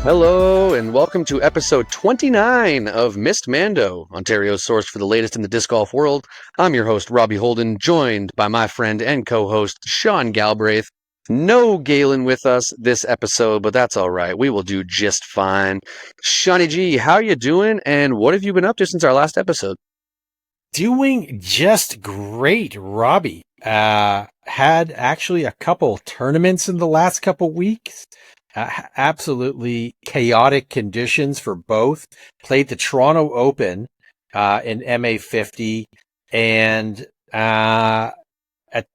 Hello, and welcome to episode 29 of Missed Mando, Ontario's source for the latest in the disc golf world. I'm your host, Robbie Holden, joined by my friend and co-host, Sean Galbraith. No Galen with us this episode, but that's all right. We will do just fine. Shawnee G, how you doing, and what have you been up to since our last episode? Doing just great, Robbie. Had actually a couple tournaments in the last couple weeks. Absolutely chaotic conditions for both. Played the Toronto Open in MA50 and at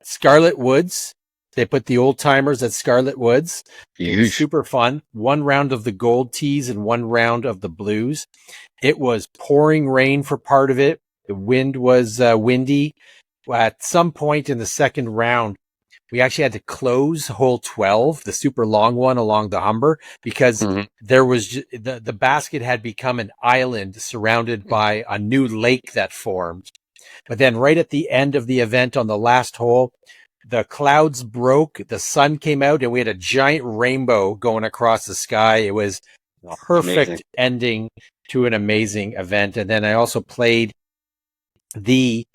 Scarlet Woods. They put the old timers at Scarlet Woods. It was super fun. One round of the gold tees and one round of the blues. It was pouring rain for part of it. The wind was windy. At some point in the second round, we actually had to close hole 12, the super long one along the Humber, because there was the basket had become an island surrounded by a new lake that formed. But then right at the end of the event on the last hole, the clouds broke, the sun came out, and we had a giant rainbow going across the sky. It was perfect ending to an amazing event. And then I also played the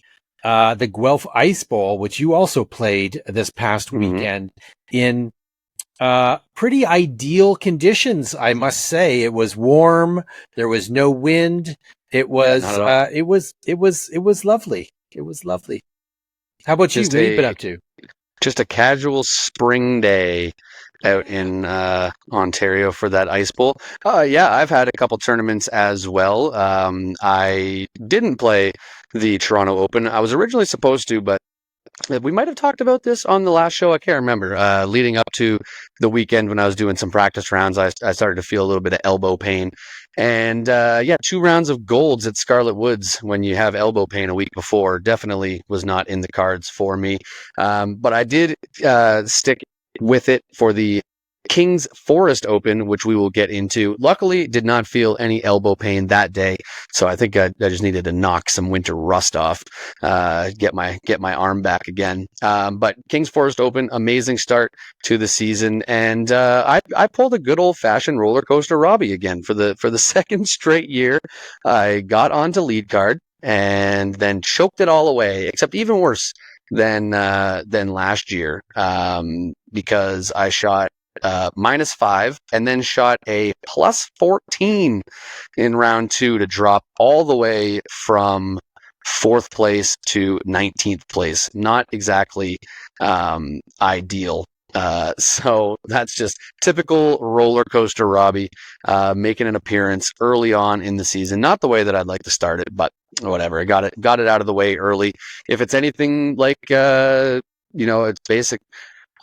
Guelph Ice Bowl, which you also played this past weekend in pretty ideal conditions, I must say. It was warm, there was no wind. It was lovely. It was lovely. How about you? What have you been up to? Just a casual spring day out in Ontario for that ice bowl. Yeah, I've had a couple tournaments as well. I didn't play the Toronto Open. I was originally supposed to, but we might have talked about this on the last show. I can't remember. Leading up to the weekend when I was doing some practice rounds, I started to feel a little bit of elbow pain. And yeah, 2 rounds of golds at Scarlet Woods when you have elbow pain a week before definitely was not in the cards for me. But I did stick with it for the King's Forest Open, which we will get into. Luckily, did not feel any elbow pain that day, so I think I just needed to knock some winter rust off, get my arm back again. But King's Forest Open, amazing start to the season, and I pulled a good old fashioned roller coaster Robbie again for the second straight year. I got onto lead card and then choked it all away, except even worse than last year, because I shot -5 and then shot a +14 in round 2 to drop all the way from 4th place to 19th place. Not exactly ideal. So that's just typical roller coaster Robbie, making an appearance early on in the season. Not the way that I'd like to start it, but whatever. I got it out of the way early. If it's anything like it's basic.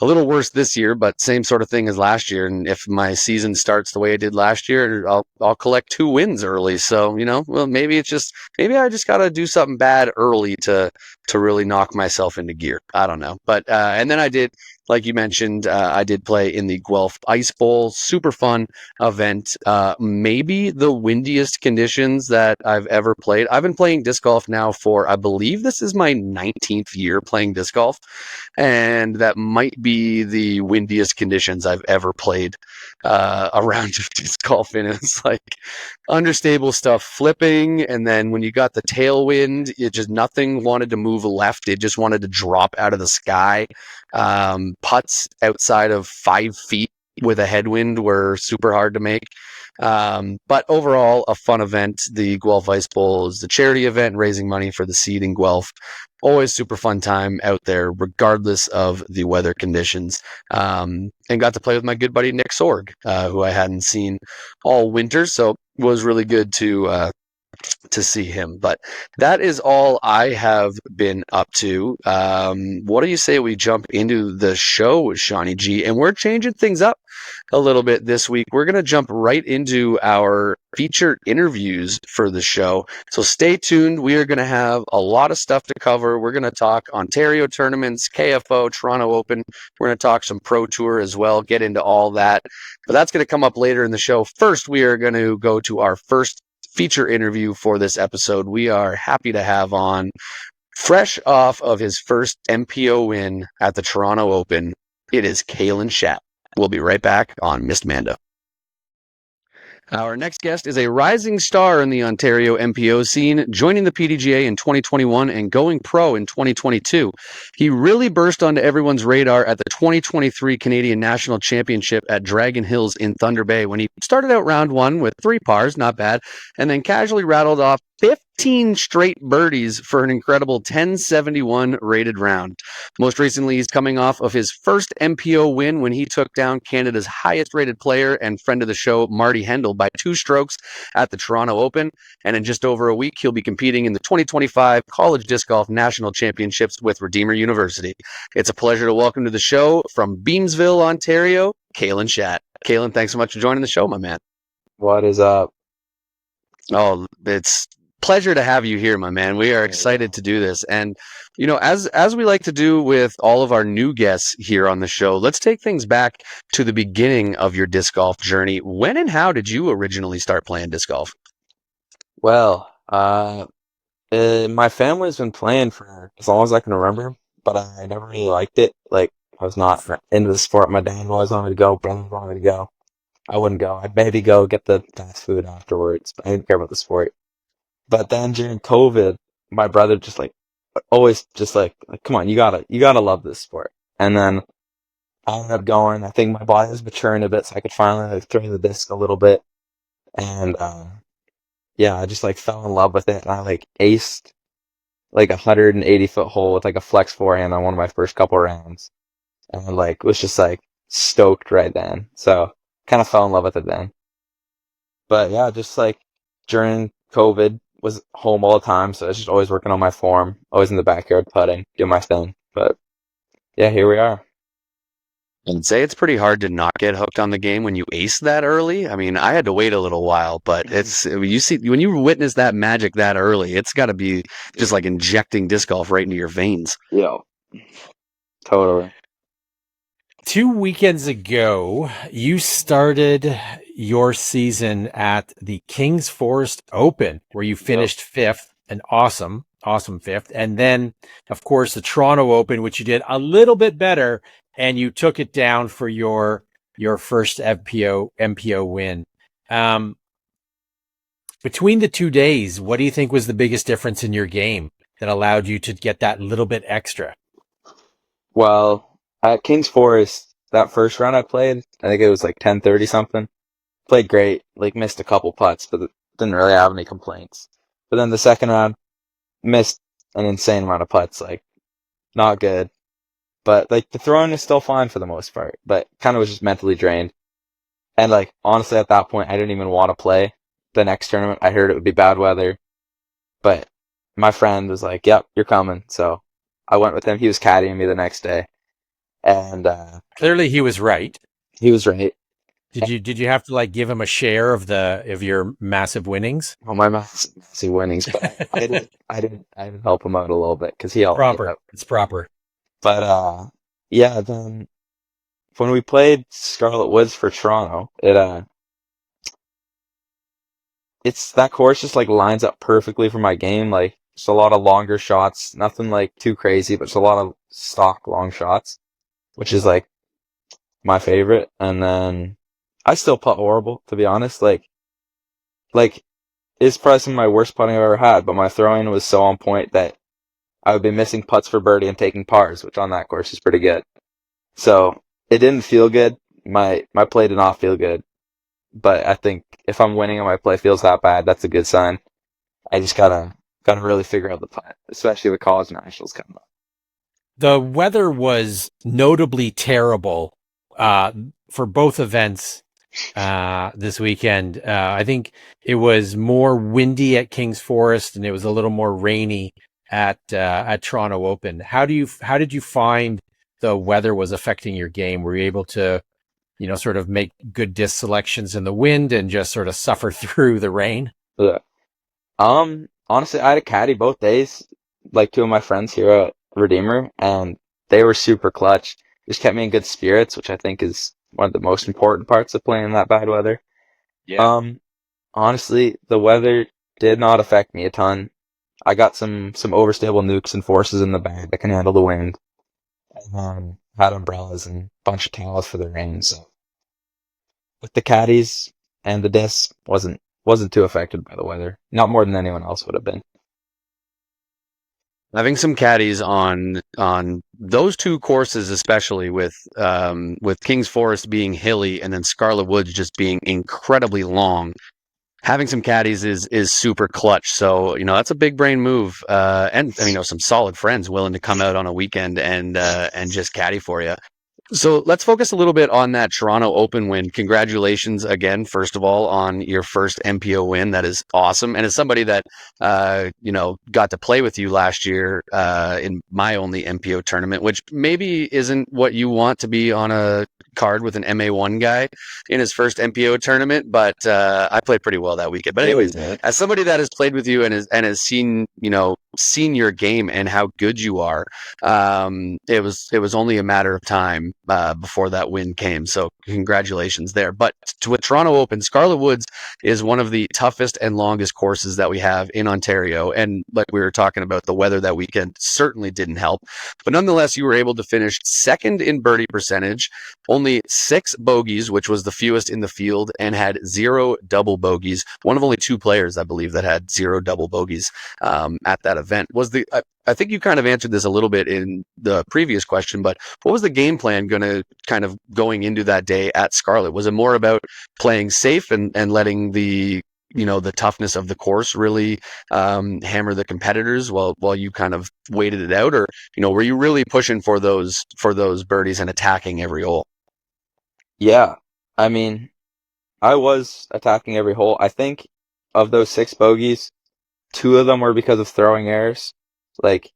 A little worse this year, but same sort of thing as last year. And if my season starts the way it did last year, I'll collect 2 wins early. So well, maybe I just got to do something bad early to really knock myself into gear. I don't know, but and then I did, like you mentioned, I did play in the Guelph Ice Bowl. Super fun event. Maybe the windiest conditions that I've ever played. I've been playing disc golf now for, I believe this is my 19th year playing disc golf, and that might be the windiest conditions I've ever played a round of disc golf in. It's like understable stuff flipping, and then when you got the tailwind, it just nothing wanted to move left. It just wanted to drop out of the sky. Putts outside of 5 feet with a headwind were super hard to make. But overall, a fun event. The Guelph Ice Bowl is the charity event raising money for the seed in Guelph. Always super fun time out there, regardless of the weather conditions. And got to play with my good buddy Nick Sorg, who I hadn't seen all winter, so it was really good to see him. But that is all I have been up to. What do you say we jump into the show, Shawnee G? And we're changing things up a little bit this week. We're going to jump right into our featured interviews for the show. So stay tuned. We are going to have a lot of stuff to cover. We're going to talk Ontario tournaments, KFO, Toronto Open. We're going to talk some Pro Tour as well, get into all that. But that's going to come up later in the show. First, we are going to go to our first feature interview for this episode. We are happy to have on, fresh off of his first MPO win at the Toronto Open, it is Kalan Schat. We'll be right back on Missed Mando. Our next guest is a rising star in the Ontario MPO scene, joining the PDGA in 2021 and going pro in 2022. He really burst onto everyone's radar at the 2023 Canadian National Championship at Dragon Hills in Thunder Bay when he started out round one with 3 pars, not bad, and then casually rattled off 15 straight birdies for an incredible 1071 rated round. Most recently, he's coming off of his first MPO win when he took down Canada's highest rated player and friend of the show, Marty Hendel, by 2 strokes at the Toronto Open. And in just over a week, he'll be competing in the 2025 College Disc Golf National Championships with Redeemer University. It's a pleasure to welcome to the show from Beamsville, Ontario, Kalan Schat. Kalan, thanks so much for joining the show, my man. What is up? Oh, it's pleasure to have you here, my man. We are excited to do this. And as we like to do with all of our new guests here on the show, let's take things back to the beginning of your disc golf journey. When and how did you originally start playing disc golf? Well, my family's been playing for as long as I can remember, but I never really liked it. Like, I was not into the sport. My dad always wanted me to go, brother wanted me to go. I wouldn't go. I'd maybe go get the fast food afterwards, but I didn't care about the sport. But then during COVID, my brother just always just come on, you gotta love this sport. And then I ended up going. I think my body was maturing a bit, so I could finally throw the disc a little bit. And yeah, I just fell in love with it, and I aced 180-foot hole with a flex forehand on one of my first couple rounds, and was just stoked right then. So kind of fell in love with it then. But yeah, just during COVID, was home all the time, so I was just always working on my form, always in the backyard putting, doing my thing. But yeah, here we are. I'd say it's pretty hard to not get hooked on the game when you ace that early. I mean, I had to wait a little while, but it's when you witness that magic that early, it's got to be just like injecting disc golf right into your veins. Yeah, totally. 2 weekends ago, you started your season at the King's Forest Open, where you finished fifth, an awesome fifth. And then, of course, the Toronto Open, which you did a little bit better, and you took it down for your first MPO win. Between the 2 days, what do you think was the biggest difference in your game that allowed you to get that little bit extra? Well, at King's Forest, that first round I played, I think it was 10:30 something. Played great, missed a couple putts, but didn't really have any complaints. But then the second round, missed an insane amount of putts, not good. But the throwing is still fine for the most part, but kind of was just mentally drained. And honestly, at that point, I didn't even want to play the next tournament. I heard it would be bad weather, but my friend was like, "Yep, you're coming." So I went with him. He was caddying me the next day, and Clearly, he was right. he was right. Did you have to give him a share of your massive winnings? Well, my massive winnings, but I didn't help him out a little bit because he helped me Proper. out. It's proper. But yeah, then when we played Scarlet Woods for Toronto, it's that course just lines up perfectly for my game. Just a lot of longer shots, nothing too crazy, but just a lot of stock long shots, which is my favorite. And then I still putt horrible, to be honest. It's probably some of my worst putting I've ever had, but my throwing was so on point that I would be missing putts for birdie and taking pars, which on that course is pretty good. So it didn't feel good. My play did not feel good. But I think if I'm winning and my play feels that bad, that's a good sign. I just gotta really figure out the putt, especially with college nationals coming up. The weather was notably terrible for both events this weekend. I think it was more windy at King's Forest, and it was a little more rainy at Toronto Open. How did you find the weather was affecting your game? Were you able to, sort of make good disc selections in the wind and just sort of suffer through the rain? Yeah. Honestly, I had a caddy both days, two of my friends here at Redeemer, and they were super clutch. Just kept me in good spirits, which I think is one of the most important parts of playing in that bad weather. Yeah. Honestly, the weather did not affect me a ton. I got some overstable nukes and forces in the bag that can handle the wind. And had umbrellas and a bunch of towels for the rain. So with the caddies, and the disc wasn't too affected by the weather. Not more than anyone else would have been. Having some caddies on those two courses, especially with King's Forest being hilly and then Scarlet Woods just being incredibly long, having some caddies is super clutch. So that's a big brain move, and some solid friends willing to come out on a weekend and just caddy for you. So let's focus a little bit on that Toronto Open win. Congratulations again, first of all, on your first MPO win. That is awesome. And as somebody that, got to play with you last year in my only MPO tournament, which maybe isn't what you want to be on a card with an MA1 guy in his first MPO tournament, but I played pretty well that weekend. But anyways, as somebody that has played with you and has seen, seen your game and how good you are, it was only a matter of time before that win came. So congratulations there. But with Toronto Open, Scarlet Woods is one of the toughest and longest courses that we have in Ontario. And like we were talking about, the weather that weekend certainly didn't help. But nonetheless, you were able to finish second in birdie percentage, only 6 bogeys, which was the fewest in the field, and had 0 double bogeys. One of only 2 players, I believe, that had 0 double bogeys at that event. I think you kind of answered this a little bit in the previous question, but what was the game plan going into that day at Scarlet? Was it more about playing safe and letting the toughness of the course really hammer the competitors while you kind of waited it out, or were you really pushing for those birdies and attacking every hole? Yeah, I mean, I was attacking every hole. I think of those 6 bogeys, 2 of them were because of throwing errors. Like,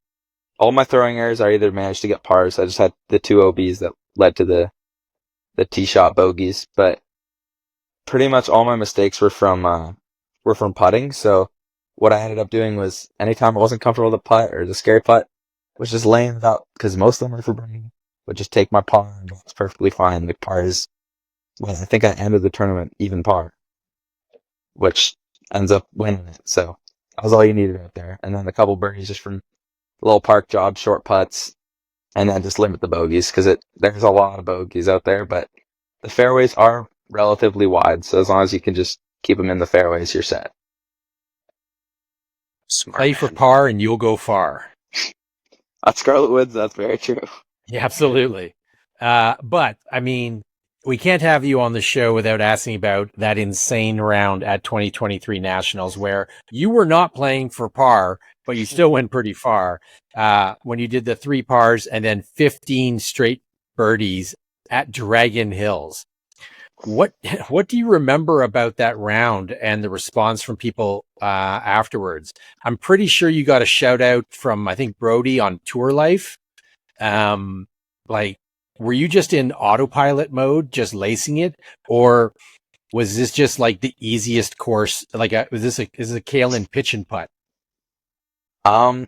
all my throwing errors, I either managed to get pars. I just had the 2 OBs that led to the tee shot bogeys, but pretty much all my mistakes were from putting. So what I ended up doing was, anytime I wasn't comfortable with the putt or the scary putt, was just laying it out, because most of them are for birdie. Would just take my par, and it's perfectly fine. The pars, well, I think I ended the tournament even par, which ends up winning it. So that was all you needed right there. And then a couple birdies just from little park jobs, short putts, and then just limit the bogeys, because there's a lot of bogeys out there, but the fairways are relatively wide, so as long as you can just keep them in the fairways, you're set. Smart Play man. for par and you'll go far. At Scarlet Woods, that's very true. Yeah, absolutely. But I mean, we can't have you on the show without asking about that insane round at 2023 Nationals where you were not playing for par, but you still went pretty far. When you did the 3 pars and then 15 straight birdies at Dragon Hills. What do you remember about that round and the response from people afterwards? I'm pretty sure you got a shout out from, I think, Brody on Tour Life. Were you just in autopilot mode, just lacing it, or was this just like the easiest course? Is this a Kalan pitch and putt? Well,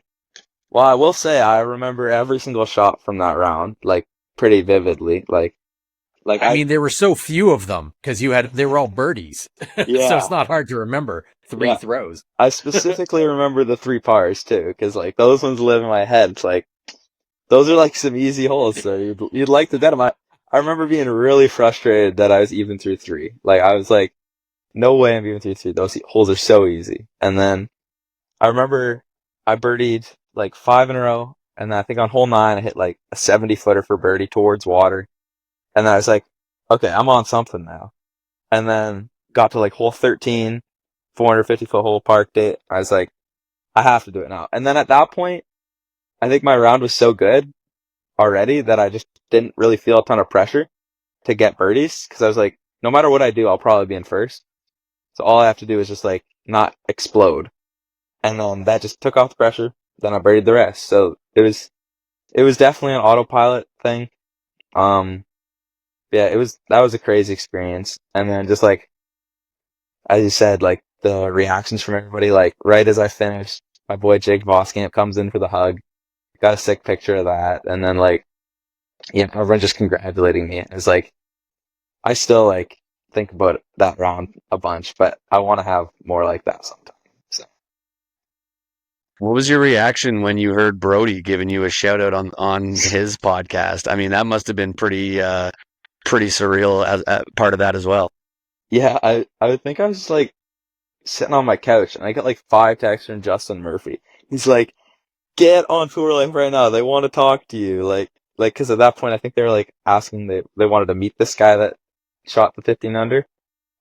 I will say I remember every single shot from that round, like, pretty vividly. I mean, there were so few of them because they were all birdies. Yeah. So it's not hard to remember 3 throws. I specifically remember the 3 pars too, because those ones live in my head. It's like, those are some easy holes, so you'd like to bet them. I remember being really frustrated that I was even through 3. I was like, no way I'm even through 3. Those holes are so easy. And then I remember I birdied 5 in a row, and then I think on hole 9 I hit a 70-footer for birdie towards water. And then I was like, okay, I'm on something now. And then got to hole 13, 450-foot hole, parked it. I was like, I have to do it now. And then at that point, I think my round was so good already that I just didn't really feel a ton of pressure to get birdies, because I was like, no matter what I do, I'll probably be in first. So all I have to do is just not explode. And then that just took off the pressure. Then I birdied the rest. So it was definitely an autopilot thing. Yeah, that was a crazy experience. And then just as you said, the reactions from everybody, right as I finished, my boy Jake Voskamp comes in for the hug. Got a sick picture of that. And then everyone just congratulating me. It's I still think about that round a bunch, but I want to have more like that sometime. So. What was your reaction when you heard Brody giving you a shout out on his podcast? I mean, that must have been pretty surreal as part of that as well. Yeah, I would think I was just like sitting on my couch and I got like 5 texts from Justin Murphy. He's like, get on Tour Life right now. They want to talk to you. Because at that point, I think they were like asking, they wanted to meet this guy that shot the 15 under.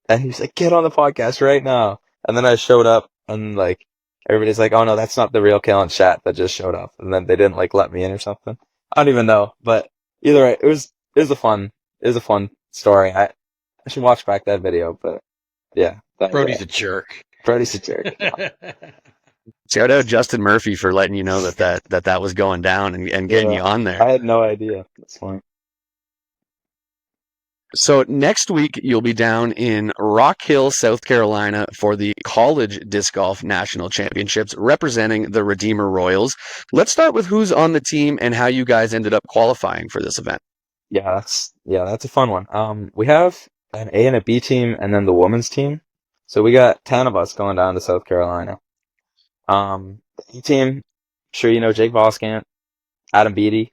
And he's like, get on the podcast right now. And then I showed up and like, everybody's like, oh no, that's not the real Kalan Schat that just showed up. And then they didn't like let me in or something. I don't even know. But either way, it was a fun story. I should watch back that video, but yeah. Brody's a jerk. Brody's a jerk. Shout out Justin Murphy for letting you know that was going down and getting you Yeah. on there. I had no idea. That's funny. So next week you'll be down in Rock Hill, South Carolina for the College Disc Golf National Championships representing the Redeemer Royals. Let's start with who's on the team and how you guys ended up qualifying for this event. That's a fun one. We have an A and a B team and then the women's team. So we got 10 of us going down to South Carolina. The E team, sure you know Jake Voskamp, Adam Beatty.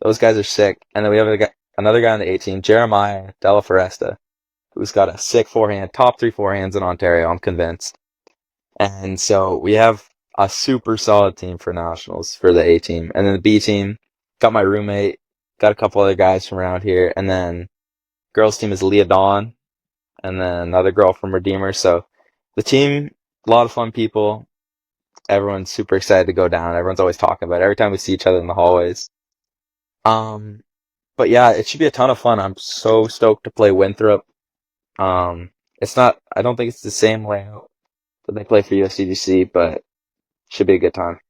Those guys are sick. And then we have another guy on the A team, Jeremiah Della Foresta, who's got a sick forehand, top 3 forehands in Ontario, I'm convinced. And so we have a super solid team for nationals for the A team. And then the B team, got my roommate, got a couple other guys from around here. And then girls team is Leah Dawn, and then another girl from Redeemer. So the team, a lot of fun people. Everyone's super excited to go down. Everyone's always talking about it every time we see each other in the hallways. Um, but yeah, it should be a ton of fun. I'm so stoked to play Winthrop. It's not, I don't think it's the same layout that they play for USCGC, but should be a good time.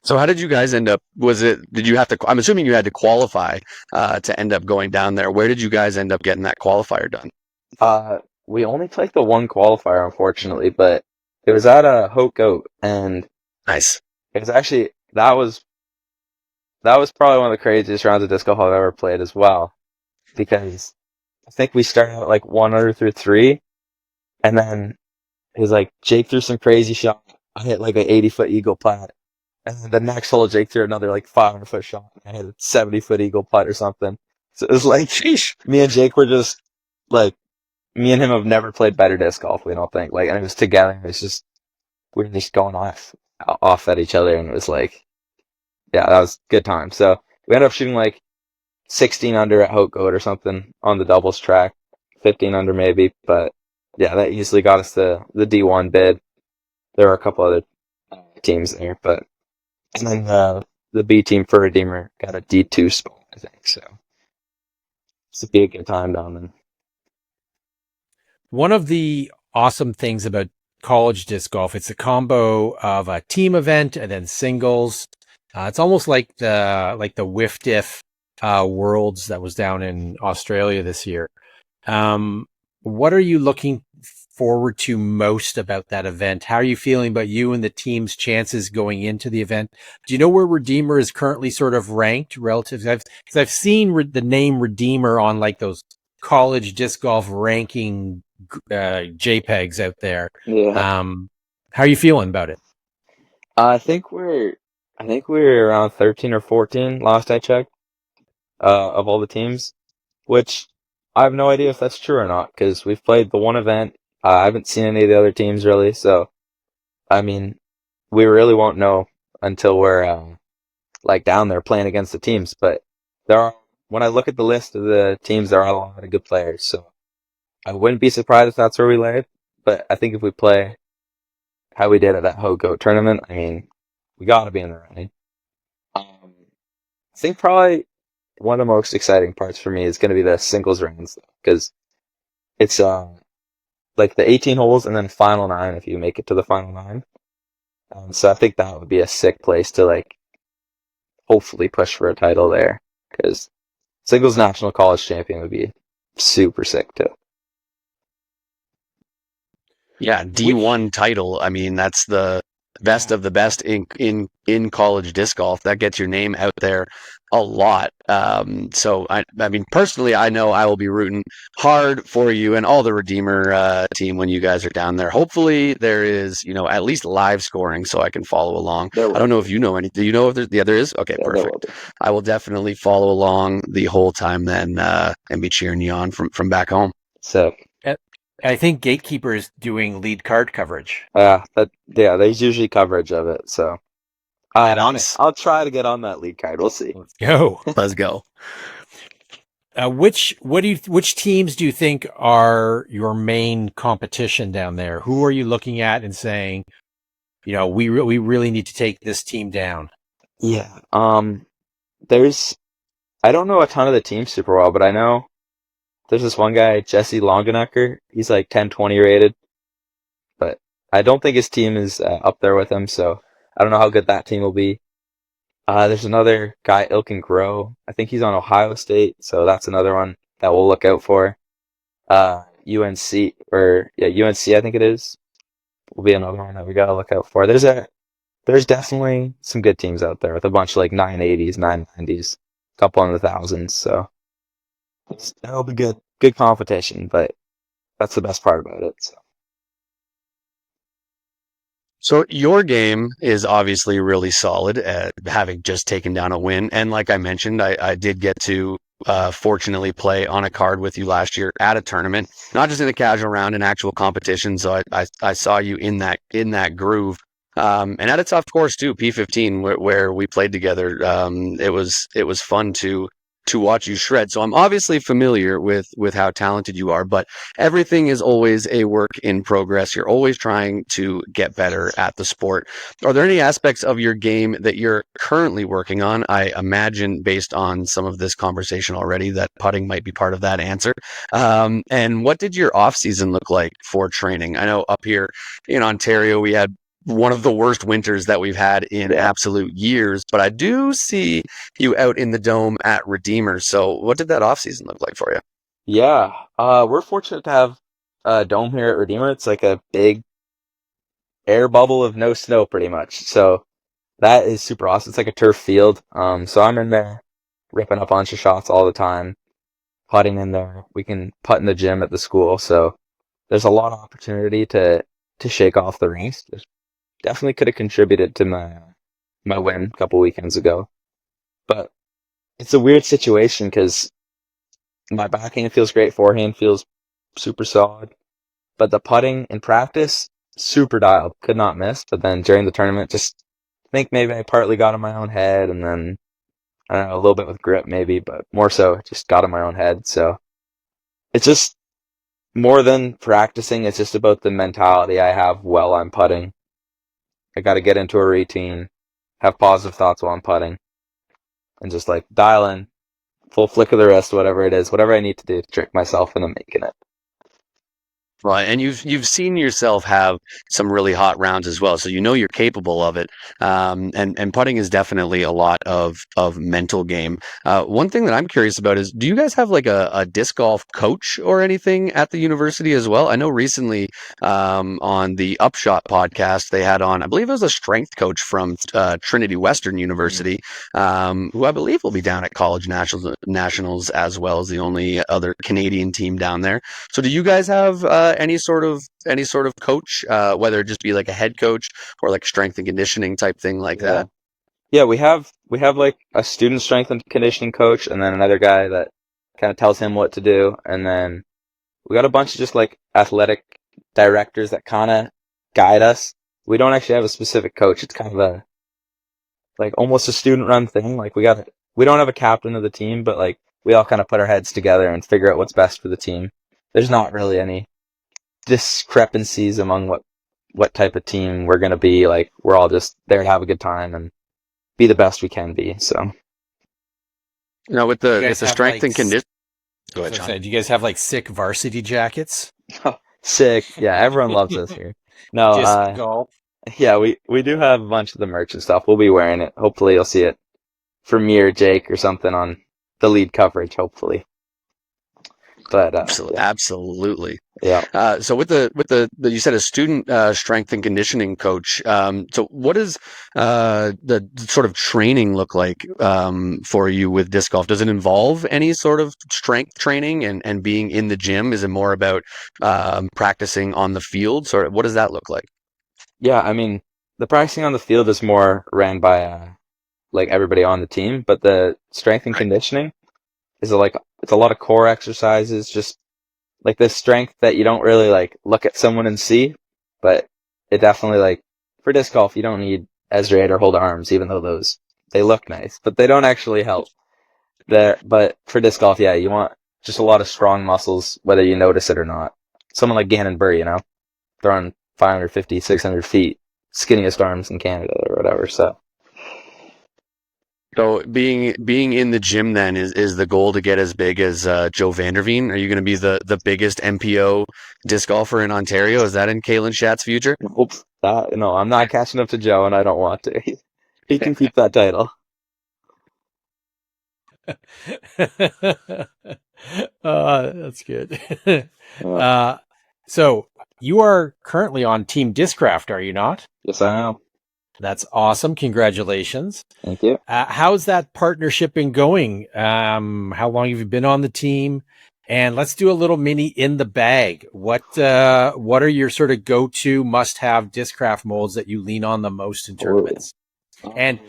So how did you guys end up? Did you have to? I'm assuming you had to qualify to end up going down there. Where did you guys end up getting that qualifier done? We only played the one qualifier, unfortunately, but it was at a Haute Goat, and Nice. it was actually, that was probably one of the craziest rounds of disc golf I've ever played as well, because I think we started out like 1 under through 3, and then it was like Jake threw some crazy shot. I hit like an 80-foot eagle putt, and then the next hole Jake threw another like 500-foot shot. I hit a 70-foot eagle putt or something. So it was like, Sheesh. me and Jake were just like, me and him have never played better disc golf. We don't think like, and it was together. It's just we were just going off at each other, and it was like, yeah, that was a good time. So we ended up shooting like 16 under at Haute Goat or something on the doubles track, 15 under maybe, but yeah, that easily got us the D1 bid. There were a couple other teams there, but and then the B team for Redeemer got a D2 spot, I think. So it's a be a good time down there. One of the awesome things about college disc golf, it's a combo of a team event and then singles. It's almost like the Whiff Diff Worlds that was down in Australia this year. What are you looking forward to most about that event? How are you feeling about you and the team's chances going into the event? Do you know where Redeemer is currently sort of ranked relative? Because I've seen the name Redeemer on like those college disc golf ranking JPEGs out there. Yeah. How are you feeling about it? I think we're around 13 or 14 last I checked, of all the teams, which I have no idea if that's true or not, because we've played the one event. I haven't seen any of the other teams really, so I mean, we really won't know until we're like down there playing against the teams. But there are, when I look at the list of the teams, there are a lot of good players, so I wouldn't be surprised if that's where we land. But I think if we play how we did at that Ho Goat tournament, I mean, we got to be in the running. I think probably one of the most exciting parts for me is going to be the singles rounds, because it's like the 18 holes and then final 9 if you make it to the final 9. So I think that would be a sick place to like hopefully push for a title there, because singles national college champion would be super sick too. Yeah, Which D1 title. I mean, that's best of the best in college disc golf. That gets your name out there a lot. So I mean, personally, I know I will be rooting hard for you and all the Redeemer team when you guys are down there. Hopefully, there is at least live scoring so I can follow along. I don't know if you know any. Do you know if there's? Yeah, there is. Okay, Yeah, there will perfect. be. I will definitely follow along the whole time then and be cheering you on from back home. So I think Gatekeeper is doing lead card coverage. there's usually coverage of it. So Nice. I'll try to get on that lead card. We'll see. Let's go. Let's go. Which teams do you think are your main competition down there? Who are you looking at and saying, we really need to take this team down? Yeah. There's I don't know a ton of the teams super well, but I know there's this one guy, Jesse Longenecker. He's like 10-20 rated, but I don't think his team is up there with him, so I don't know how good that team will be. There's another guy, Ilkin Grow. I think he's on Ohio State, so that's another one that we'll look out for. UNC, I think it is, will be another one that we gotta look out for. There's definitely some good teams out there with a bunch of like 980s, 990s, a couple in the thousands, so that'll be good competition, but that's the best part about it. So your game is obviously really solid, having just taken down a win. And like I mentioned, I did get to fortunately play on a card with you last year at a tournament, not just in a casual round, an actual competition. So I saw you in that groove. And at a tough course too, P15, where we played together. It was fun to watch you shred. So I'm obviously familiar with how talented you are, but everything is always a work in progress. You're always trying to get better at the sport. Are there any aspects of your game that you're currently working on? I imagine, based on some of this conversation already, that putting might be part of that answer. And what did your off season look like for training? I know up here in Ontario, we had one of the worst winters that we've had in absolute years, but I do see you out in the dome at Redeemer. So what did that off season look like for you? Yeah, we're fortunate to have a dome here at Redeemer. It's like a big air bubble of no snow, pretty much. So that is super awesome. It's like a turf field. So I'm in there ripping a bunch of shots all the time, putting in there. We can putt in the gym at the school. So there's a lot of opportunity to shake off the rings. Definitely could have contributed to my win a couple weekends ago. But it's a weird situation because my backhand feels great, forehand feels super solid, but the putting in practice, super dialed, could not miss. But then during the tournament, just think maybe I partly got in my own head, and then I don't know, a little bit with grip maybe, but more so just got in my own head. So it's just more than practicing. It's just about the mentality I have while I'm putting. I got to get into a routine, have positive thoughts while I'm putting, and just like dial in, full flick of the wrist, whatever it is, whatever I need to do to trick myself into making it. Right, and you've seen yourself have some really hot rounds as well, so you know you're capable of it. And putting is definitely a lot of mental game. One thing that I'm curious about is, do you guys have like a disc golf coach or anything at the university as well? I know recently on the Upshot podcast they had on, I believe it was a strength coach from Trinity Western University, who I believe will be down at College Nationals as well as the only other Canadian team down there. So do you guys have any sort of coach, whether it just be like a head coach or like strength and conditioning type thing like that? Yeah, we have like a student strength and conditioning coach, and then another guy that kind of tells him what to do, and then we got a bunch of just like athletic directors that kind of guide us. We don't actually have a specific coach. It's kind of a like almost a student run thing. Like we don't have a captain of the team, but like we all kind of put our heads together and figure out what's best for the team. There's not really any discrepancies among what type of team we're gonna be. Like we're all just there to have a good time and be the best we can be. So With Do you the guys have strength like and condition. Go so ahead, I Sean. said, do you guys have like sick varsity jackets? sick. Yeah, everyone loves us here. No, Disc golf. yeah, we do have a bunch of the merch and stuff. We'll be wearing it. Hopefully you'll see it from me or Jake or something on the lead coverage, hopefully. But Absolutely. yeah. So with the you said a student strength and conditioning coach. So what does the sort of training look like for you with disc golf? Does it involve any sort of strength training and being in the gym? Is it more about practicing on the fields, or what does that look like? Yeah, I mean, the practicing on the field is more ran by like everybody on the team, but the strength and Right. conditioning is like it's a lot of core exercises, just like this strength that you don't really like look at someone and see, but it definitely like for disc golf you don't need Ezra or hold arms, even though those they look nice, but they don't actually help. There, but for disc golf, yeah, you want just a lot of strong muscles, whether you notice it or not. Someone like Gannon Burr, throwing 550, 600 feet, skinniest arms in Canada or whatever. So So being in the gym then is the goal to get as big as Joe Vanderveen? Are you going to be the biggest MPO disc golfer in Ontario? Is that in Kalan Schat's future? oops, that no, I'm not catching up to Joe, and I don't want to. He can keep that title. That's good. Uh, uh, so you are currently on Team Discraft, are you not? yes, I am. That's awesome. Congratulations. Thank you. How's that partnership been going? How long have you been on the team? And let's do a little mini in the bag. What are your sort of go-to must-have Discraft molds that you lean on the most in tournaments? And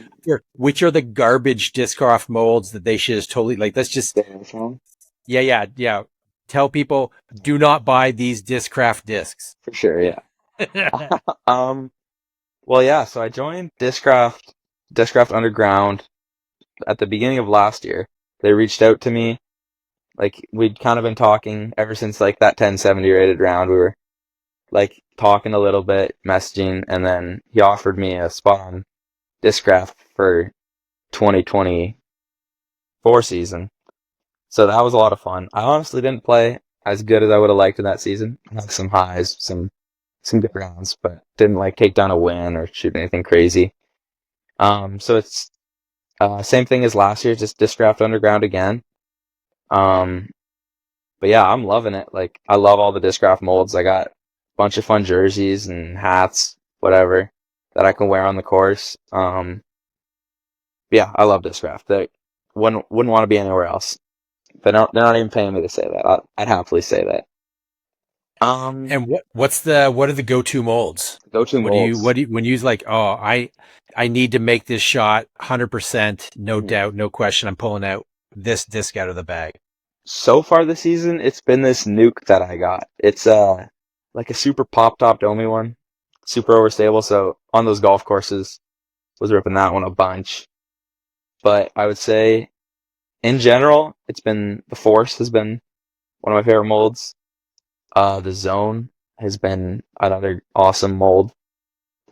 which are the garbage Discraft molds that they should just totally like? Let's just yeah. Tell people do not buy these Discraft discs. For sure, yeah. Well, yeah. So I joined Discraft Underground at the beginning of last year. They reached out to me. Like we'd kind of been talking ever since like that 1070 rated round. We were like talking a little bit, messaging, and then he offered me a spot on Discraft for 2024 season. So that was a lot of fun. I honestly didn't play as good as I would have liked in that season. I had some highs, some good rounds, but didn't like take down a win or shoot anything crazy. So it's same thing as last year, just Discraft Underground again. Um, but yeah, I'm loving it. Like I love all the Discraft molds. I got a bunch of fun jerseys and hats, whatever, that I can wear on the course. Yeah, I love Discraft. They wouldn't want to be anywhere else. They're not even paying me to say that. I'd happily say that. And what are the go-to molds? Go-to molds. When you like, oh, I need to make this shot 100%, no doubt, no question. I'm pulling out this disc out of the bag. So far this season, it's been this nuke that I got. It's like a super pop-top Domi one, super overstable. So on those golf courses, was ripping that one a bunch. But I would say, in general, it's been the Force has been one of my favorite molds. The Zone has been another awesome mold,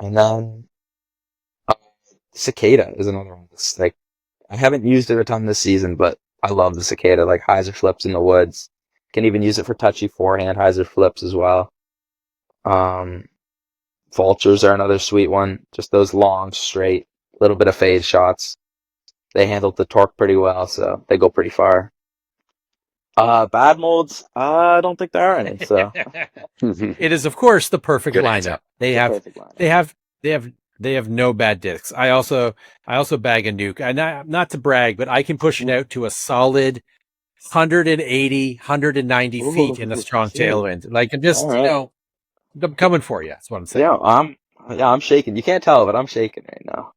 and then uh, Cicada is another one. It's like I haven't used it a ton this season, but I love the Cicada. Like hyzer flips in the woods. Can even use it for touchy forehand hyzer flips as well. Um, Vultures are another sweet one. Just those long, straight, little bit of fade shots. They handle the torque pretty well, so they go pretty far. Bad molds, I don't think there are any. So It is, of course, the perfect Good lineup. answer. They it's a have, perfect lineup. they have no bad discs. I also bag a nuke. And not to brag, but I can push it out to a solid 180, 190 feet in a strong tailwind. Like I'm just, All right. I'm coming for you. That's what I'm saying. I'm shaking. You can't tell, but I'm shaking right now.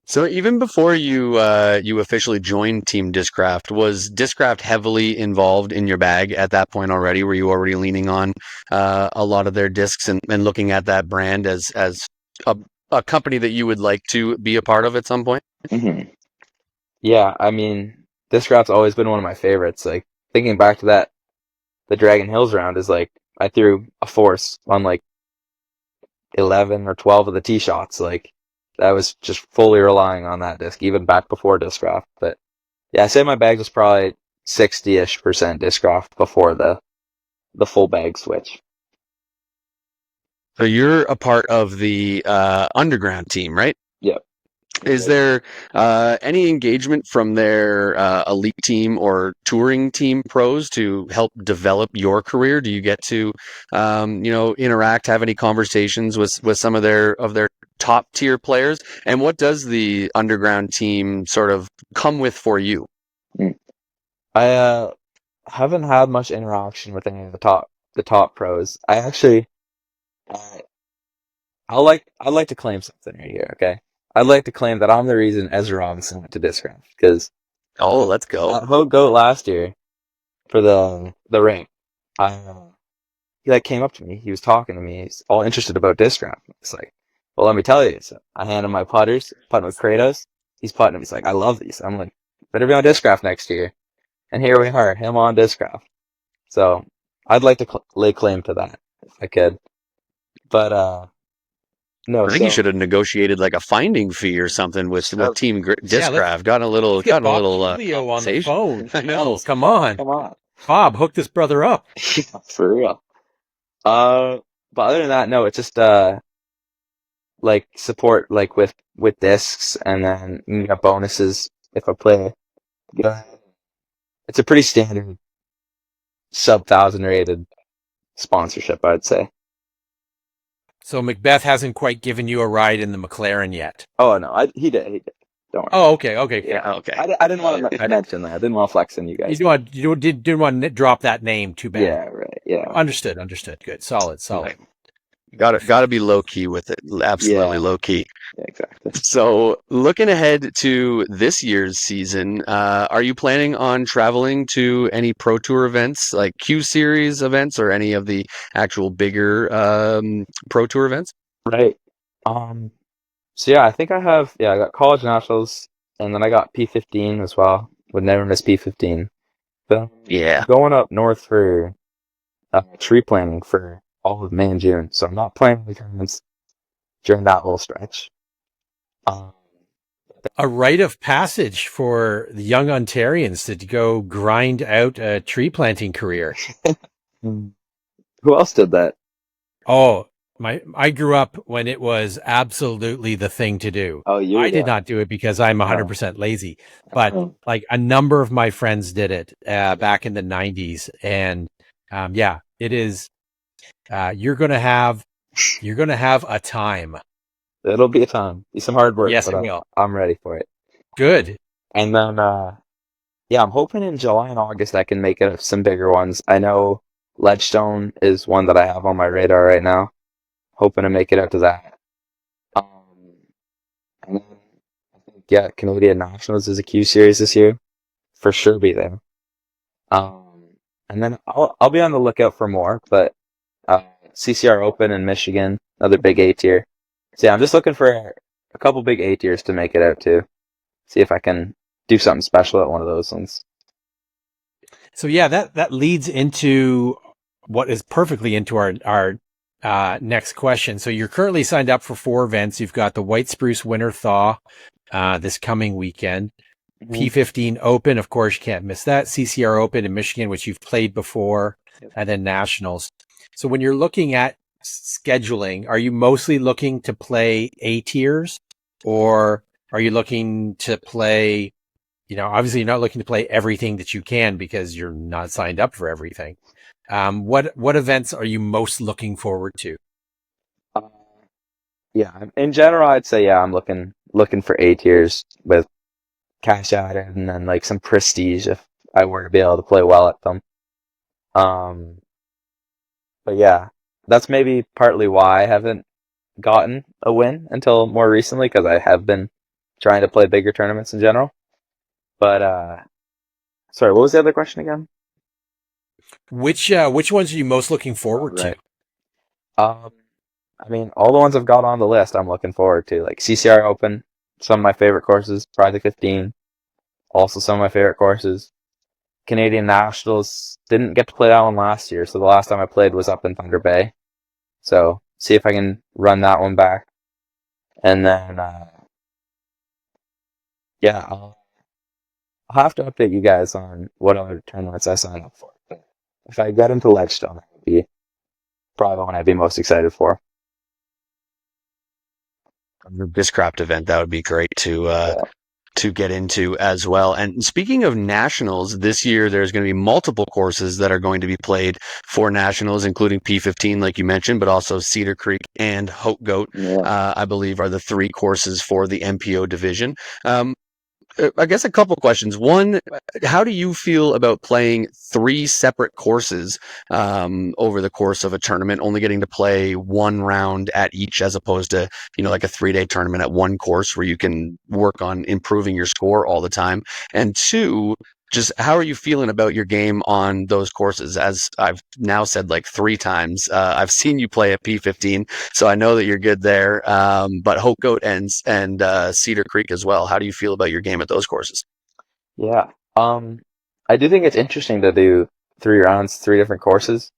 So even before you officially joined Team Discraft, was Discraft heavily involved in your bag at that point already? Were you already leaning on a lot of their discs and looking at that brand as a, a company that you would like to be a part of at some point? Mm-hmm. Yeah, I mean, this route's always been one of my favorites. Like thinking back to that, the Dragon Hills round is like I threw a force on like 11 or 12 of the tee shots. Like that was just fully relying on that disc, even back before Discraft. But yeah, I say my bag was probably 60-ish% Discraft before the full bag switch. So you're a part of the underground team, right? Yep. Is there any engagement from their elite team or touring team pros to help develop your career? Do you get to, interact, have any conversations with some of their top tier players? And what does the underground team sort of come with for you? Mm. I haven't had much interaction with any of the top pros. I actually, uh, I'd like to claim something right here. Okay, I'd like to claim that I'm the reason Ezra Robinson went to Discraft because Oh, let's go. at Vote Goat last year for the ring, I he like came up to me. He was talking to me. He's all interested about Discraft. It's like, well, let me tell you. So I hand him my putters, putting with Kratos. He's putting them. He's like, I love these. I'm like, better be on Discraft next year. And here we are, him on Discraft. So I'd like to lay claim to that if I could. But no. I think you So should have negotiated like a finding fee or something with Team Yeah, Discraft. let's get Gotten a Bob little Helio on the compensation. phone. I know. Oh, come on. come on, Bob, hook this brother up. for real. But other than that, no. It's just like support like with discs, and then you got bonuses if I play. Yeah. It's a pretty standard sub 1,000 rated sponsorship, I'd say. So Macbeth hasn't quite given you a ride in the McLaren yet. Oh no, he did. Don't worry. Oh, okay. Yeah, Okay. I didn't want to mention that. I didn't want to flex on you guys. Didn't want to drop that name. Too bad. Yeah, right. Yeah. Understood. Good. Solid. Got to be low key with it. Absolutely Yeah. low key. Yeah, exactly. So, looking ahead to this year's season, are you planning on traveling to any Pro Tour events, like Q Series events, or any of the actual bigger Pro Tour events? Right. So yeah, I think I got college nationals, and then I got P15 as well. Would never miss P15. But Yeah. going up north for tree planting for all of May and June, so I'm not playing any tournaments during that whole stretch. A rite of passage for the young Ontarians to go grind out a tree planting career. Who else did that? Oh, I grew up when it was absolutely the thing to do. Oh, you I did not do it because I'm 100% lazy, but like a number of my friends did it back in the 90s. And yeah, it is. You're gonna have a time. It'll be a time. Be some hard work, Yes, but it will. I'm ready for it. Good. And then, yeah, I'm hoping in July and August I can make it some bigger ones. I know Ledgestone is one that I have on my radar right now. Hoping to make it out to that. And then I think, yeah, Canadian Nationals is a Q series this year. For sure be there. And then I'll be on the lookout for more, but CCR Open in Michigan, another big A tier. So yeah, I'm just looking for a couple big A tiers to make it out to. See if I can do something special at one of those ones. So yeah, that leads into what is perfectly into our next question. So you're currently signed up for 4 events. You've got the White Spruce Winter Thaw this coming weekend. P15 Open, of course, you can't miss that. CCR Open in Michigan, which you've played before, and then Nationals. So when you're looking at scheduling, are you mostly looking to play A tiers, or are you looking to play, obviously you're not looking to play everything that you can because you're not signed up for everything. What events are you most looking forward to? Yeah, in general, I'd say yeah, I'm looking for A tiers with cash added, and then like some prestige if I were to be able to play well at them. But yeah, that's maybe partly why I haven't gotten a win until more recently, because I have been trying to play bigger tournaments in general. But sorry, what was the other question again? Which ones are you most looking forward to? I mean, all the ones I've got on the list, I'm looking forward to. Like CCR Open, some of my favorite courses. Project 15, also some of my favorite courses. Canadian Nationals, didn't get to play that one last year, so the last time I played was up in Thunder Bay. So see if I can run that one back. And then, yeah, I'll have to update you guys on what other tournaments I sign up for. But if I get into Ledgestone, that would be probably the one I'd be most excited for. Discraft event, that would be great to get into as well. And speaking of nationals, this year there's going to be multiple courses that are going to be played for nationals, including P15, like you mentioned, but also Cedar Creek and Hope Goat, I believe, are the 3 courses for the MPO division. I guess a couple questions. One, how do you feel about playing 3 separate courses over the course of a tournament, only getting to play 1 round at each, as opposed to, like a 3-day tournament at 1 course where you can work on improving your score all the time? And 2, just how are you feeling about your game on those courses? As I've now said like 3 times, I've seen you play at P15, so I know that you're good there. But Hope Goat and Cedar Creek as well. How do you feel about your game at those courses? Yeah. I do think it's interesting to do 3 rounds, 3 different courses.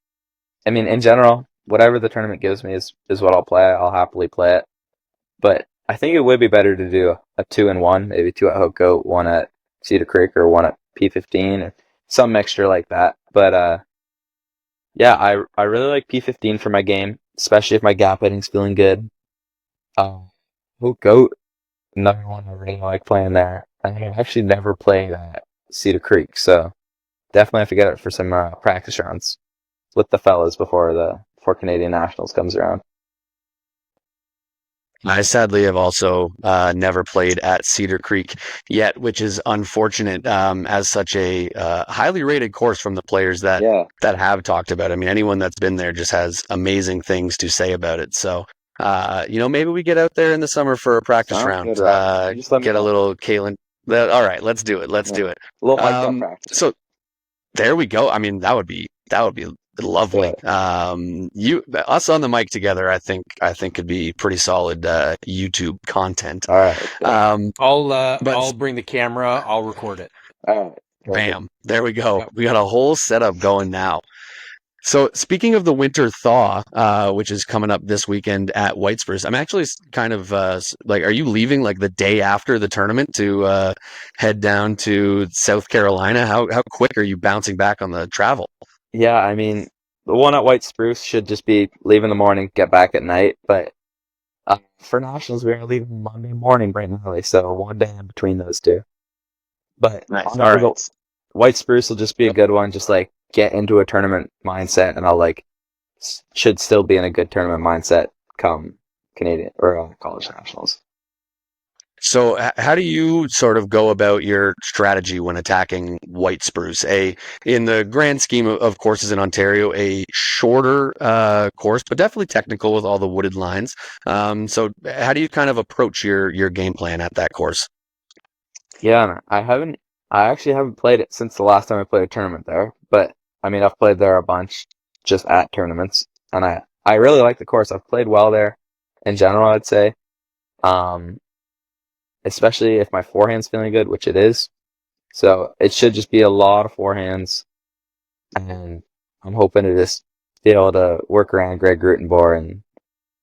I mean, in general, whatever the tournament gives me is what I'll play. I'll happily play it. But I think it would be better to do a 2-in-1, maybe 2 at Hope Goat, 1 at Cedar Creek, or 1 at P15, or some mixture like that. But yeah, I really like P15 for my game, especially if my gap hitting's feeling good. Hope Goat, another one I really like playing there. I actually never played at Cedar Creek, so definitely have to get it for some practice rounds with the fellas before Canadian Nationals comes around. I sadly have also never played at Cedar Creek yet, which is unfortunate, as such a highly rated course from the players that have talked about it. I mean, anyone that's been there just has amazing things to say about it. So, maybe we get out there in the summer for a practice round. Get a little Kalan. All right, let's do it. Let's do it. A little mic up practice. So there we go. I mean, that would be lovely. Us on the mic together, I think could be pretty solid YouTube content. All right. I'll bring the camera. I'll record it. All right. Bam. There we go. We got a whole setup going now. So speaking of the winter thaw, which is coming up this weekend at White Spruce, I'm actually kind of are you leaving like the day after the tournament to head down to South Carolina? How quick are you bouncing back on the travel? Yeah, I mean, the one at White Spruce should just be leave in the morning, get back at night. But for Nationals, we are leaving Monday morning bright and early, so 1 day in between those 2. But nice. All right. White Spruce will just be a good one. Just like get into a tournament mindset, and I'll should still be in a good tournament mindset come Canadian or college nationals. So how do you sort of go about your strategy when attacking White Spruce? In the grand scheme of courses in Ontario, a shorter course, but definitely technical with all the wooded lines. So how do you kind of approach your game plan at that course? Yeah, I actually haven't played it since the last time I played a tournament there. But I mean, I've played there a bunch just at tournaments, and I really like the course. I've played well there in general, I'd say. Especially if my forehand's feeling good, which it is. So it should just be a lot of forehands. And I'm hoping to just be able to work around Greg Rutenbohr and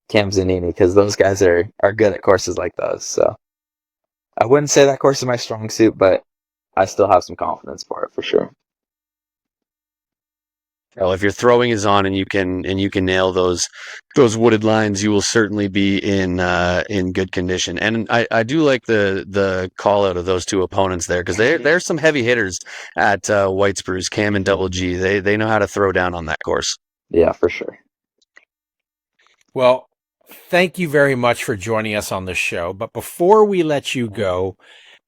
Cam Zanini, because those guys are good at courses like those. So I wouldn't say that course is my strong suit, but I still have some confidence for it for sure. Well, if your throwing is on and you can nail those wooded lines, you will certainly be in good condition. And I do like the call out of those 2 opponents there, because they're some heavy hitters at White Spruce, Cam and Double G. They know how to throw down on that course. Yeah, for sure. Well, thank you very much for joining us on the show. But before we let you go,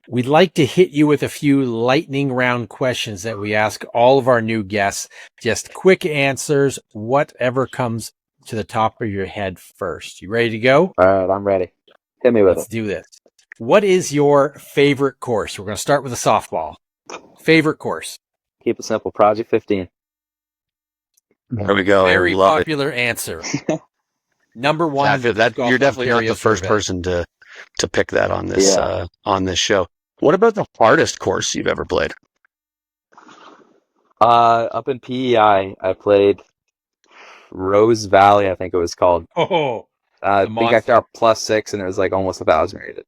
we'd like to hit you with a few lightning round questions that we ask all of our new guests. Just quick answers, whatever comes to the top of your head first. You ready to go? All right, I'm ready. Hit me with it. Let's do this. What is your favorite course? We're going to start with a softball. Favorite course? Keep it simple. Project 15. There we go. Very popular answer. Number 1. You're definitely not the first person to pick that on this show. What about the hardest course you've ever played? Up in PEI, I played Rose Valley, I think it was called. Oh, I think I got +6, and it was like almost 1,000 rated.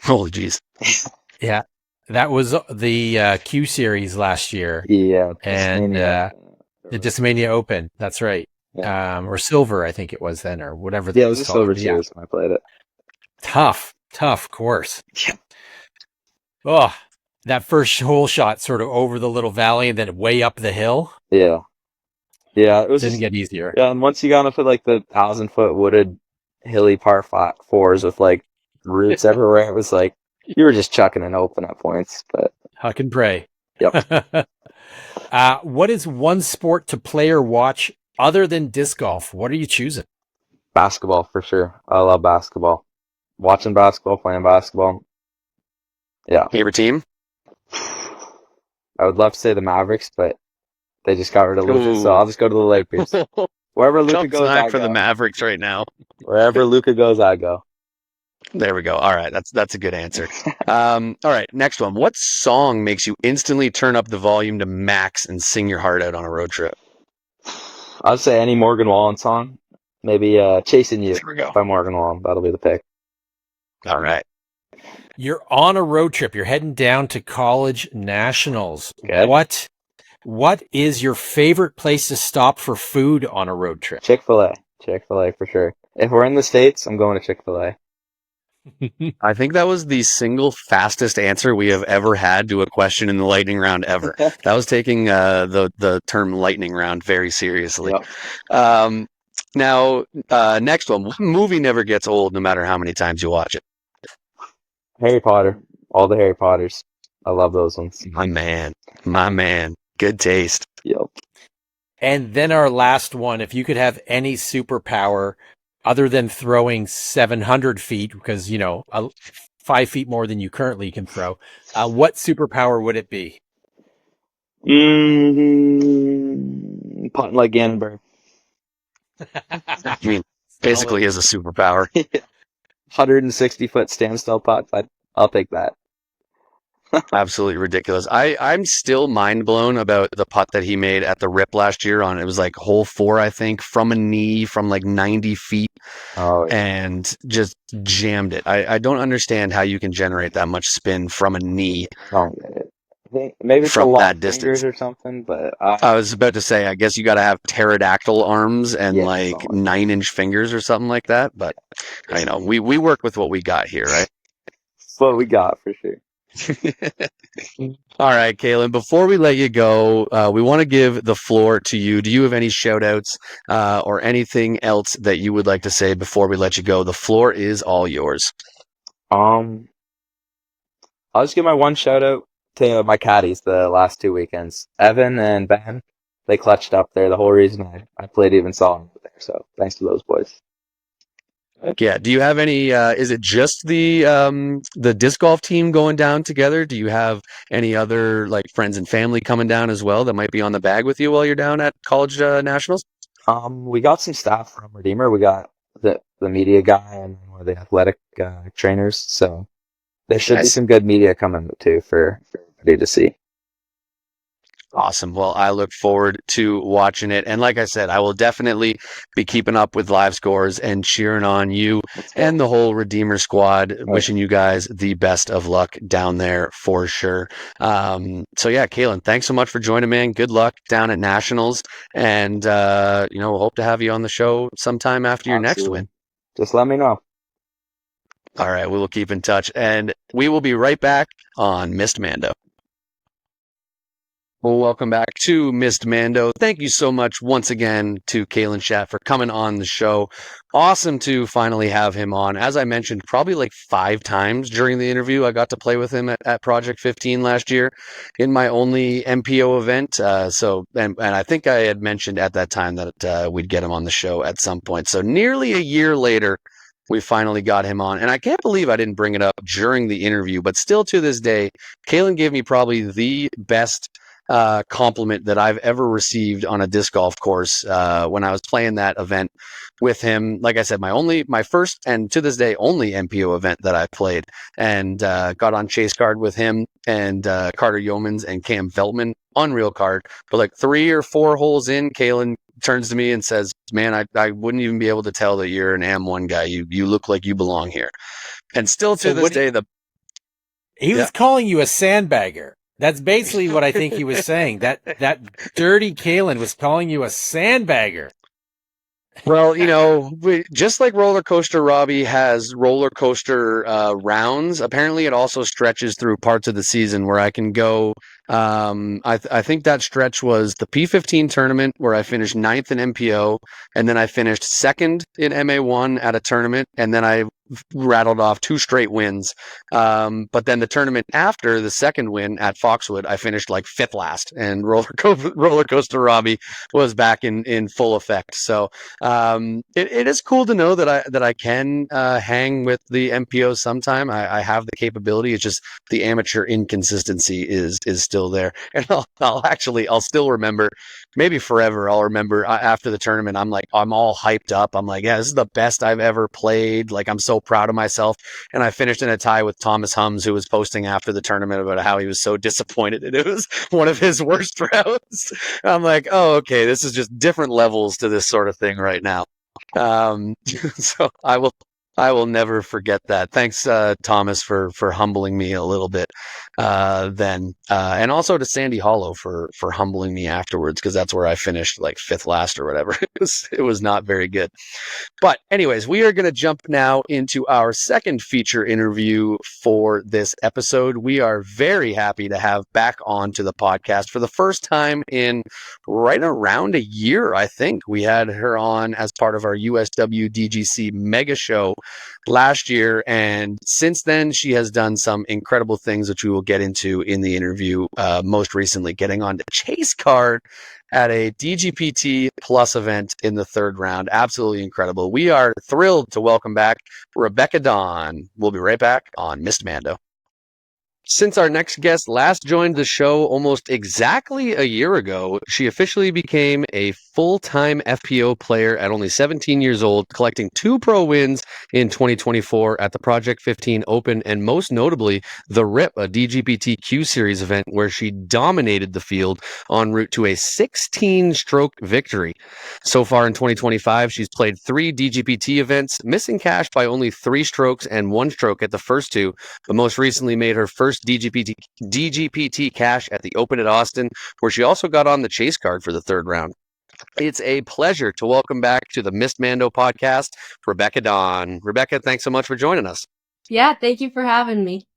Holy jeez. Yeah, that was the Q Series last year. Yeah, and the Discmania Open. That's right. Yeah. Or Silver, I think it was then, or whatever. Yeah, it was a Silver Series when I played it. Tough course. Yeah. Oh, that first hole shot sort of over the little valley and then way up the hill. Yeah. It was Didn't just get easier. yeah. And once you got into like the 1,000-foot wooded, hilly fours with like roots everywhere, it was like you were just chucking it open at points. But Huck and pray. yep, What is one sport to play or watch other than disc golf? What are you choosing? basketball for sure. I love basketball. Watching basketball, playing basketball. Yeah, Favorite team? I would love to say the Mavericks, but they just got rid of Luka, so Ooh. I'll just go to the Lakers. Wherever Luka Jump goes, smack I for the go. Mavericks right now. Wherever Luka goes, I go. There we go. All right, that's a good answer. All right, next one. What song makes you instantly turn up the volume to max and sing your heart out on a road trip? I'd say any Morgan Wallen song. Maybe "Chasing You" There we go. by Morgan Wallen. That'll be the pick. All right. You're on a road trip. You're heading down to college nationals. Okay. What is your favorite place to stop for food on a road trip? Chick-fil-A. Chick-fil-A for sure. If we're in the States, I'm going to Chick-fil-A. I think that was the single fastest answer we have ever had to a question in the lightning round ever. That was taking the term lightning round very seriously. Yep. Now, next one. What movie never gets old no matter how many times you watch it? Harry Potter. All the Harry Potters. I love those ones. My man. Good taste. Yep. And then our last one, if you could have any superpower other than throwing 700 feet, because, 5 feet more than you currently can throw, what superpower would it be? Putting like Gannon. I mean, basically is a superpower. 160-foot standstill putt. I'll take that. Absolutely ridiculous. I'm still mind blown about the putt that he made at the Rip last year it was like hole 4, I think, from a knee from like 90 feet Oh, yeah. and just jammed it. I don't understand how you can generate that much spin from a knee I don't get it. I think maybe it's from a long that distance. fingers or something, but I was about to say, I guess you got to have pterodactyl arms and yeah, like something like 9-inch fingers or something like that. But I know we work with what we got here, right? that's what we got for sure. All right, Kaylin, before we let you go, we want to give the floor to you. Do you have any shout outs or anything else that you would like to say before we let you go? The floor is all yours. I'll just give my one shout out to my caddies the last 2 weekends. Evan and Ben, they clutched up there. The whole reason I played even saw them there. So thanks to those boys. Yeah. Do you have any? Is it just the disc golf team going down together? Do you have any other like friends and family coming down as well that might be on the bag with you while you're down at college nationals? We got some staff from Redeemer. We got the media guy and one of the athletic trainers. So there should be Nice. some good media coming too for everybody to see. Awesome. Well, I look forward to watching it. And like I said, I will definitely be keeping up with live scores and cheering on you and the whole Redeemer squad, wishing you guys the best of luck down there for sure. So yeah, Kaylin, thanks so much for joining, man. Good luck down at Nationals. And, we'll hope to have you on the show sometime after your next win. Just let me know. All right. We will keep in touch and we will be right back on Missed Mando. Well, welcome back to Missed Mando. Thank you so much once again to Kalan Schat for coming on the show. Awesome to finally have him on. As I mentioned, probably like 5 times during the interview, I got to play with him at Project 15 last year in my only MPO event. And I think I had mentioned at that time that we'd get him on the show at some point. So nearly a year later, we finally got him on. And I can't believe I didn't bring it up during the interview, but still to this day, Kalan gave me probably the best compliment that I've ever received on a disc golf course when I was playing that event with him. Like I said, my first and to this day only MPO event that I played, and got on chase card with him and Carter Yeomans and Cam Veltman. Unreal card. But like 3 or 4 holes in, Kalan turns to me and says, "Man, I wouldn't even be able to tell that you're an AM1 guy. You look like you belong here." And still to this day, he was calling you a sandbagger. That's basically what I think he was saying. That dirty Kalan was calling you a sandbagger. Well, just like Roller Coaster Robbie has roller coaster rounds, apparently it also stretches through parts of the season where I can go. I think that stretch was the P15 tournament where I finished ninth in MPO, and then I finished second in MA1 at a tournament, and then I rattled off two straight wins. But then the tournament after the second win at Foxwood, I finished like fifth last, and Roller Coaster Robbie was back in full effect. So it is cool to know that I can hang with the MPOs sometime. I have the capability. It's just the amateur inconsistency is still there, and I'll still remember, maybe forever. I'll remember after the tournament. I'm all hyped up. I'm like, yeah, this is the best I've ever played. Like I'm so proud of myself. And I finished in a tie with Thomas Hums, who was posting after the tournament about how he was so disappointed and it was one of his worst rounds. I'm like, oh, okay, this is just different levels to this sort of thing right now. So I will never forget that. Thanks, Thomas, for humbling me a little bit then, and also to Sandy Hollow for humbling me afterwards, because that's where I finished like fifth last or whatever. It was not very good. But anyways, we are going to jump now into our second feature interview for this episode. We are very happy to have back on to the podcast for the first time in right around a year, I think. We had her on as part of our USW DGC mega show last year, and since then she has done some incredible things, which we will get into in the interview, most recently getting on the chase card at a DGPT Plus event in the third round. Absolutely incredible. We are thrilled to welcome back Rebecca Dawn. We'll be right back on Missed Mando. Since our next guest last joined the show almost exactly a year ago, she officially became a full-time FPO player at only 17 years old, collecting 2 pro wins in 2024 at the Project 15 Open, and most notably, the RIP, a DGPT Q Series event where she dominated the field en route to a 16-stroke victory. So far in 2025, she's played 3 DGPT events, missing cash by only 3 strokes and 1 stroke at the first 2, but most recently made her first DGPT cash at the Open at Austin, where she also got on the chase card for the third round. It's a pleasure to welcome back to the Missed Mando podcast, Rebecca Dawn. Rebecca, thanks so much for joining us. Yeah, thank you for having me.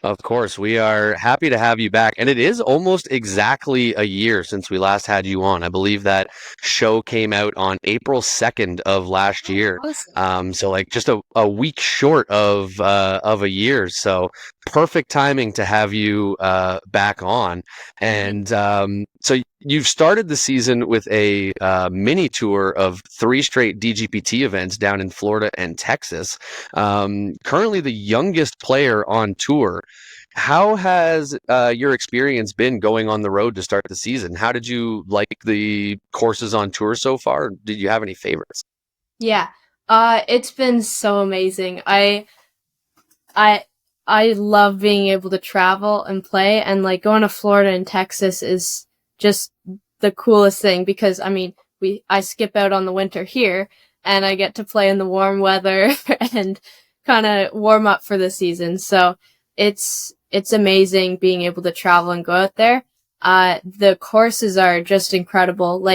Of course, we are happy to have you back. And it is almost exactly a year since we last had you on. I believe that show came out on April 2nd of last year. Awesome. So like just a week short of a year. So perfect timing to have you back on. And so you've started the season with a mini tour of 3 straight DGPT events down in Florida and Texas. Currently the youngest player on tour. How has your experience been going on the road to start the season? How did you like the courses on tour so far? Did you have any favorites? Yeah. It's been so amazing. I love being able to travel and play, and like going to Florida and Texas is just the coolest thing because I skip out on the winter here and I get to play in the warm weather and kind of warm up for the season. So it's amazing being able to travel and go out there. The courses are just incredible.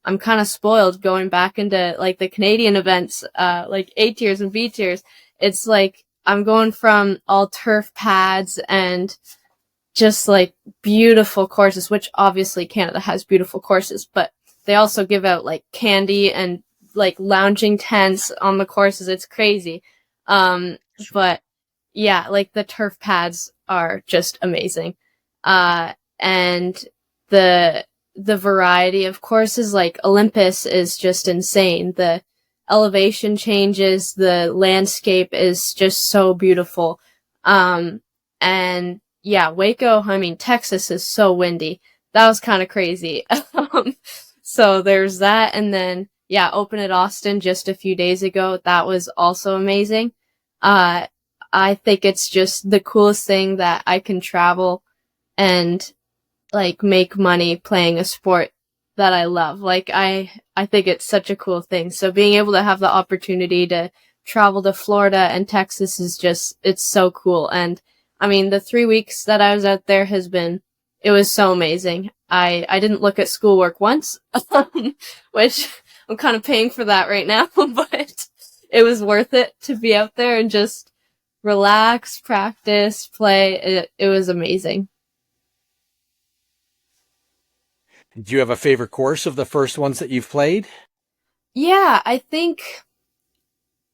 I'm kind of spoiled going back into like the Canadian events, like A tiers and B tiers. It's like I'm going from all turf pads and just like beautiful courses, which obviously Canada has beautiful courses, but they also give out like candy and like lounging tents on the courses. It's crazy. But yeah, like the turf pads are just amazing. And the variety of courses, like Olympus is just insane. The elevation changes, the landscape is just so beautiful. And yeah, WACO, Texas is so windy. That was kind of crazy. So there's that. And then, yeah, Open at Austin just a few days ago. That was also amazing. I think it's just the coolest thing that I can travel and like make money playing a sport that I love. Like I think it's such a cool thing. So being able to have the opportunity to travel to Florida and Texas is just, it's so cool. And the 3 weeks that I was out there it was so amazing. I didn't look at schoolwork once, which I'm kind of paying for that right now, but it was worth it to be out there and just relax, practice, play. It was amazing. Did you have a favorite course of the first ones that you've played? Yeah, I think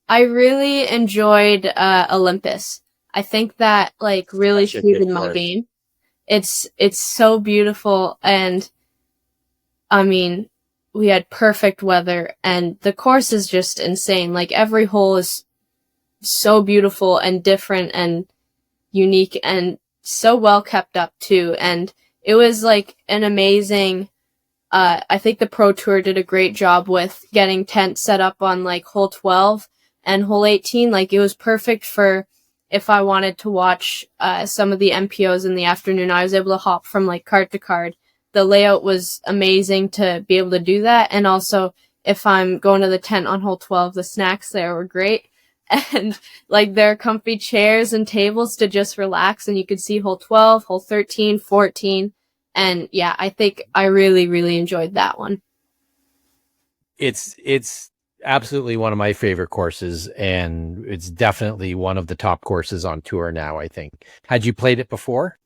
I really enjoyed Olympus. I think that like really Such a good suited my course. game. It's so beautiful, and I mean, we had perfect weather, and the course is just insane. Like every hole is so beautiful and different and unique and so well kept up too. And it was like an amazing, I think the Pro Tour did a great job with getting tents set up on like hole 12 and hole 18. Like it was perfect for if I wanted to watch some of the MPOs in the afternoon. I was able to hop from like card to card. The layout was amazing to be able to do that. And also if I'm going to the tent on hole 12, the snacks there were great. And like there are comfy chairs and tables to just relax, and you could see hole 12, hole 13, 14. And yeah, I think I really, really enjoyed that one. It's absolutely one of my favorite courses, and it's definitely one of the top courses on tour now, I think. Had you played it before?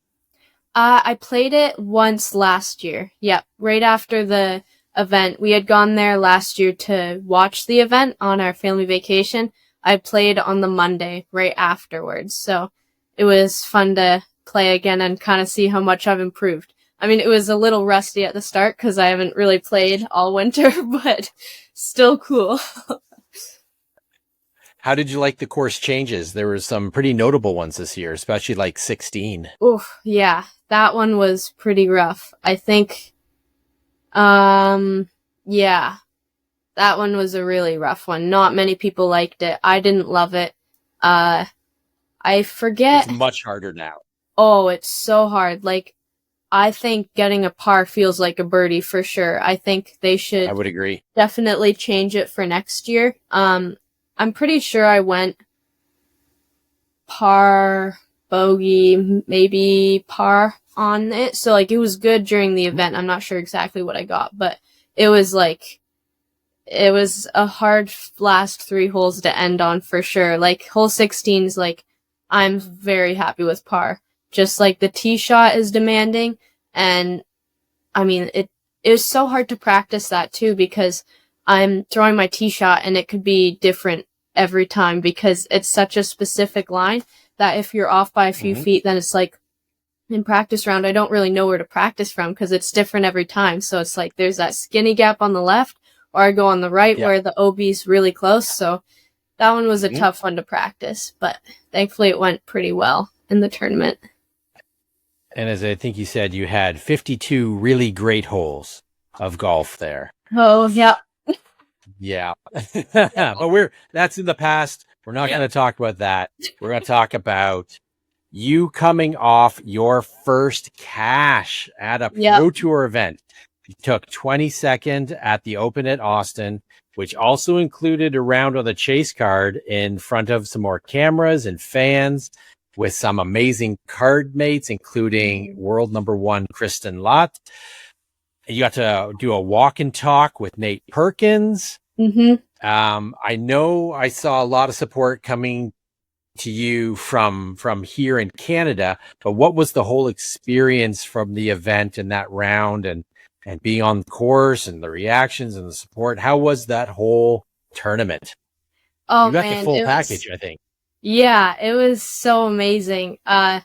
I played it once last year. Yep, right after the event. We had gone there last year to watch the event on our family vacation. I played on the Monday right afterwards, so it was fun to play again and kind of see how much I've improved. I mean, it was a little rusty at the start because I haven't really played all winter, but still cool. How did you like the course changes? There were some pretty notable ones this year, especially like 16. Oof, yeah, that one was pretty rough. I think, yeah, that one was a really rough one. Not many people liked it. I didn't love it. I forget. It's much harder now. Oh, it's so hard. Like, I think getting a par feels like a birdie for sure. I think they should I would agree. definitely change it for next year. I'm pretty sure I went par, bogey, maybe par on it. So like it was good during the event. I'm not sure exactly what I got, but it was like it was a hard last 3 holes to end on for sure. Like hole 16 is like I'm very happy with par. Just like the tee shot is demanding, and I mean it was so hard to practice that too because I'm throwing my tee shot and it could be different every time because it's such a specific line that if you're off by a few feet, then it's like in practice round, I don't really know where to practice from because it's different every time. So it's like there's that skinny gap on the left, or I go on the right where the OB's really close. So that one was a tough one to practice, but thankfully it went pretty well in the tournament. And as I think you said, you had 52 really great holes of golf there. Oh, yeah. Yeah. But that's in the past. We're not going to talk about that. We're going to talk about you coming off your first cash at a Pro Tour event. You took 22nd at the Open at Austin, which also included a round on the chase card in front of some more cameras and fans with some amazing card mates, including world number 1, Kristen Lott. You got to do a walk and talk with Nate Perkins. I know I saw a lot of support coming to you from here in Canada, but what was the whole experience from the event and that round and being on the course and the reactions and the support? How was that whole tournament? Oh, you got man, the full package, I think. Yeah, it was so amazing. Yeah,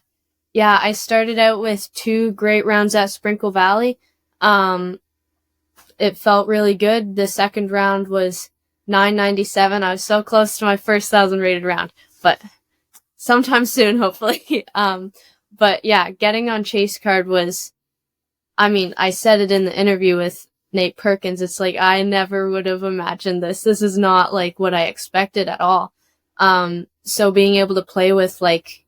I started out with 2 great rounds at Sprinkle Valley. It felt really good. The second round was 997. I was so close to my first 1,000 rated round, but sometime soon, hopefully. But yeah, getting on chase card was, I mean, I said it in the interview with Nate Perkins. It's like, I never would have imagined this. This is not like what I expected at all. So being able to play with like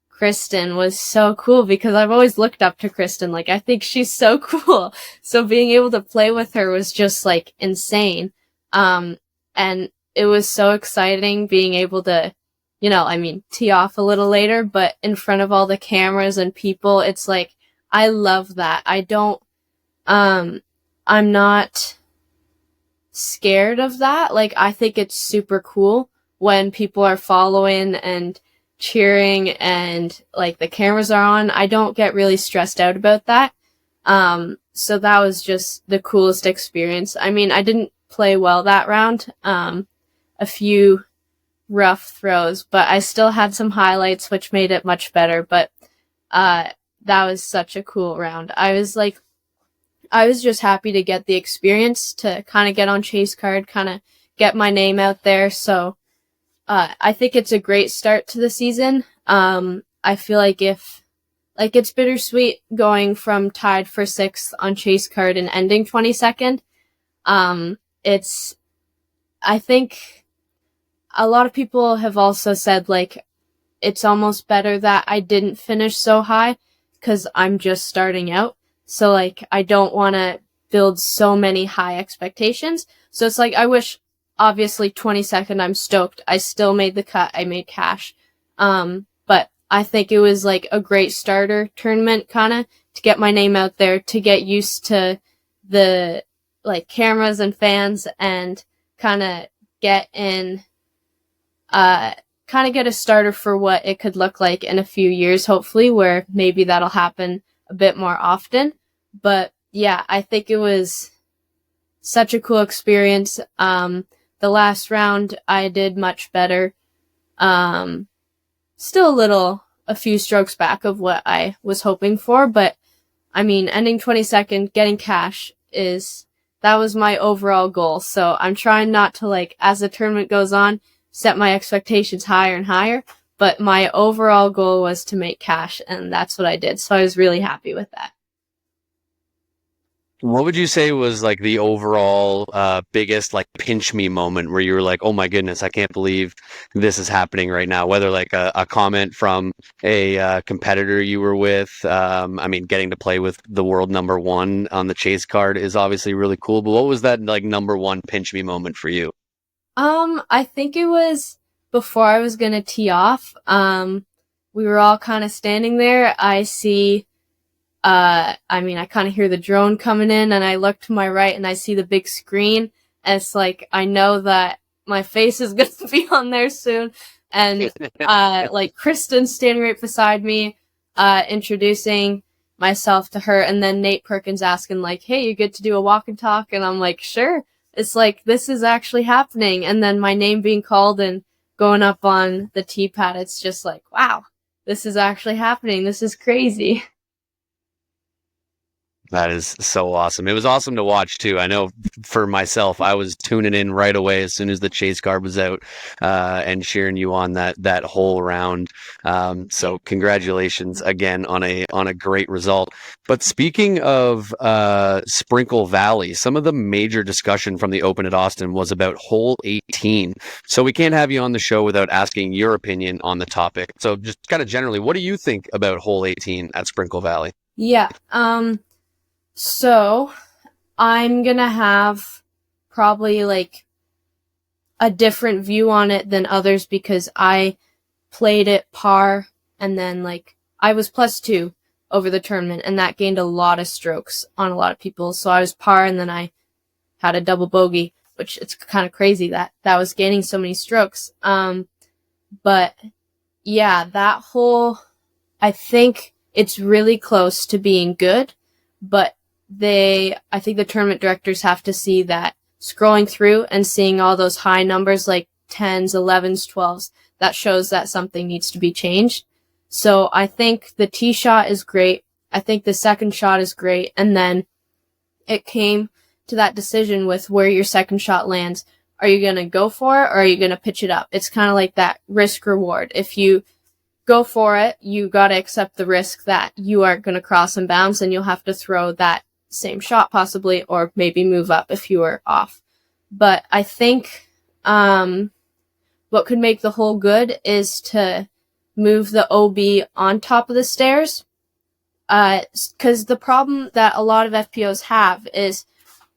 Kristen was so cool because I've always looked up to Kristen. Like, I think she's so cool. So being able to play with her was just like insane. And it was so exciting being able to, you know, I mean, tee off a little later, but in front of all the cameras and people, it's like, I love that. I don't I'm not scared of that. Like, I think it's super cool when people are following and cheering and like the cameras are on. I don't get really stressed out about that. So that was just the coolest experience. I mean, I didn't play well that round. A few rough throws, but I still had some highlights which made it much better. But that was such a cool round. I was just happy to get the experience to kind of get on chase card, kind of get my name out there. So I think it's a great start to the season. I feel like it's bittersweet going from tied for 6th on chase card and ending 22nd. I think a lot of people have also said like it's almost better that I didn't finish so high because I'm just starting out. So like I don't want to build so many high expectations. So it's like I wish, obviously 22nd, I'm stoked. I still made the cut. I made cash. But I think it was like a great starter tournament kind of to get my name out there, to get used to the like cameras and fans, and kind of get in, kind of get a starter for what it could look like in a few years, hopefully, where maybe that'll happen a bit more often. But yeah, I think it was such a cool experience. The last round I did much better. Still a few strokes back of what I was hoping for, but I mean, ending 22nd, getting cash that was my overall goal. So I'm trying not to, like, as the tournament goes on, set my expectations higher and higher, but my overall goal was to make cash, and that's what I did. So I was really happy with that. What would you say was like the overall biggest like pinch me moment where you were like, oh my goodness, I can't believe this is happening right now? Whether like a comment from a competitor you were with, I mean, getting to play with the world number one on the chase card is obviously really cool. But what was that like number one pinch me moment for you? I think it was before I was gonna tee off. We were all kind of standing there. I mean, I kind of hear the drone coming in, and I look to my right and I see the big screen, and it's like, I know that my face is going to be on there soon. And, like, Kristen's standing right beside me, introducing myself to her, and then Nate Perkins asking, like, hey, you get to do a walk and talk? And I'm like, sure. It's like, this is actually happening. And then my name being called and going up on the tee pad, it's just like, wow, this is actually happening. This is crazy. That is so awesome. It was awesome to watch too. I know for myself, I was tuning in right away as soon as the chase card was out, and cheering you on that whole round. So congratulations again on a great result. But speaking of Sprinkle Valley, some of the major discussion from the Open at Austin was about hole 18. So we can't have you on the show without asking your opinion on the topic. So just kind of generally, what do you think about hole 18 at Sprinkle Valley? Yeah. So I'm gonna have probably like a different view on it than others because I played it par, and then like I was +2 over the tournament, and that gained a lot of strokes on a lot of people. So I was par, and then I had a double bogey, which it's kind of crazy that was gaining so many strokes. But yeah, that hole, I think it's really close to being good, but I think the tournament directors have to see that scrolling through and seeing all those high numbers like 10s, 11s, 12s, that shows that something needs to be changed. So I think the tee shot is great. I think the second shot is great. And then it came to that decision with where your second shot lands. Are you going to go for it, or are you going to pitch it up? It's kind of like that risk reward. If you go for it, you got to accept the risk that you aren't going to cross and bounce, and you'll have to throw that same shot possibly, or maybe move up if you were off. But I think what could make the hole good is to move the OB on top of the stairs. Because the problem that a lot of FPOs have is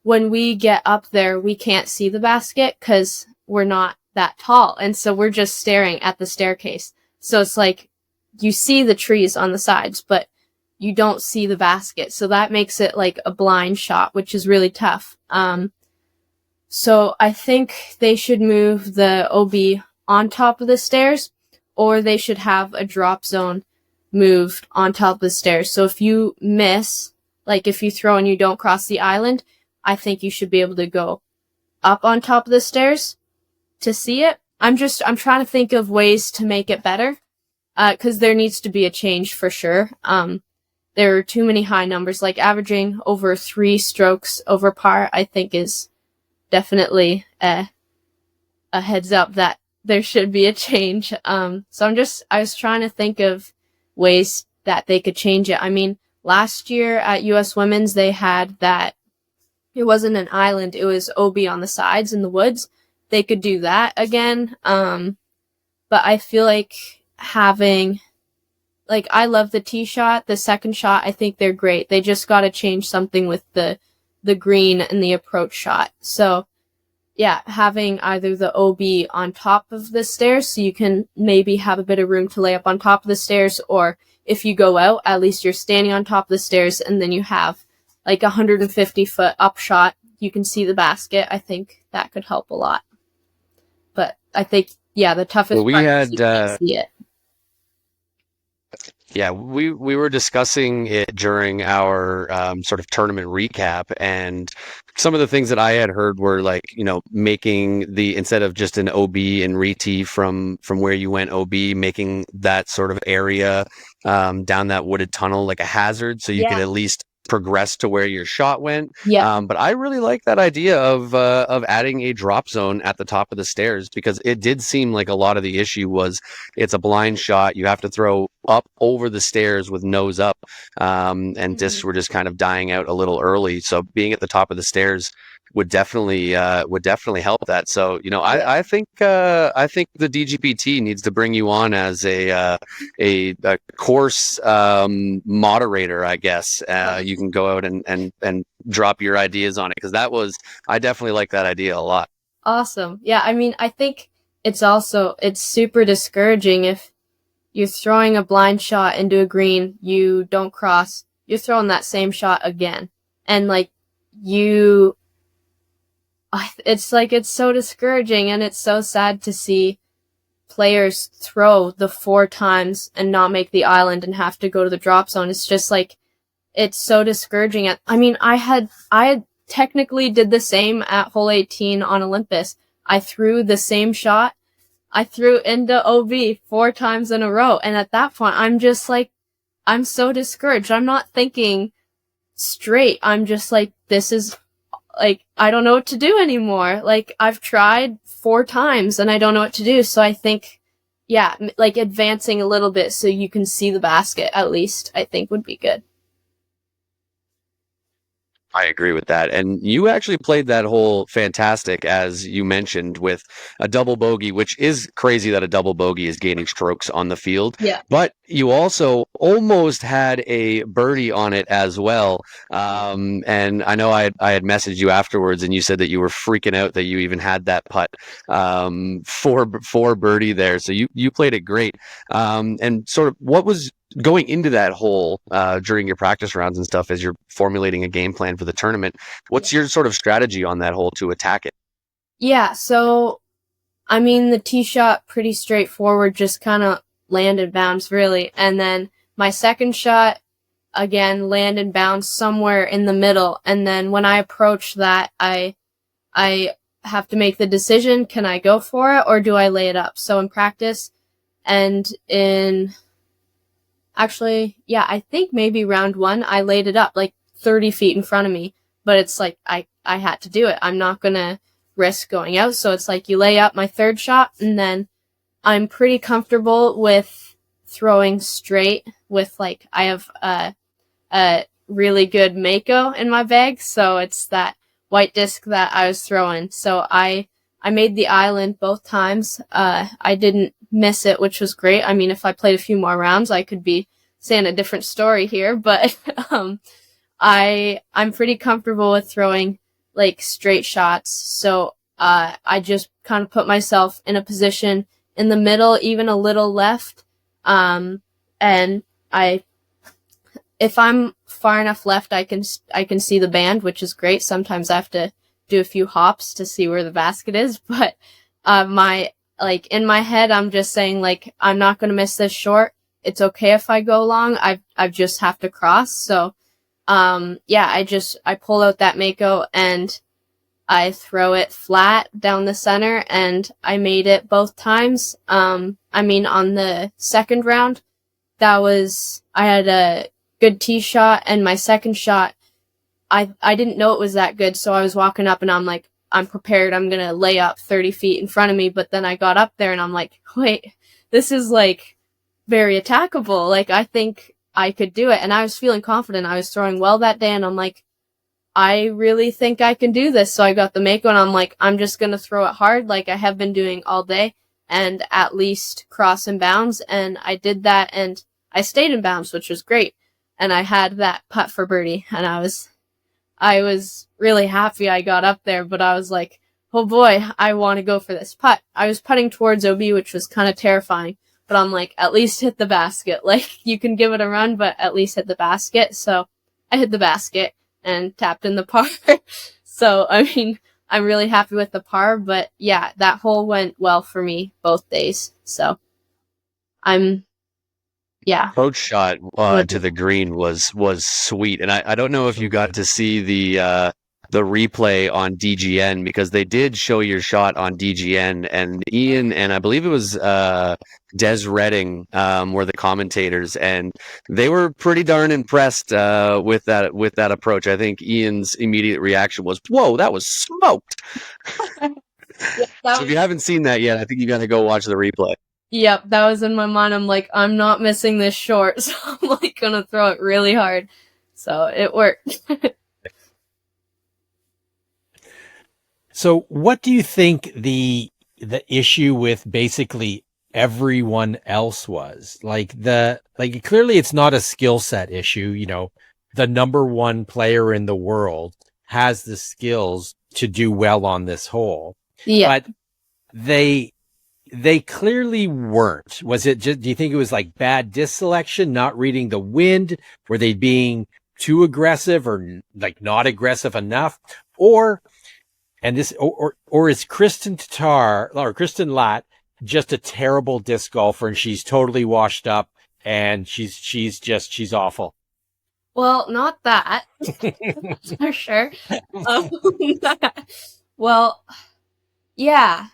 when we get up there, we can't see the basket because we're not that tall. And so we're just staring at the staircase. So it's like you see the trees on the sides, but you don't see the basket. So that makes it like a blind shot, which is really tough. So I think they should move the OB on top of the stairs, or they should have a drop zone moved on top of the stairs. So if you miss, like if you throw and you don't cross the island, I think you should be able to go up on top of the stairs to see it. I'm trying to think of ways to make it better, cause there needs to be a change for sure. There are too many high numbers, like averaging over 3 strokes over par, I think is definitely a heads up that there should be a change. So I was trying to think of ways that they could change it. I mean, last year at US Women's, they had that it wasn't an island, it was OB on the sides in the woods. They could do that again. But I feel like I love the tee shot, the second shot, I think they're great. They just gotta change something with the green and the approach shot. So yeah, having either the OB on top of the stairs so you can maybe have a bit of room to lay up on top of the stairs, or if you go out, at least you're standing on top of the stairs and then you have like 150-foot up shot. You can see the basket. I think that could help a lot. But I think, yeah, the toughest Well, part is you can't see it. Yeah, we were discussing it during our sort of tournament recap, and some of the things that I had heard were like, making instead of just an OB and re-tee from where you went OB, making that sort of area down that wooded tunnel like a hazard, so you could at least progress to where your shot went. Yeah. But I really like that idea of adding a drop zone at the top of the stairs, because it did seem like a lot of the issue was it's a blind shot. You have to throw up over the stairs with nose up, and discs were just kind of dying out a little early. So being at the top of the stairs would definitely help that. So I think the DGPT needs to bring you on as a course moderator, I guess. You can go out and drop your ideas on it, because I definitely like that idea a lot. Awesome. Yeah, I mean, I think it's super discouraging if you're throwing a blind shot into a green, you don't cross, you're throwing that same shot again. And it's so discouraging, and it's so sad to see players throw the 4 times and not make the island and have to go to the drop zone. It's just it's so discouraging. I mean, I technically did the same at hole 18 on Olympus. I threw the same shot. I threw into OB 4 times in a row. And at that point, I'm just I'm so discouraged. I'm not thinking straight. I'm just this is I don't know what to do anymore. I've tried 4 times and I don't know what to do. So I think, yeah, advancing a little bit so you can see the basket at least, I think would be good. I agree with that. And you actually played that hole fantastic, as you mentioned, with a double bogey, which is crazy that a double bogey is gaining strokes on the field. Yeah. But you also almost had a birdie on it as well. And I know I had messaged you afterwards, and you said that you were freaking out that you even had that putt for birdie there. So you played it great. And sort of what was going into that hole during your practice rounds and stuff, as you're formulating a game plan for the tournament, what's your sort of strategy on that hole to attack it? Yeah, so I mean, the tee shot pretty straightforward, just kind of land and bounce really, and then my second shot again land and bounce somewhere in the middle, and then when I approach that, I have to make the decision: can I go for it or do I lay it up? So in practice and actually, yeah, I think maybe round 1, I laid it up 30 feet in front of me, but it's I had to do it. I'm not gonna risk going out. So it's you lay up my third shot, and then I'm pretty comfortable with throwing straight with I have a really good Mako in my bag. So it's that white disc that I was throwing. So I made the island both times. I didn't miss it, which was great. I mean, if I played a few more rounds, I could be saying a different story here, but I'm pretty comfortable with throwing straight shots. So I just kind of put myself in a position in the middle, even a little left, and I if I'm far enough left, I can see the band, which is great. Sometimes I have to do a few hops to see where the basket is, but in my head, I'm just saying, like, I'm not going to miss this short. It's okay if I go long. I just have to cross. So, I pull out that Mako and I throw it flat down the center, and I made it both times. On the second round, I had a good tee shot, and my second shot, I didn't know it was that good, so I was walking up and I'm like, I'm prepared, I'm gonna lay up 30 feet in front of me, but then I got up there and I'm like, wait, this is like very attackable, like I think I could do it, and I was feeling confident, I was throwing well that day, and I'm like, I really think I can do this, so I got the Mako and I'm like, I'm just gonna throw it hard like I have been doing all day, and at least cross in bounds, and I did that, and I stayed in bounds, which was great, and I had that putt for birdie, and I was really happy I got up there, but I was like, oh boy, I want to go for this putt. I was putting towards OB, which was kind of terrifying, but I'm like, at least hit the basket. Like, you can give it a run, but at least hit the basket. So I hit the basket and tapped in the par. So, I'm really happy with the par, but yeah, that hole went well for me both days. So yeah. Approach shot to the green was sweet, and I don't know if you got to see the replay on DGN, because they did show your shot on DGN, and Ian and I believe it was Des Redding were the commentators, and they were pretty darn impressed with that approach. I think Ian's immediate reaction was, "Whoa, that was smoked!" Yeah, So if you haven't seen that yet, I think you got to go watch the replay. Yep, that was in my mind. I'm like, I'm not missing this short, so I'm like gonna throw it really hard. So it worked. So what do you think the issue with basically everyone else was? Like clearly it's not a skill set issue, you know, the number one player in the world has the skills to do well on this hole. Yeah. But they clearly weren't. Was it just, do you think it was like bad disc selection, not reading the wind? Were they being too aggressive or like not aggressive enough? Or is Kristen Tatar or Kristen Latt just a terrible disc golfer and she's totally washed up and she's awful? Well, not that. For sure. Well, yeah.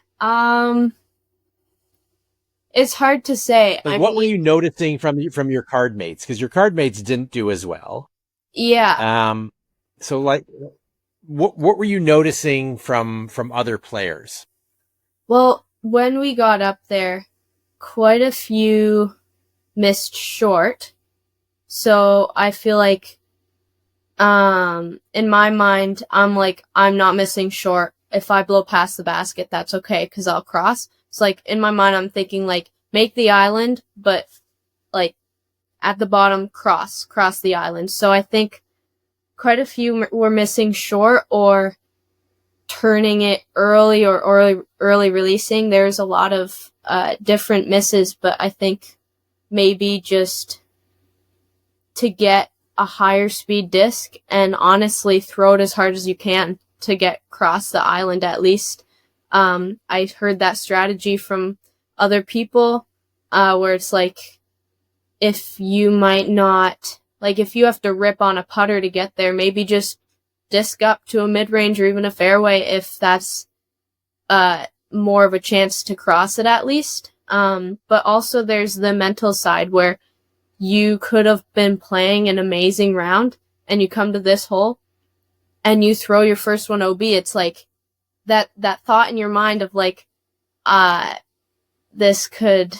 It's hard to say. Like, what were you noticing from your card mates? Because your card mates didn't do as well. Yeah. So like, what were you noticing from other players? Well, when we got up there, quite a few missed short. So I feel like, in my mind, I'm like, I'm not missing short. If I blow past the basket, that's okay, because I'll cross. It's like, in my mind, I'm thinking, like, make the island, but, like, at the bottom, cross the island. So I think quite a few were missing short or turning it early or early releasing. There's a lot of different misses, but I think maybe just to get a higher speed disc and honestly throw it as hard as you can to get across the island at least. I heard that strategy from other people, where it's like, if you might not, like, if you have to rip on a putter to get there, maybe just disc up to a mid-range or even a fairway if that's more of a chance to cross it at least. But also there's the mental side where you could have been playing an amazing round and you come to this hole and you throw your first one OB. It's like that thought in your mind of like, this could,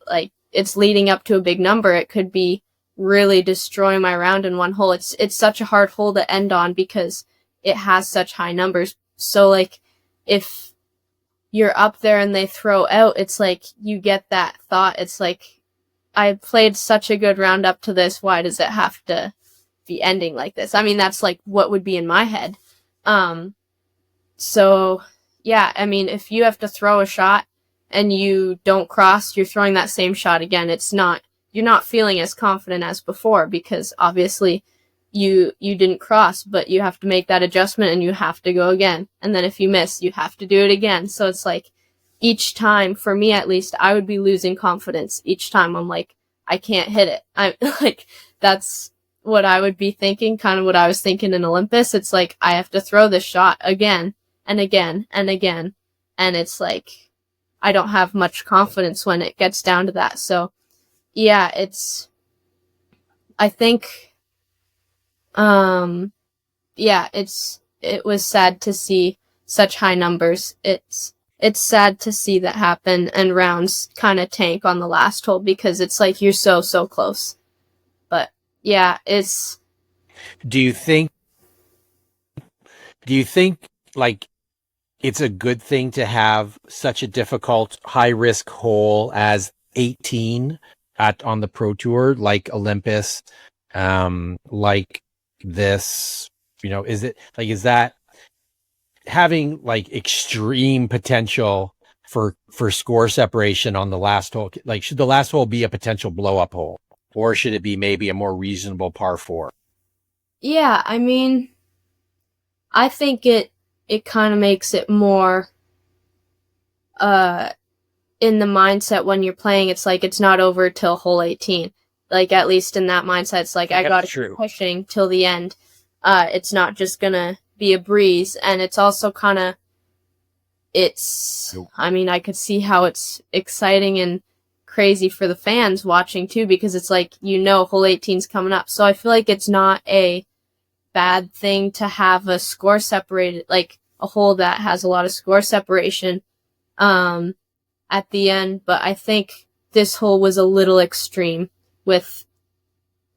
like, it's leading up to a big number. It could be really destroying my round in one hole. It's such a hard hole to end on because it has such high numbers. So like, if you're up there and they throw out, it's like you get that thought. It's like, I played such a good round up to this. Why does it have to be ending like this? I mean, that's like what would be in my head. So yeah, I mean, if you have to throw a shot and you don't cross, you're throwing that same shot again. It's not you're not feeling as confident as before, because obviously you didn't cross, but you have to make that adjustment and you have to go again. And then if you miss, you have to do it again. So it's like each time, for me at least, I would be losing confidence each time. I'm like, I can't hit it. I'm like, that's what I would be thinking, kind of what I was thinking in Olympus. It's like, I have to throw this shot again and again and again. And it's like, I don't have much confidence when it gets down to that. So yeah, I think, yeah, it was sad to see such high numbers. It's sad to see that happen and rounds kind of tank on the last hole, because it's like you're so close. But yeah, Do you think like it's a good thing to have such a difficult high risk hole as 18 on the Pro Tour, like Olympus, like this, is that having like extreme potential for score separation on the last hole? Like, should the last hole be a potential blow up hole, or should it be maybe a more reasonable par 4? yeah, I mean, I think it kind of makes it more, in the mindset when you're playing, it's like, it's not over till hole 18. Like, at least in that mindset, it's like, I gotta keep pushing till the end. It's not just gonna be a breeze. And it's also kind of, I mean, I could see how it's exciting and crazy for the fans watching too, because it's like, hole 18's coming up. So I feel like it's not a bad thing to have a score separated, like a hole that has a lot of score separation, at the end. But I think this hole was a little extreme with,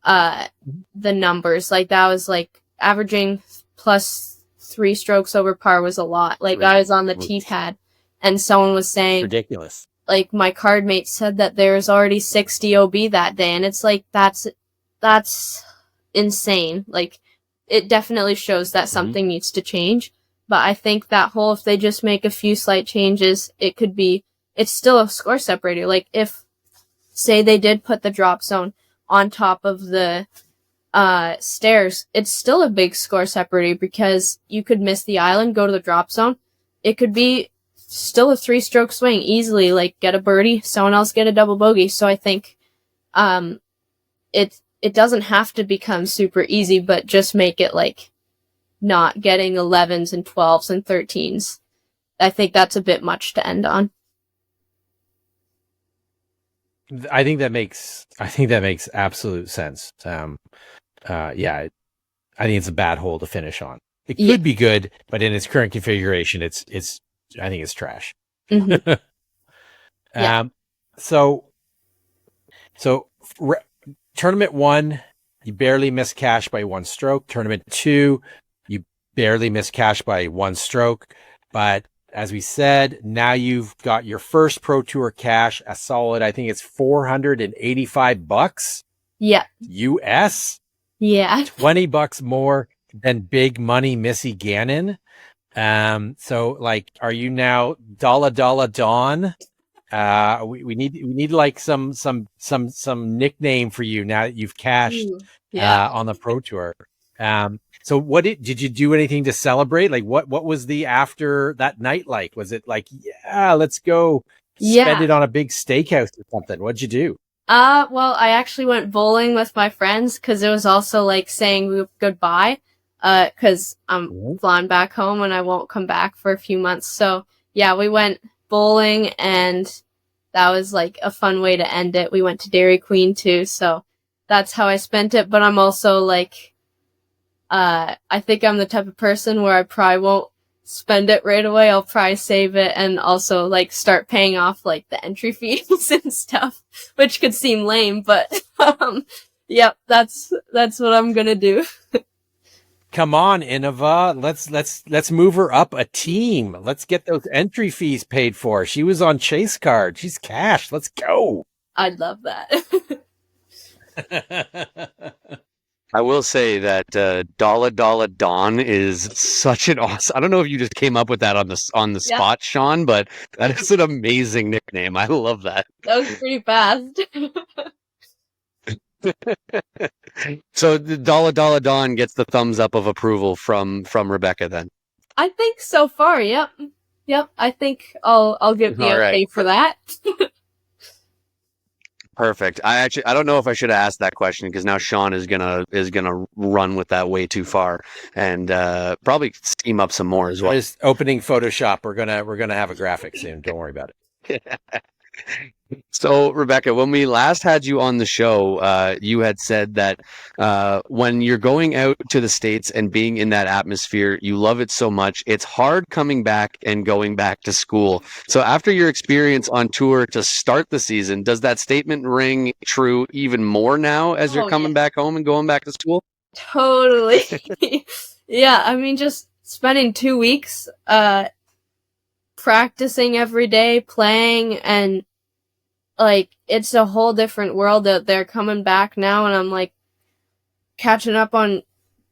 the numbers. Like, that was like averaging plus 3 strokes over par was a lot. Like, I was on the tee pad and someone was saying, ridiculous. Like, my card mate said that there's already 60 OB that day, and it's like, that's insane. Like, it definitely shows that something needs to change. But I think that hole, if they just make a few slight changes, it's still a score separator. Like, if, say they did put the drop zone on top of the stairs, it's still a big score separator, because you could miss the island, go to the drop zone. It could be still a 3-stroke swing easily, like get a birdie, someone else get a double bogey. So I think it doesn't have to become super easy, but just make it like not getting 11s and 12s and 13s. I think that's a bit much to end on. I think that makes absolute sense. Yeah, I think it's a bad hole to finish on. It could be good, but in its current configuration, it's I think it's trash. Mm-hmm. Yeah. So tournament 1, you barely missed cash by 1 stroke. Tournament 2, you barely missed cash by 1 stroke. But as we said, now you've got your first Pro Tour cash, a solid, I think it's $485. Yeah. US. Yeah. $20 more than big money Missy Gannon. So like, are you now Dollar Dawn? We need like some nickname for you now that you've cashed on the Pro Tour. So what did you do anything to celebrate? Like what was the after that night like? Was it like, yeah, let's go spend it on a big steakhouse or something? What'd you do? Well, I actually went bowling with my friends, because it was also like saying goodbye, because I'm flying back home and I won't come back for a few months. So yeah, we went bowling, and that was like a fun way to end it. We went to Dairy Queen too, so that's how I spent it. But I'm also like, I think I'm the type of person where I probably won't spend it right away. I'll probably save it and also like start paying off like the entry fees and stuff, which could seem lame, but yep, that's what I'm gonna do. Come on, Innova. Let's move her up a team. Let's get those entry fees paid for. She was on Chase Card. She's cash. Let's go. I'd love that. I will say that Dollar Dawn is such an awesome. I don't know if you just came up with that on the spot, Sean, but that is an amazing nickname. I love that. That was pretty fast. So the Dalla Dalla Dawn gets the thumbs up of approval from Rebecca then. I think so far, yep. Yep, I think I'll give the All right. okay for that. Perfect. I don't know if I should have asked that question because now Sean is gonna run with that way too far and probably steam up some more as well. Just opening Photoshop. We're gonna have a graphic soon. Don't worry about it. So, Rebecca, when we last had you on the show, you had said that when you're going out to the States and being in that atmosphere, you love it so much. It's hard coming back and going back to school. So, after your experience on tour to start the season, does that statement ring true even more now as you're coming back home and going back to school? Totally. Yeah, I mean, just spending 2 weeks practicing every day, playing, and like it's a whole different world out there coming back now, and I'm like catching up on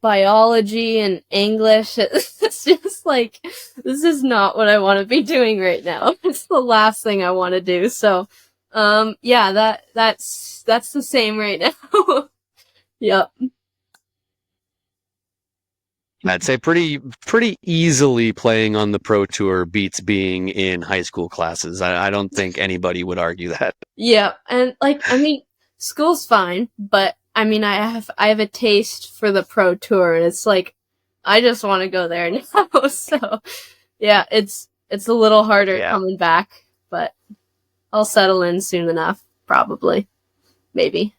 biology and English. It's just like, this is not what I want to be doing right now. It's the last thing I want to do. So, yeah, that's the same right now. Yep. I'd say pretty easily playing on the pro tour beats being in high school classes. I don't think anybody would argue that. Yeah, and like, I mean, school's fine, but I mean, I have a taste for the pro tour, and it's like, I just want to go there now. So, yeah, it's a little harder coming back, but I'll settle in soon enough, probably, maybe.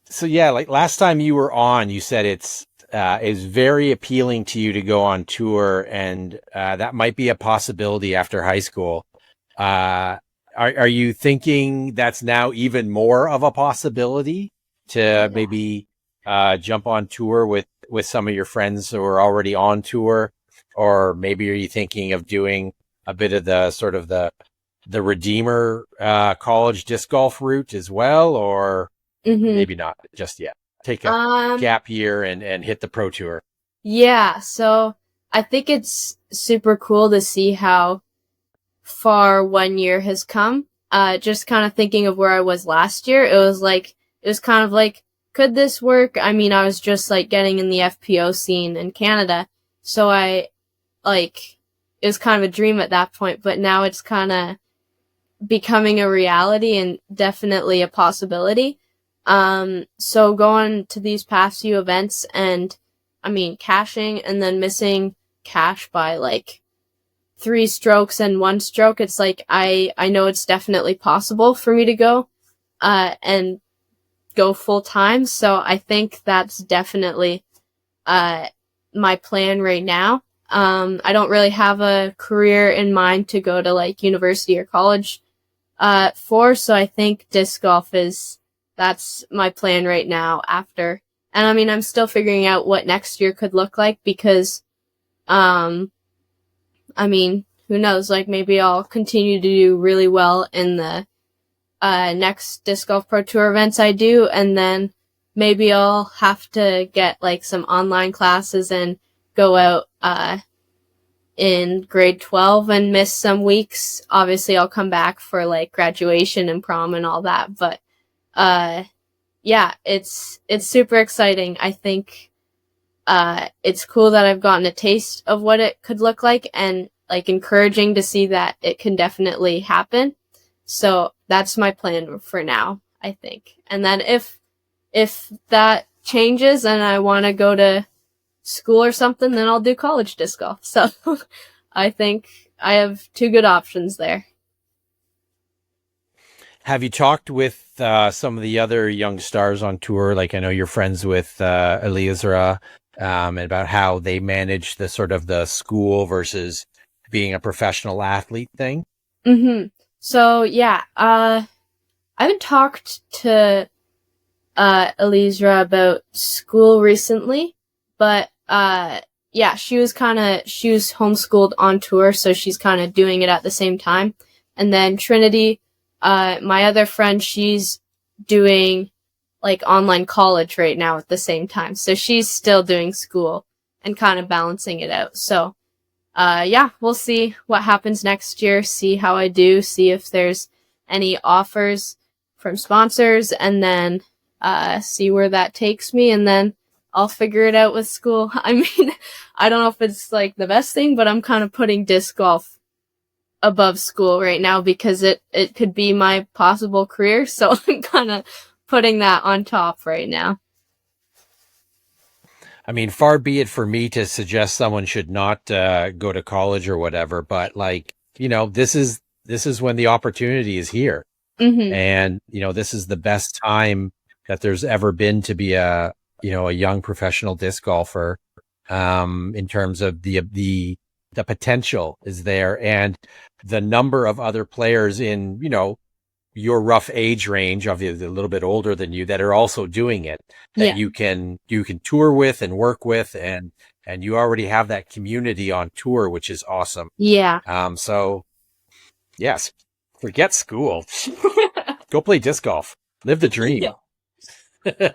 So yeah, like last time you were on, you said it's very appealing to you to go on tour, and that might be a possibility after high school. Are you thinking that's now even more of a possibility to maybe jump on tour with some of your friends who are already on tour, or maybe are you thinking of doing a bit of the sort of the Redeemer college disc golf route as well, or maybe not just yet? Take a gap year and hit the pro tour. Yeah, so I think it's super cool to see how far 1 year has come. Just kind of thinking of where I was last year, it was kind of like, could this work? I mean, I was just like getting in the FPO scene in Canada, so it was kind of a dream at that point, but now it's kind of becoming a reality and definitely a possibility. So going to these past few events and, I mean, cashing and then missing cash by like 3 strokes and 1 stroke, it's like, I know it's definitely possible for me to go, and go full time. So I think that's definitely, my plan right now. I don't really have a career in mind to go to like university or college, so I think disc golf that's my plan right now after. And I mean, I'm still figuring out what next year could look like because, I mean, who knows, like maybe I'll continue to do really well in the, next disc golf pro tour events I do. And then maybe I'll have to get like some online classes and go out, in grade 12 and miss some weeks. Obviously I'll come back for like graduation and prom and all that, but yeah, it's super exciting. I think it's cool that I've gotten a taste of what it could look like, and like encouraging to see that it can definitely happen. So that's my plan for now, I think. And then if that changes and I want to go to school or something, then I'll do college disc golf. So I think I have 2 good options there. Have you talked with some of the other young stars on tour? Like I know you're friends with Licensor, and about how they manage the sort of the school versus being a professional athlete thing. Mm-hmm. So yeah, I haven't talked to Licensor about school recently, but yeah, she was homeschooled on tour, so she's kind of doing it at the same time. And then Trinity, my other friend, she's doing like online college right now at the same time. So she's still doing school and kind of balancing it out. So, yeah, we'll see what happens next year, see how I do, see if there's any offers from sponsors, and then see where that takes me, and then I'll figure it out with school. I mean, I don't know if it's like the best thing, but I'm kind of putting disc golf above school right now because it could be my possible career. So I'm kind of putting that on top right now. I mean, far be it for me to suggest someone should not go to college or whatever, but like, this is when the opportunity is here. Mm-hmm. And, this is the best time that there's ever been to be a young professional disc golfer, in terms of the potential is there, and the number of other players in, your rough age range, obviously a little bit older than you, that are also doing it, that you can tour with and work with, and you already have that community on tour, which is awesome. Yeah. So yes, forget school. Go play disc golf. Live the dream. Yeah.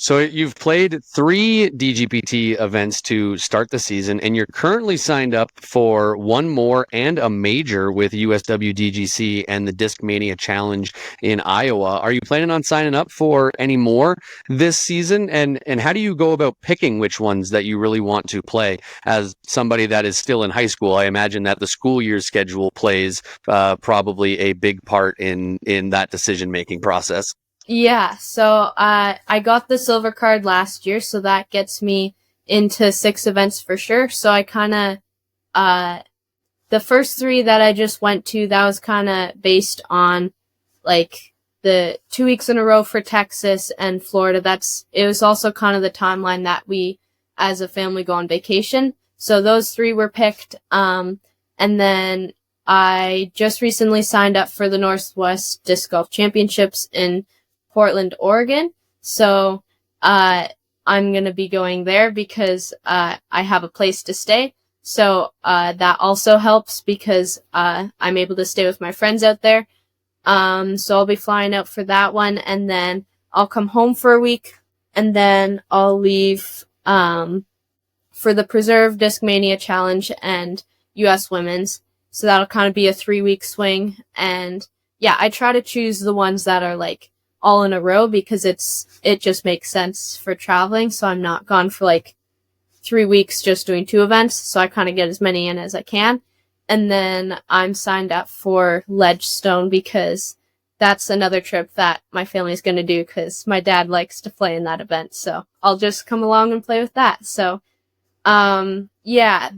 So you've played 3 DGPT events to start the season, and you're currently signed up for one more and a major with USWDGC and the Discmania Challenge in Iowa. Are you planning on signing up for any more this season? And how do you go about picking which ones that you really want to play? As somebody that is still in high school, I imagine that the school year schedule plays probably a big part in that decision-making process. Yeah, so I got the silver card last year, so that gets me into 6 events for sure. So I kind of, the first 3 that I just went to, that was kind of based on like the 2 weeks in a row for Texas and Florida. It was also kind of the timeline that we as a family go on vacation. So those 3 were picked. And then I just recently signed up for the Northwest Disc Golf Championships in Portland, Oregon. So I'm going to be going there because I have a place to stay. So that also helps because I'm able to stay with my friends out there. So I'll be flying out for that one, and then I'll come home for a week, and then I'll leave for the Preserve Discmania Challenge and US Women's. So that'll kind of be a 3-week swing. And yeah, I try to choose the ones that are like all in a row because it just makes sense for traveling. So I'm not gone for like 3 weeks just doing 2 events. So I kind of get as many in as I can. And then I'm signed up for Ledgestone because that's another trip that my family is going to do because my dad likes to play in that event. So I'll just come along and play with that. So, yeah,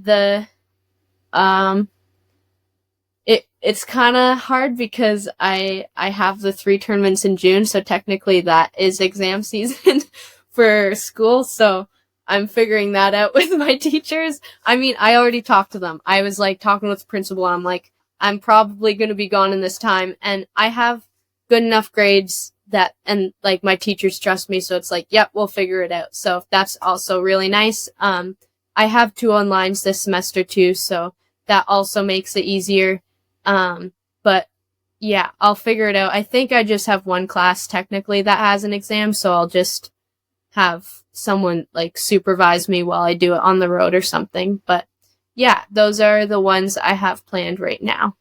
it's kind of hard because I have the 3 tournaments in June, so technically that is exam season for school, so I'm figuring that out with my teachers. I mean, I already talked to them. I was like talking with the principal, and I'm like, I'm probably going to be gone in this time, and I have good enough grades that, and like my teachers trust me, so it's like, yep, we'll figure it out. So that's also really nice. I have 2 onlines this semester too, so that also makes it easier. But yeah, I'll figure it out. I think I just have 1 class technically that has an exam, so I'll just have someone like supervise me while I do it on the road or something. But yeah, those are the ones I have planned right now.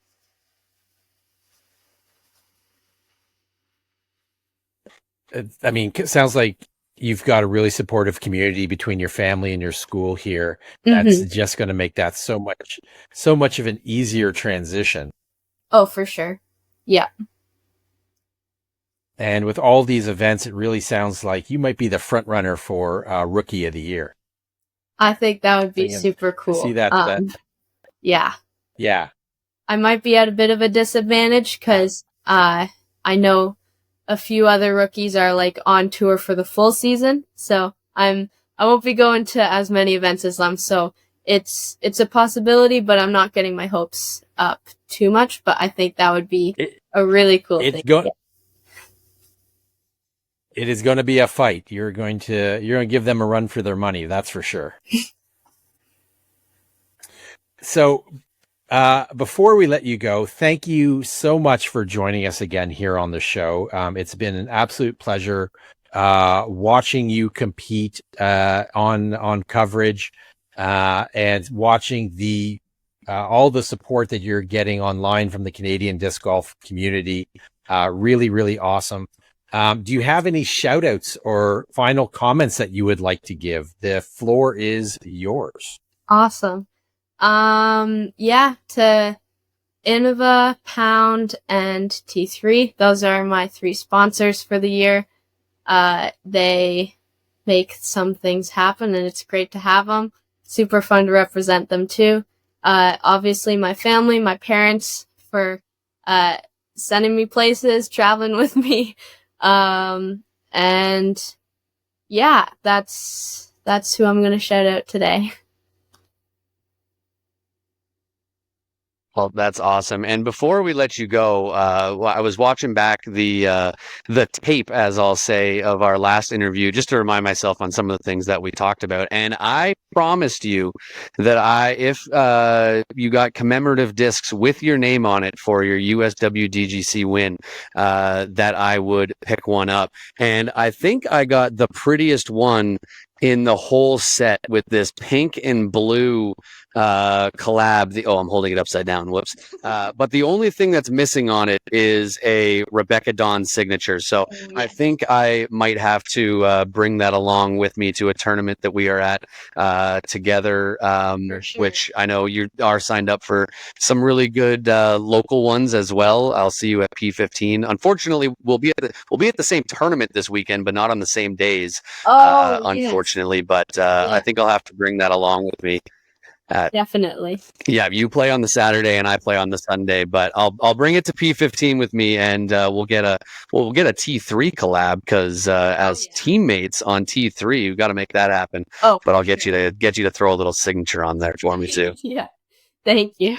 I mean, it sounds like you've got a really supportive community between your family and your school here. That's just going to make that so much of an easier transition. Oh, for sure. Yeah. And with all these events, it really sounds like you might be the front runner for Rookie of the Year. I think that would be super cool. See that? Yeah. Yeah. I might be at a bit of a disadvantage because I know a few other rookies are like on tour for the full season, so I won't be going to as many events as them. So it's a possibility, but I'm not getting my hopes up too much. But I think that would be a really cool thing. It is going to be a fight. You're going to give them a run for their money. That's for sure. So, before we let you go, thank you so much for joining us again here on the show. It's been an absolute pleasure watching you compete on coverage and watching the all the support that you're getting online from the Canadian disc golf community. Really, really awesome. Do you have any shout outs or final comments that you would like to give? The floor is yours. Awesome. Yeah, to Innova, Pound, and T3. Those are my 3 sponsors for the year. They make some things happen, and it's great to have them. Super fun to represent them too. Obviously my family, my parents for sending me places, traveling with me. And yeah, that's who I'm going to shout out today. Well, that's awesome. And before we let you go, I was watching back the tape, as I'll say, of our last interview, just to remind myself on some of the things that we talked about. And I promised you that if you got commemorative discs with your name on it for your USWDGC win, that I would pick one up. And I think I got the prettiest one in the whole set with this pink and blue collab. I'm holding it upside down. Whoops. But the only thing that's missing on it is a Rebecca Dawn signature. So I think I might have to bring that along with me to a tournament that we are at together, Sure. which I know you are signed up for some really good local ones as well. I'll see you at P15. Unfortunately, we'll be at the same tournament this weekend, but not on the same days. Unfortunately, but I think I'll have to bring that along with me. Definitely. Yeah, you play on the Saturday and I play on the Sunday, but I'll bring it to P15 with me, and we'll get a T3 collab because as teammates on T3, we've got to make that happen. Oh, but I'll get you to throw a little signature on there for me too. Yeah, thank you.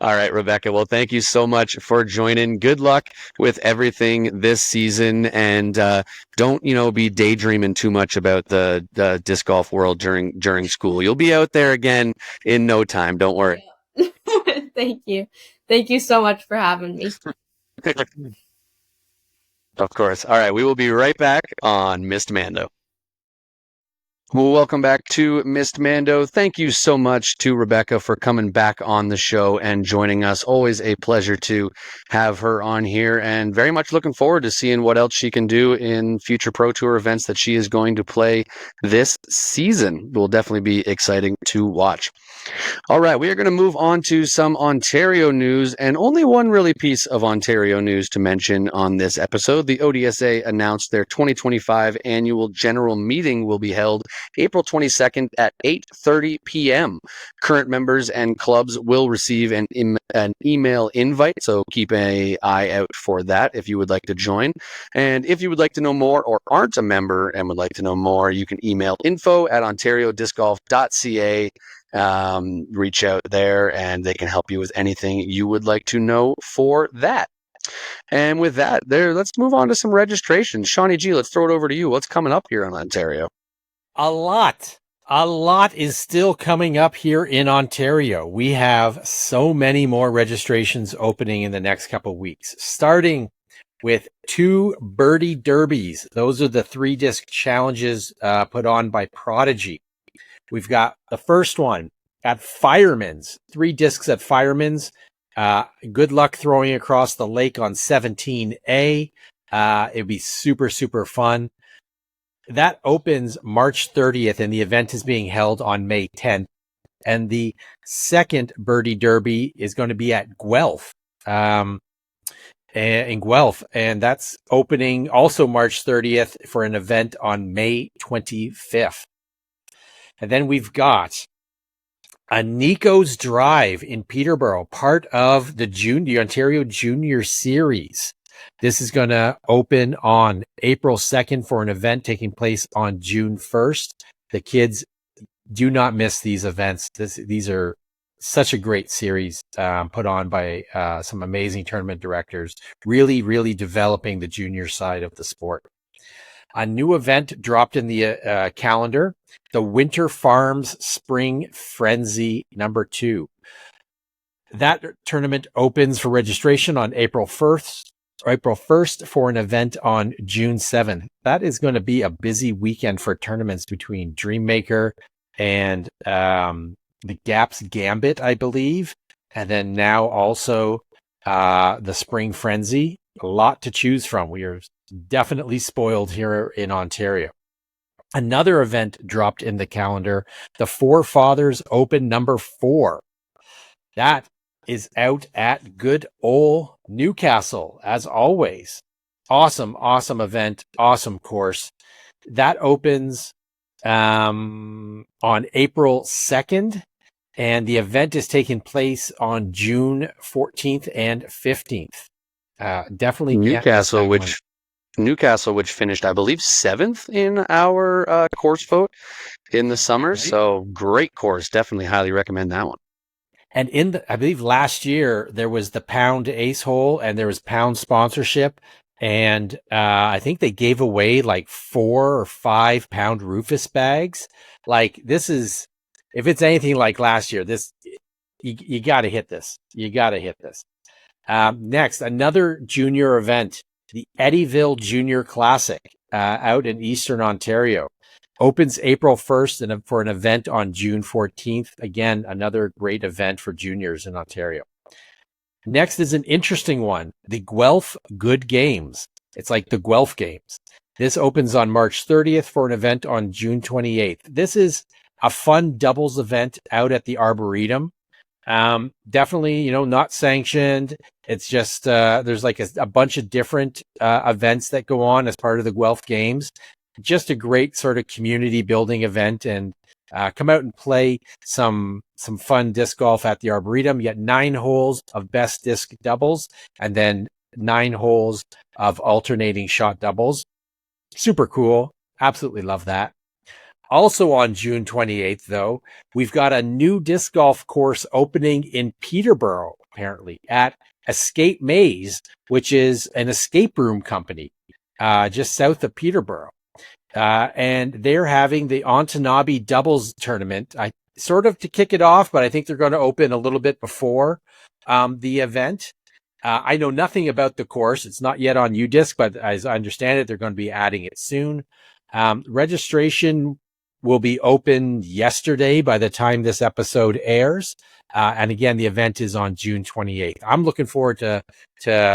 All right, Rebecca. Well, thank you so much for joining. Good luck with everything this season, and don't be daydreaming too much about the disc golf world during school. You'll be out there again in no time. Don't worry. Thank you so much for having me. Of course. All right, we will be right back on Missed Mando. Well, welcome back to Missed Mando. Thank you so much to Rebecca for coming back on the show and joining us. Always a pleasure to have her on here, and very much looking forward to seeing what else she can do in future Pro Tour events that she is going to play this season. Will definitely be exciting to watch. All right, we are going to move on to some Ontario news, and only one really piece of Ontario news to mention on this episode. The ODSA announced their 2025 annual general meeting will be held April 22nd at 8:30 p.m. Current members and clubs will receive an email invite, so keep an eye out for that if you would like to join. And if you would like to know more or aren't a member and would like to know more, you can email info@ontariodiscgolf.ca. Reach out there and they can help you with anything you would like to know for that. And with that, let's move on to some registrations. Shawnee G, let's throw it over to you. What's coming up here in Ontario? A lot is still coming up here in Ontario. We have so many more registrations opening in the next couple of weeks, starting with 2 birdie derbies. Those are the 3-disc challenges put on by Prodigy. We've got the first one at Fireman's, 3 discs at Fireman's. Good luck throwing across the lake on 17A. It'd be super, super fun. That opens March 30th, and the event is being held on May 10th. And the second birdie derby is going to be at Guelph, in Guelph, and that's opening also March 30th for an event on May 25th. And then we've got a Nico's Drive in Peterborough, part of the Ontario Junior Series. This is going to open on April 2nd for an event taking place on June 1st. The kids do not miss these events. These are such a great series put on by some amazing tournament directors, really, really developing the junior side of the sport. A new event dropped in the calendar, the Winter Farms Spring Frenzy #2. That tournament opens for registration on April 1st for an event on June 7th. That is going to be a busy weekend for tournaments between Dreammaker, and the Gaps Gambit, I believe, and then now also the Spring Frenzy. A lot to choose from. We are definitely spoiled here in Ontario. Another event dropped in the calendar, the Four Fathers Open number 4. That is out at good old Newcastle, as always. Awesome event, awesome course. That opens on April 2nd, and the event is taking place on June 14th and 15th. Definitely can't miss that one. Newcastle, which finished, I believe, 7th in our course vote in the summer. Right. So great course. Definitely highly recommend that one. And I believe last year there was the Pound Ace Hole and there was Pound sponsorship. And I think they gave away like 4 or 5 Pound Rufus bags. Like this is, if it's anything like last year, this, you got to hit this. You got to hit this. Next, another junior event, the Eddyville Junior Classic out in Eastern Ontario. Opens April 1st and for an event on June 14th. Again, another great event for juniors in Ontario. Next is an interesting one, the Guelph Good Games. It's like the Guelph Games. This opens on March 30th for an event on June 28th. This is a fun doubles event out at the Arboretum. Definitely, not sanctioned. It's just, there's like a bunch of different events that go on as part of the Guelph Games. Just a great sort of community building event, and come out and play some fun disc golf at the Arboretum. You get 9 holes of best disc doubles and then 9 holes of alternating shot doubles. Super cool. Absolutely love that. Also on June 28th, though, we've got a new disc golf course opening in Peterborough, apparently, at Escape Maze, which is an escape room company just south of Peterborough. And they're having the Ontanabe doubles tournament, sort of to kick it off, but I think they're going to open a little bit before the event. I know nothing about the course. It's not yet on UDisc, but as I understand it, they're going to be adding it soon. Registration will be open yesterday by the time this episode airs. And again, the event is on June 28th. I'm looking forward to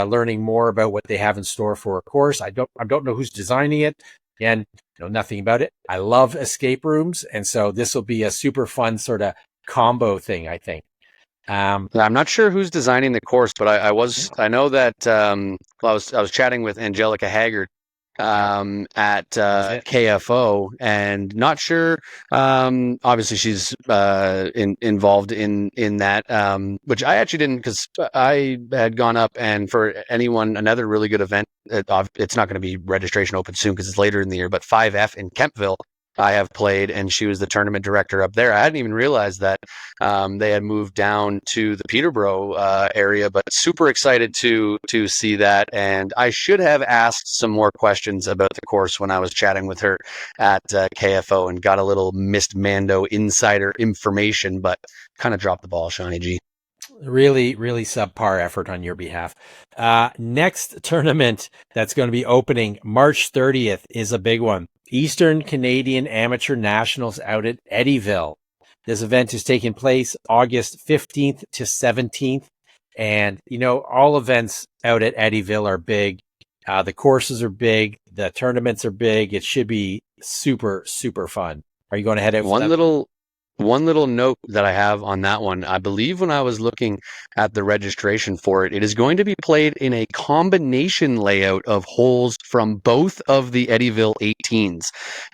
learning more about what they have in store for a course. I don't know who's designing it. Again, know nothing about it. I love escape rooms, and so this will be a super fun sort of combo thing, I think. I'm not sure who's designing the course, but I know that I was chatting with Angelica Haggard at KFO, and not sure. Obviously, she's involved in that, which I actually didn't, because I had gone up, and for anyone, another really good event. It's not going to be registration open soon because it's later in the year, but 5F in Kempville, I have played, and she was the tournament director up there. I hadn't even realized that they had moved down to the Peterborough area, but super excited to see that. And I should have asked some more questions about the course when I was chatting with her at KFO and got a little missed Mando insider information, but kind of dropped the ball, Shawnee G. Really, really subpar effort on your behalf. Next tournament that's going to be opening March 30th is a big one. Eastern Canadian Amateur Nationals out at Eddyville. This event is taking place August 15th to 17th. And, all events out at Eddyville are big. The courses are big. The tournaments are big. It should be super, super fun. Are you going to head out? One little note that I have on that one, I believe when I was looking at the registration for it, it is going to be played in a combination layout of holes from both of the Eddyville 18s.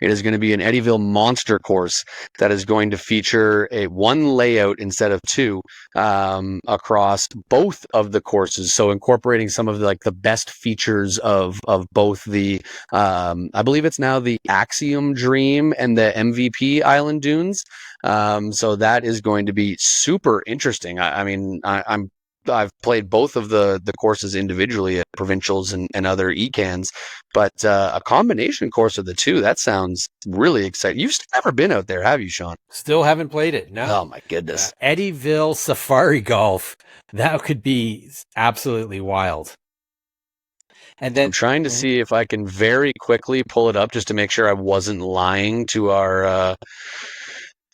It is going to be an Eddyville monster course that is going to feature a one layout instead of 2 across both of the courses. So incorporating some of the best features of both the, I believe it's now the Axiom Dream and the MVP Island Dunes. So that is going to be super interesting. I've played both of the courses individually at provincials and other ECANs, but a combination course of the 2, that sounds really exciting. You've never been out there, have you, Sean? Still haven't played it. No. Oh my goodness. Eddyville Safari Golf. That could be absolutely wild. And then I'm trying to see if I can very quickly pull it up just to make sure I wasn't lying to our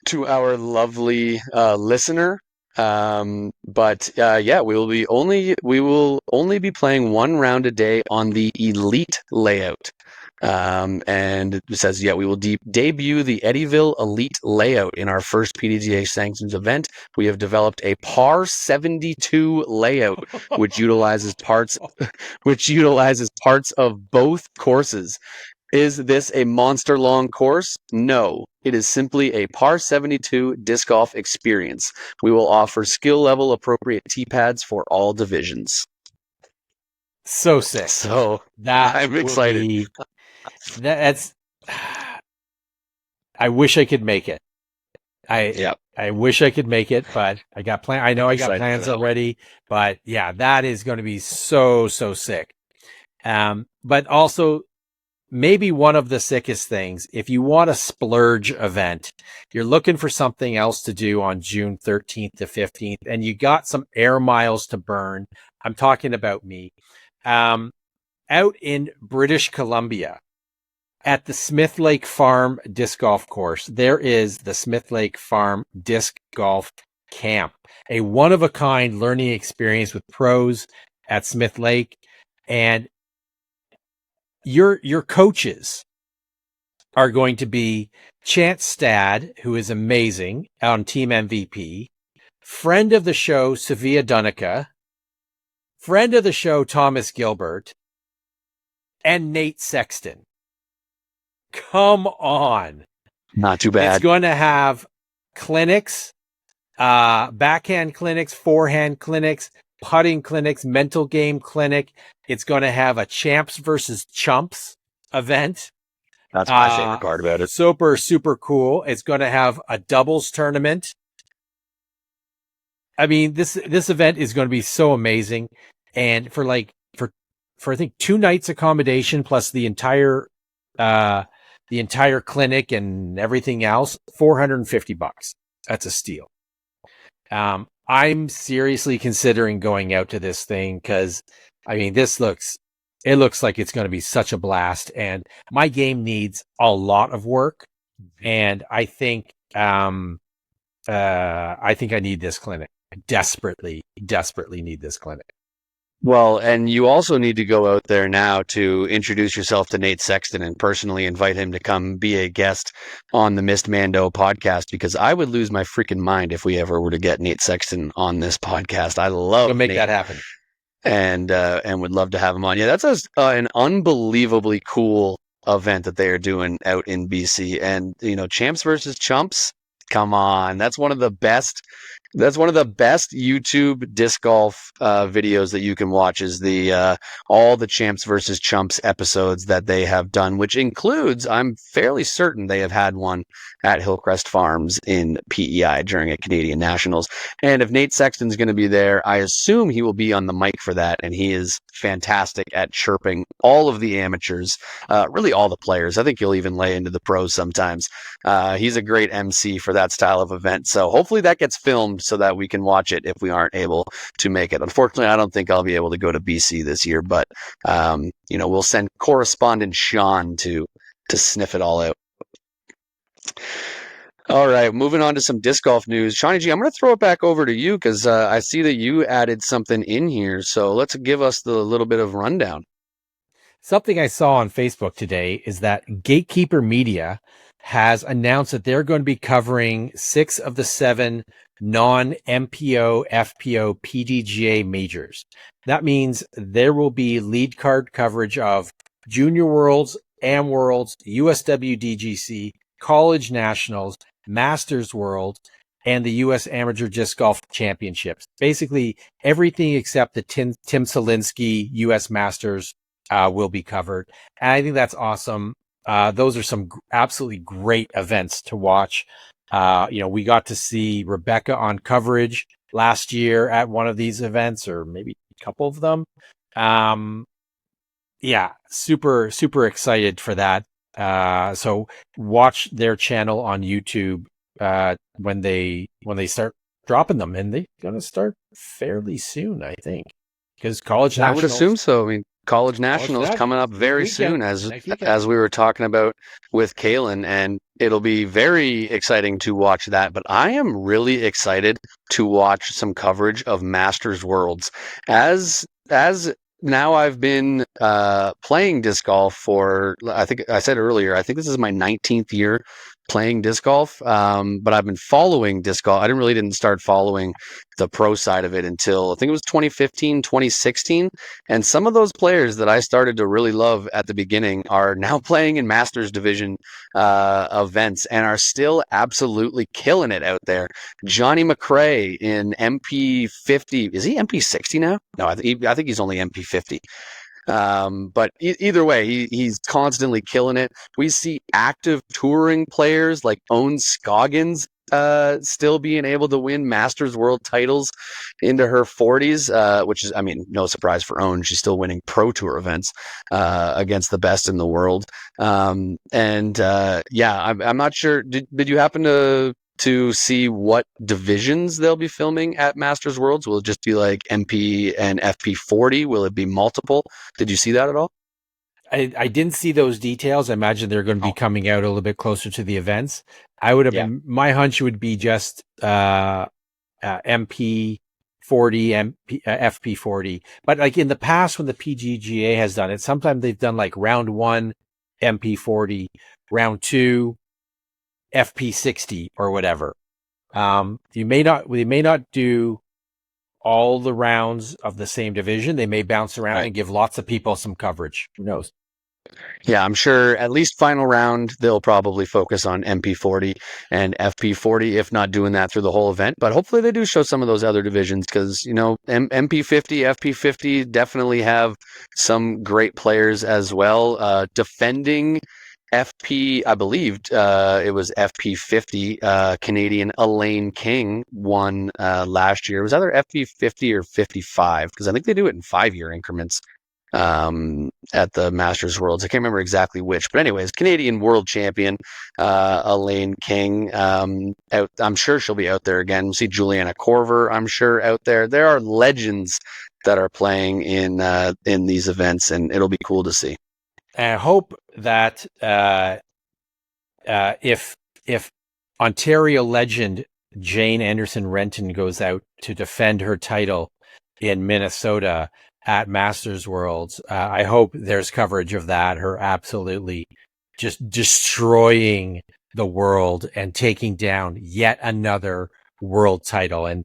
to our lovely listener. But yeah, we will only be playing one round a day on the Elite layout. And it says, yeah, we will debut the Eddyville Elite layout in our first PDGA Sanctions event. We have developed a par 72 layout, which utilizes parts of both courses. Is this a monster long course? No. It is simply a par 72 disc golf experience. We will offer skill level appropriate tee pads for all divisions. So sick. So That I'm will excited. be- that's. I wish I could make it. Yeah. I wish I could make it, but I got plan. I know I got Excited for plans that one. already, but yeah, that is going to be so sick. But also maybe one of the sickest things, if you want a splurge event, you're looking for something else to do on June 13th to 15th, and you got some air miles to burn. I'm talking about me. Out in British Columbia at the Smith Lake Farm Disc Golf Course, there is the Smith Lake Farm Disc Golf Camp, a one-of-a-kind learning experience with pros at Smith Lake. And your coaches are going to be Chance Stad, who is amazing on Team MVP, friend of the show, Sevilla Dunica, friend of the show, Thomas Gilbert, and Nate Sexton. Come on. Not too It's bad. going to have clinics, backhand clinics, forehand clinics, putting clinics, mental game clinic. It's going to have a champs versus chumps event. That's my favorite part about it. Super cool. It's going to have a doubles tournament. I mean, this event is going to be so amazing. And for I think 2 nights accommodation plus the entire clinic and everything else, $450. That's a steal. I'm seriously considering going out to this thing because, I mean, it looks like it's going to be such a blast, and my game needs a lot of work, and I think I need this clinic. I desperately need this clinic. Well, and you also need to go out there now to introduce yourself to Nate Sexton and personally invite him to come be a guest on the Missed Mando podcast, because I would lose my freaking mind if we ever were to get Nate Sexton on this podcast. I love We'll make Nate that happen. and would love to have him on. Yeah, that's an unbelievably cool event that they are doing out in BC. And, champs versus chumps. Come on. That's one of the best YouTube disc golf videos that you can watch, is the all the champs versus chumps episodes that they have done, which includes, I'm fairly certain they have had one at Hillcrest Farms in PEI during a Canadian Nationals. And if Nate Sexton's going to be there, I assume he will be on the mic for that. And he is fantastic at chirping all of the amateurs, really all the players. I think he'll even lay into the pros sometimes. He's a great MC for that style of event. So hopefully that gets filmed so that we can watch it if we aren't able to make it. Unfortunately, I don't think I'll be able to go to BC this year, but we'll send correspondent Sean to sniff it all out. All right, moving on to some disc golf news. Shawnee G, I'm going to throw it back over to you because I see that you added something in here. So let's give us the little bit of rundown. Something I saw on Facebook today is that Gatekeeper Media has announced that they're going to be covering 6 of the 7 non-MPO, FPO, PDGA majors. That means there will be lead card coverage of Junior Worlds, Am Worlds, USWDGC, College Nationals, Masters World, and the U.S. Amateur Disc Golf Championships. Basically, everything except the Tim Selinsky U.S. Masters will be covered. And I think that's awesome. Those are some absolutely great events to watch. We got to see Rebecca on coverage last year at one of these events, or maybe a couple of them. Super excited for that. So watch their channel on YouTube when they start dropping them, and they're going to start fairly soon, I think, because College Nationals. I would assume so. I mean, College Nationals Nat coming up this very weekend, soon, as next weekend. as we were talking about with Kalan, and it'll be very exciting to watch that. But I am really excited to watch some coverage of Masters Worlds, as now I've been playing disc golf for, I think I said earlier, I think this is my 19th year playing disc golf. But I've been following disc golf. I didn't start following the pro side of it until I think it was 2015, 2016. And some of those players that I started to really love at the beginning are now playing in Masters Division events and are still absolutely killing it out there. Johnny McRae in MP50. Is he MP60 now? No, I think he's only MP50. But either way, he's constantly killing it. We see active touring players like Owen Scoggins still being able to win Masters World titles into her 40s, which is, I mean, no surprise for Owen. She's still winning Pro Tour events against the best in the world. Yeah, I'm not sure. Did you happen to see what divisions they'll be filming at Masters Worlds? Will it just be like MP and FP40? Will it be multiple? Did you see that at all? I didn't see those details. I imagine they're going to be Oh, coming out a little bit closer to the events. I would have yeah. been, my hunch would be just MP 40, FP 40. But like in the past, when the PGGA has done it, sometimes they've done like round 1 MP 40, round 2 FP 60 or whatever. We may not do all the rounds of the same division. They may bounce around Right. and give lots of people some coverage. Who knows? Yeah, I'm sure at least final round, they'll probably focus on MP40 and FP40, if not doing that through the whole event. But hopefully they do show some of those other divisions because, MP50, FP50 definitely have some great players as well. Defending FP, I believed it was FP50, Canadian Elaine King won last year. It was either FP50 or 55 because I think they do it in 5-year increments at the Masters Worlds. I can't remember exactly which, but anyways, Canadian world champion Elaine King. I'm sure she'll be out there again. We'll see Juliana Korver, I'm sure, out there. There are legends that are playing in these events, and it'll be cool to see. And I hope that if Ontario legend Jane Anderson Renton goes out to defend her title in Minnesota at Masters Worlds, I hope there's coverage of that. Her absolutely just destroying the world and taking down yet another world title. And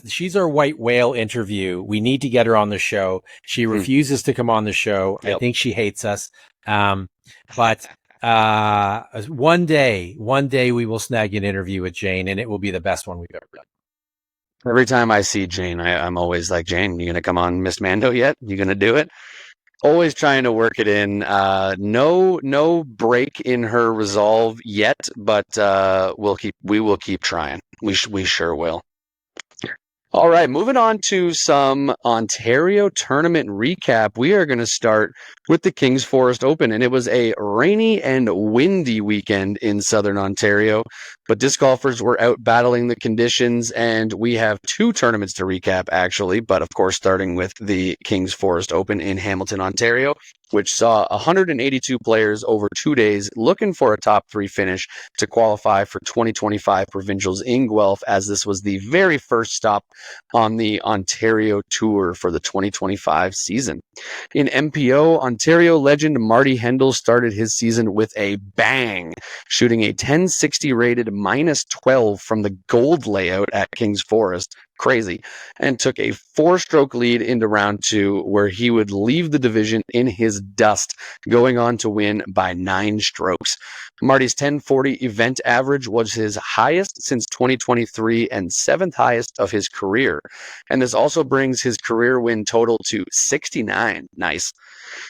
she's our white whale interview. We need to get her on the show. She refuses to come on the show. Yep. I think she hates us. But one day we will snag an interview with Jane, and it will be the best one we've ever done. Every time I see Jane, I'm always like, Jane, you going to come on Miss Mando yet? You going to do it? Always trying to work it in. No break in her resolve yet, but we will keep trying. We sure will. All right, moving on to some Ontario tournament recap. We are going to start with the Kings Forest Open, and it was a rainy and windy weekend in Southern Ontario, but disc golfers were out battling the conditions, and we have 2 tournaments to recap, actually, but of course, starting with the Kings Forest Open in Hamilton, Ontario, which saw 182 players over 2 days looking for a top 3 finish to qualify for 2025 provincials in Guelph, as this was the very first stop on the Ontario Tour for the 2025 season. In MPO, Ontario legend Marty Hendel started his season with a bang, shooting a 1060 rated -12 from the gold layout at Kings Forest. Crazy, and took a 4-stroke lead into round 2, where he would leave the division in his dust, going on to win by 9 strokes. Marty's 1040 event average was his highest since 2023 and 7th highest of his career, and this also brings his career win total to 69. Nice.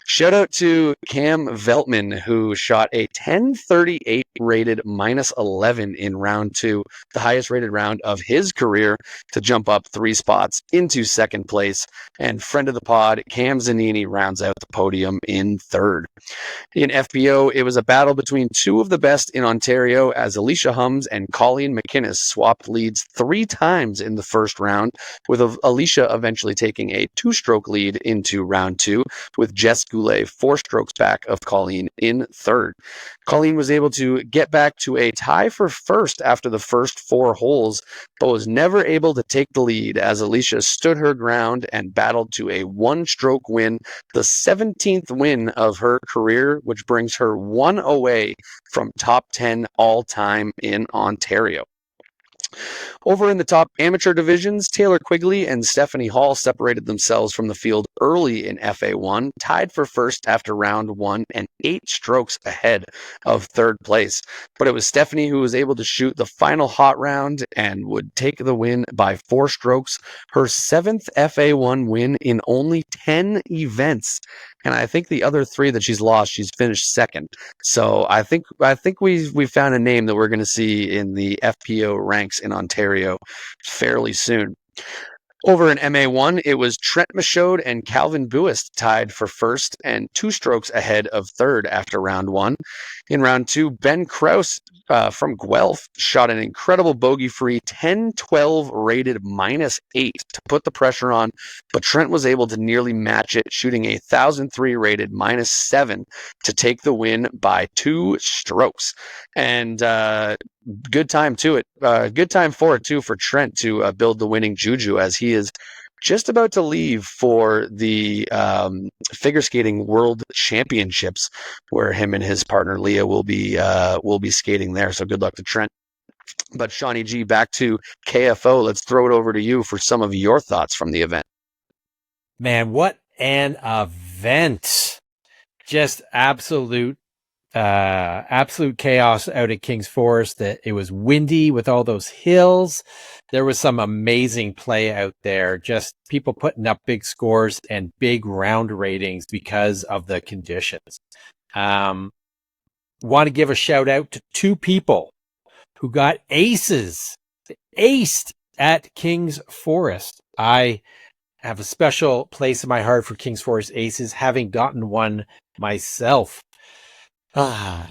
Shout out to Cam Veltman, who shot a 1038 rated -11 in round 2, the highest rated round of his career, to jump jump up 3 spots into second place, and friend of the pod, Cam Zanini, rounds out the podium in third. In FBO, it was a battle between two of the best in Ontario as Alicia Hums and Colleen McInnes swapped leads 3 times in the first round, with Alicia eventually taking a 2-stroke lead into round 2, with Jess Goulet 4 strokes back of Colleen in third. Colleen was able to get back to a tie for first after the first 4 holes, but was never able to take the lead as Alicia stood her ground and battled to a 1-stroke win, the 17th win of her career, which brings her 1 away from top 10 all-time in Ontario. Over in the top amateur divisions, Taylor Quigley and Stephanie Hall separated themselves from the field early in FA1, tied for first after round 1 and 8 strokes ahead of third place. But it was Stephanie who was able to shoot the final hot round and would take the win by 4 strokes, her 7th FA1 win in only 10 events. And I think the other 3 that she's lost, she's finished second. So I think we found a name that we're going to see in the FPO ranks in Ontario fairly soon. Over in MA1, it was Trent Michaud and Calvin Buist tied for first and 2 strokes ahead of third after round 1. In round 2, Ben Krause from Guelph shot an incredible bogey-free 10-12 rated -8 to put the pressure on, but Trent was able to nearly match it, shooting a 1,003 rated -7 to take the win by 2 strokes. And good time to it. Good time for it too for Trent to build the winning juju as he is just about to leave for the figure skating world championships, where him and his partner Leah will be skating there. So good luck to Trent. But Shawnee G, back to KFO. Let's throw it over to you for some of your thoughts from the event. Man, what an event! Just absolute chaos out at King's Forest. That it was windy with all those hills. There was some amazing play out there. Just people putting up big scores and big round ratings because of the conditions. Want to give a shout out to 2 people who got aced at King's Forest. I have a special place in my heart for King's Forest aces, having gotten one myself. I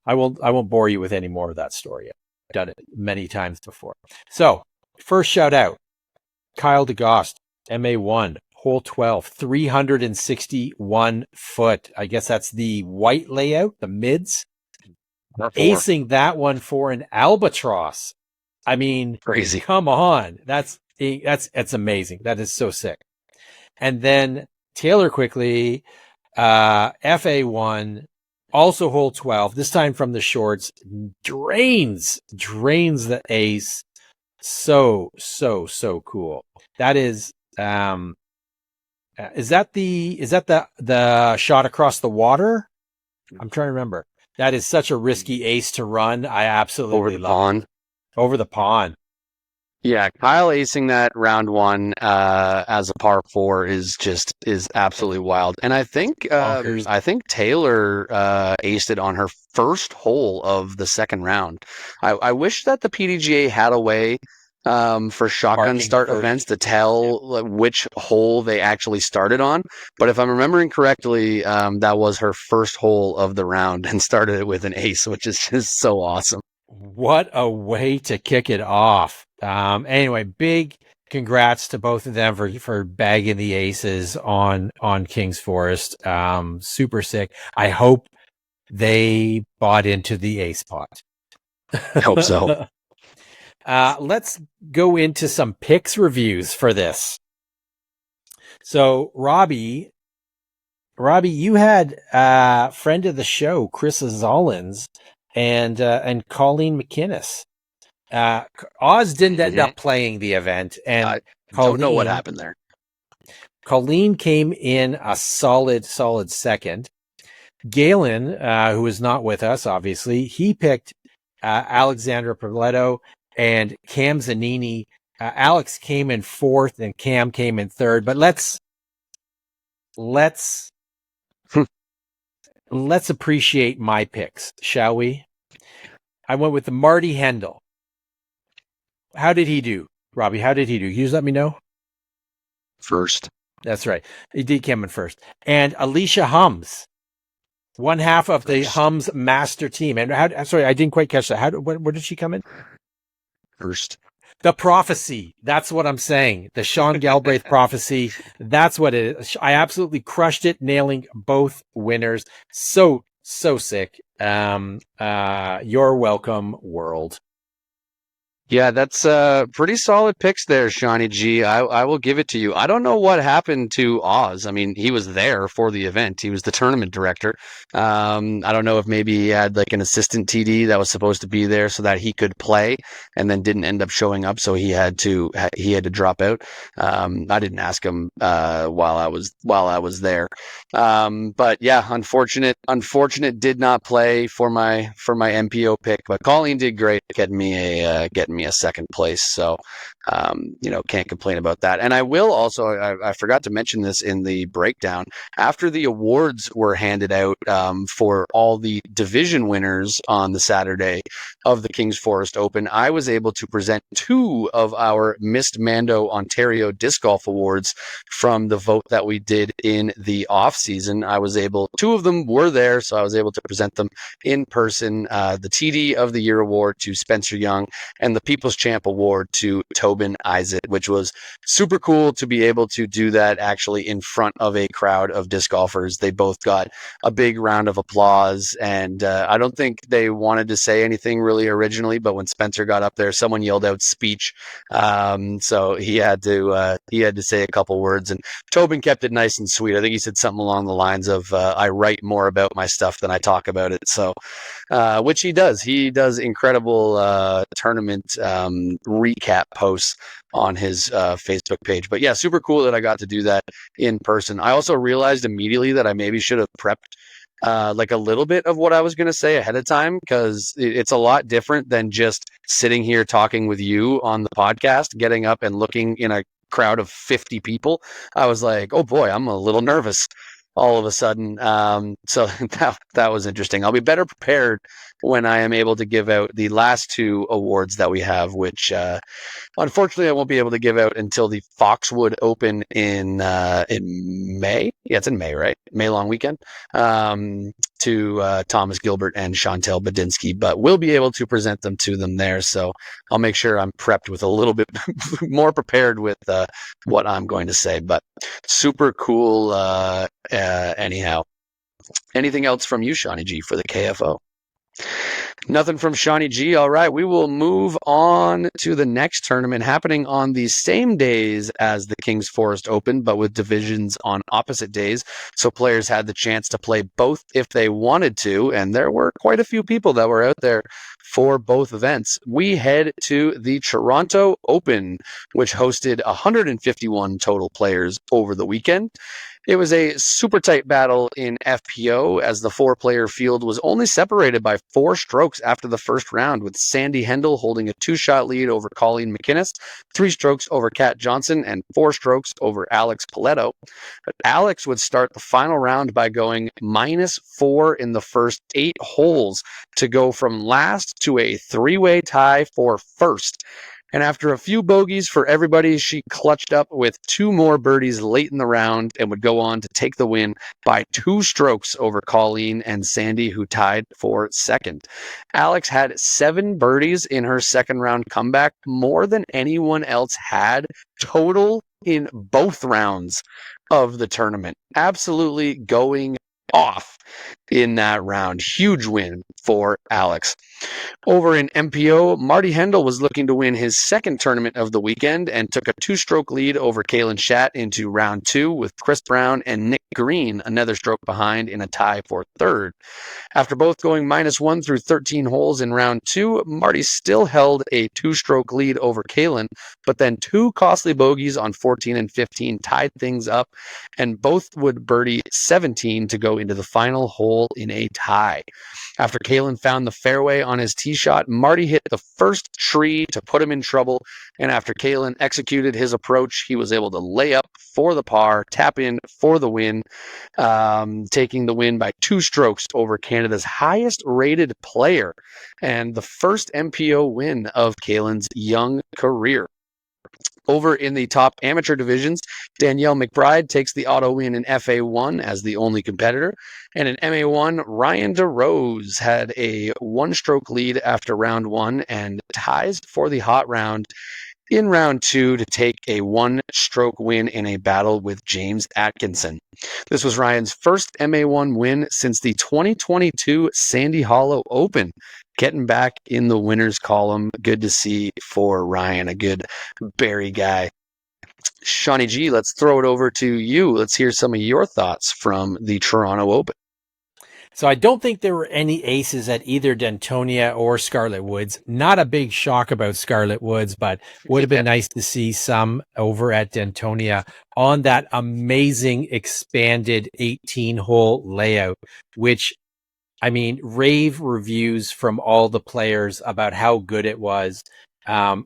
won't bore you with any more of that story. I've done it many times before. So, first shout out, Kyle DeGost, MA1, hole 12, 361 foot. I guess that's the white layout, the mids. Acing that one for an albatross. I mean, Crazy. Come on. That's amazing. That is so sick. And then Taylor Quigley, FA1, also hole 12, this time from the shorts, drains the ace. So cool. That is that the shot across the water? I'm trying to remember. That is such a risky ace to run. I absolutely love it. Over the pond. Yeah, Kyle acing that round 1 as a par 4 is absolutely wild. And I think Taylor aced it on her first hole of the second round. I wish that the PDGA had a way for shotgun start events to tell which hole they actually started on. But if I'm remembering correctly, that was her first hole of the round and started it with an ace, which is just so awesome. What a way to kick it off. Anyway, big congrats to both of them for bagging the aces on King's Forest. Super sick. I hope they bought into the ace pot. I hope so. Let's go into some picks reviews for this. So, Robbie, you had friend of the show, Chris Zollins, and Colleen McInnes. Oz didn't end up playing the event, and I don't know what happened there. Colleen came in a solid second. Galen, who is not with us, obviously, he picked Alexandra Paletto and Cam Zanini. Alex came in 4th and Cam came in 3rd. But let's appreciate my picks, shall we? I went with the Marty Hendel. How did he do? Robbie, how did he do? You just let me know. First. That's right. He did come in first. And Alicia Hums, one half of the First. Hums master team. And sorry, I didn't quite catch that. Where did she come in? First. The prophecy. That's what I'm saying. The Sean Galbraith prophecy. That's what it is. I absolutely crushed it, nailing both winners. So sick. You're welcome, world. Yeah, that's pretty solid picks there, Shawnee G. I will give it to you. I don't know what happened to Oz. I mean, he was there for the event. He was the tournament director. I don't know if maybe he had like an assistant TD that was supposed to be there so that he could play, and then didn't end up showing up, so he had to drop out. I didn't ask him while I was there. But yeah, unfortunate did not play for my MPO pick, but Colleen did great getting me a second place. So, can't complain about that. And I will also, I forgot to mention this in the breakdown, after the awards were handed out for all the division winners on the Saturday of the King's Forest Open, I was able to present 2 of our Missed Mando Ontario Disc Golf Awards from the vote that we did in the off season. 2 of them were there, so I was able to present them in person. The TD of the Year award to Spencer Young, and the People's Champ Award to Tobin Isaac, which was super cool to be able to do that actually in front of a crowd of disc golfers. They both got a big round of applause, and I don't think they wanted to say anything really originally, but when Spencer got up there, someone yelled out speech, so he had to say a couple words, and Tobin kept it nice and sweet. I think he said something along the lines of, I write more about my stuff than I talk about it. So, which he does. He does incredible tournament recap posts on his Facebook page. But yeah, super cool that I got to do that in person. I also realized immediately that I maybe should have prepped like a little bit of what I was going to say ahead of time, because it's a lot different than just sitting here talking with you on the podcast, getting up and looking in a crowd of 50 people. I was like, oh boy, I'm a little nervous all of a sudden. So that was interesting. I'll be better prepared when I am able to give out the last 2 awards that we have, which unfortunately I won't be able to give out until the Foxwood Open in May. Yeah, it's in May, right? May long weekend. To Thomas Gilbert and Chantel Badinsky, but we'll be able to present them to them there. So I'll make sure I'm prepped with a little bit more prepared with what I'm going to say. But super cool. Anyhow, anything else from you, Shawnee G, for the KFO? Nothing from Shawnee G. All right, we will move on to the next tournament happening on the same days as the King's Forest Open, but with divisions on opposite days. So players had the chance to play both if they wanted to, and there were quite a few people that were out there for both events. We head to the Toronto Open, which hosted 151 total players over the weekend. It was a super tight battle in FPO, as the 4-player field was only separated by 4 strokes after the first round, with Sandy Hendel holding a 2-shot lead over Colleen McInnes, 3 strokes over Kat Johnson, and 4 strokes over Alex Paletto. But Alex would start the final round by going -4 in the first 8 holes to go from last to a 3-way tie for first. And after a few bogeys for everybody, she clutched up with 2 more birdies late in the round and would go on to take the win by 2 strokes over Colleen and Sandy, who tied for second. Alex had 7 birdies in her second round comeback, more than anyone else had total in both rounds of the tournament. Absolutely going off in that round. Huge win for Alex. Over in MPO, Marty Hendel was looking to win his second tournament of the weekend and took a 2-stroke lead over Kalan Schat into round 2, with Chris Brown and Nick Green another stroke behind in a tie for third. After both going -1 through 13 holes in round 2, Marty still held a 2-stroke lead over Kalan, but then 2 costly bogeys on 14 and 15 tied things up, and both would birdie 17 to go into the final hole in a tie. After Kalan found the fairway on his tee shot, Marty hit the first tree to put him in trouble, and after Kalan executed his approach, he was able to lay up for the par, tap in for the win, taking the win by 2 strokes over Canada's highest rated player, and the first MPO win of Kalan's young career. Over in the top amateur divisions, Danielle McBride takes the auto win in FA1 as the only competitor. And in MA1, Ryan DeRose had a one-stroke lead after round one and ties for the hot round in round two to take a one-stroke win in a battle with James Atkinson. This was Ryan's first MA1 win since the 2022 Sandy Hollow Open. Getting back in the winners column. Good to see for Ryan, a good Barry guy. Shawnee G, let's throw it over to you. Let's hear some of your thoughts from the Toronto Open. So I don't think there were any aces at either Dentonia or Scarlet Woods. Not a big shock about Scarlet Woods, but would have been nice to see some over at Dentonia on that amazing expanded 18-hole layout, which, I mean, rave reviews from all the players about how good it was.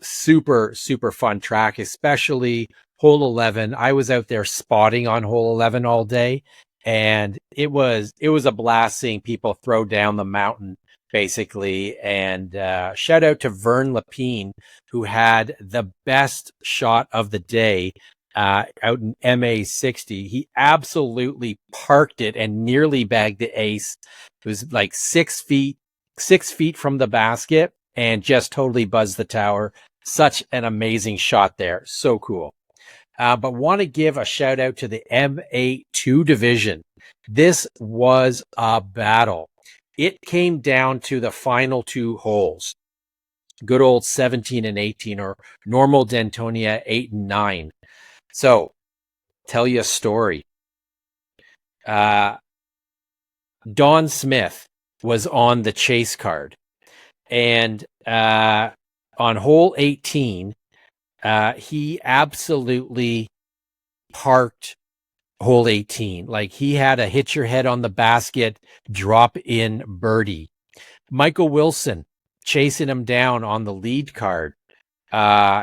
Super, super fun track, especially hole 11. I was out there spotting on hole 11 all day. And it was a blast seeing people throw down the mountain, basically. And shout out to Vern Lapine, who had the best shot of the day out in MA 60. He absolutely parked it and nearly bagged the ace. It was like 6 feet from the basket and just totally buzzed the tower. Such an amazing shot there. So cool. But want to give a shout out to the MA2 division. This was a battle. It came down to the final 2 holes. Good old 17 and 18, or normal Dentonia 8 and 9. So, tell you a story. Don Smith was on the chase card. And on hole 18, he absolutely parked hole 18. Like, he had a hit your head on the basket, drop in birdie. Michael Wilson chasing him down on the lead card.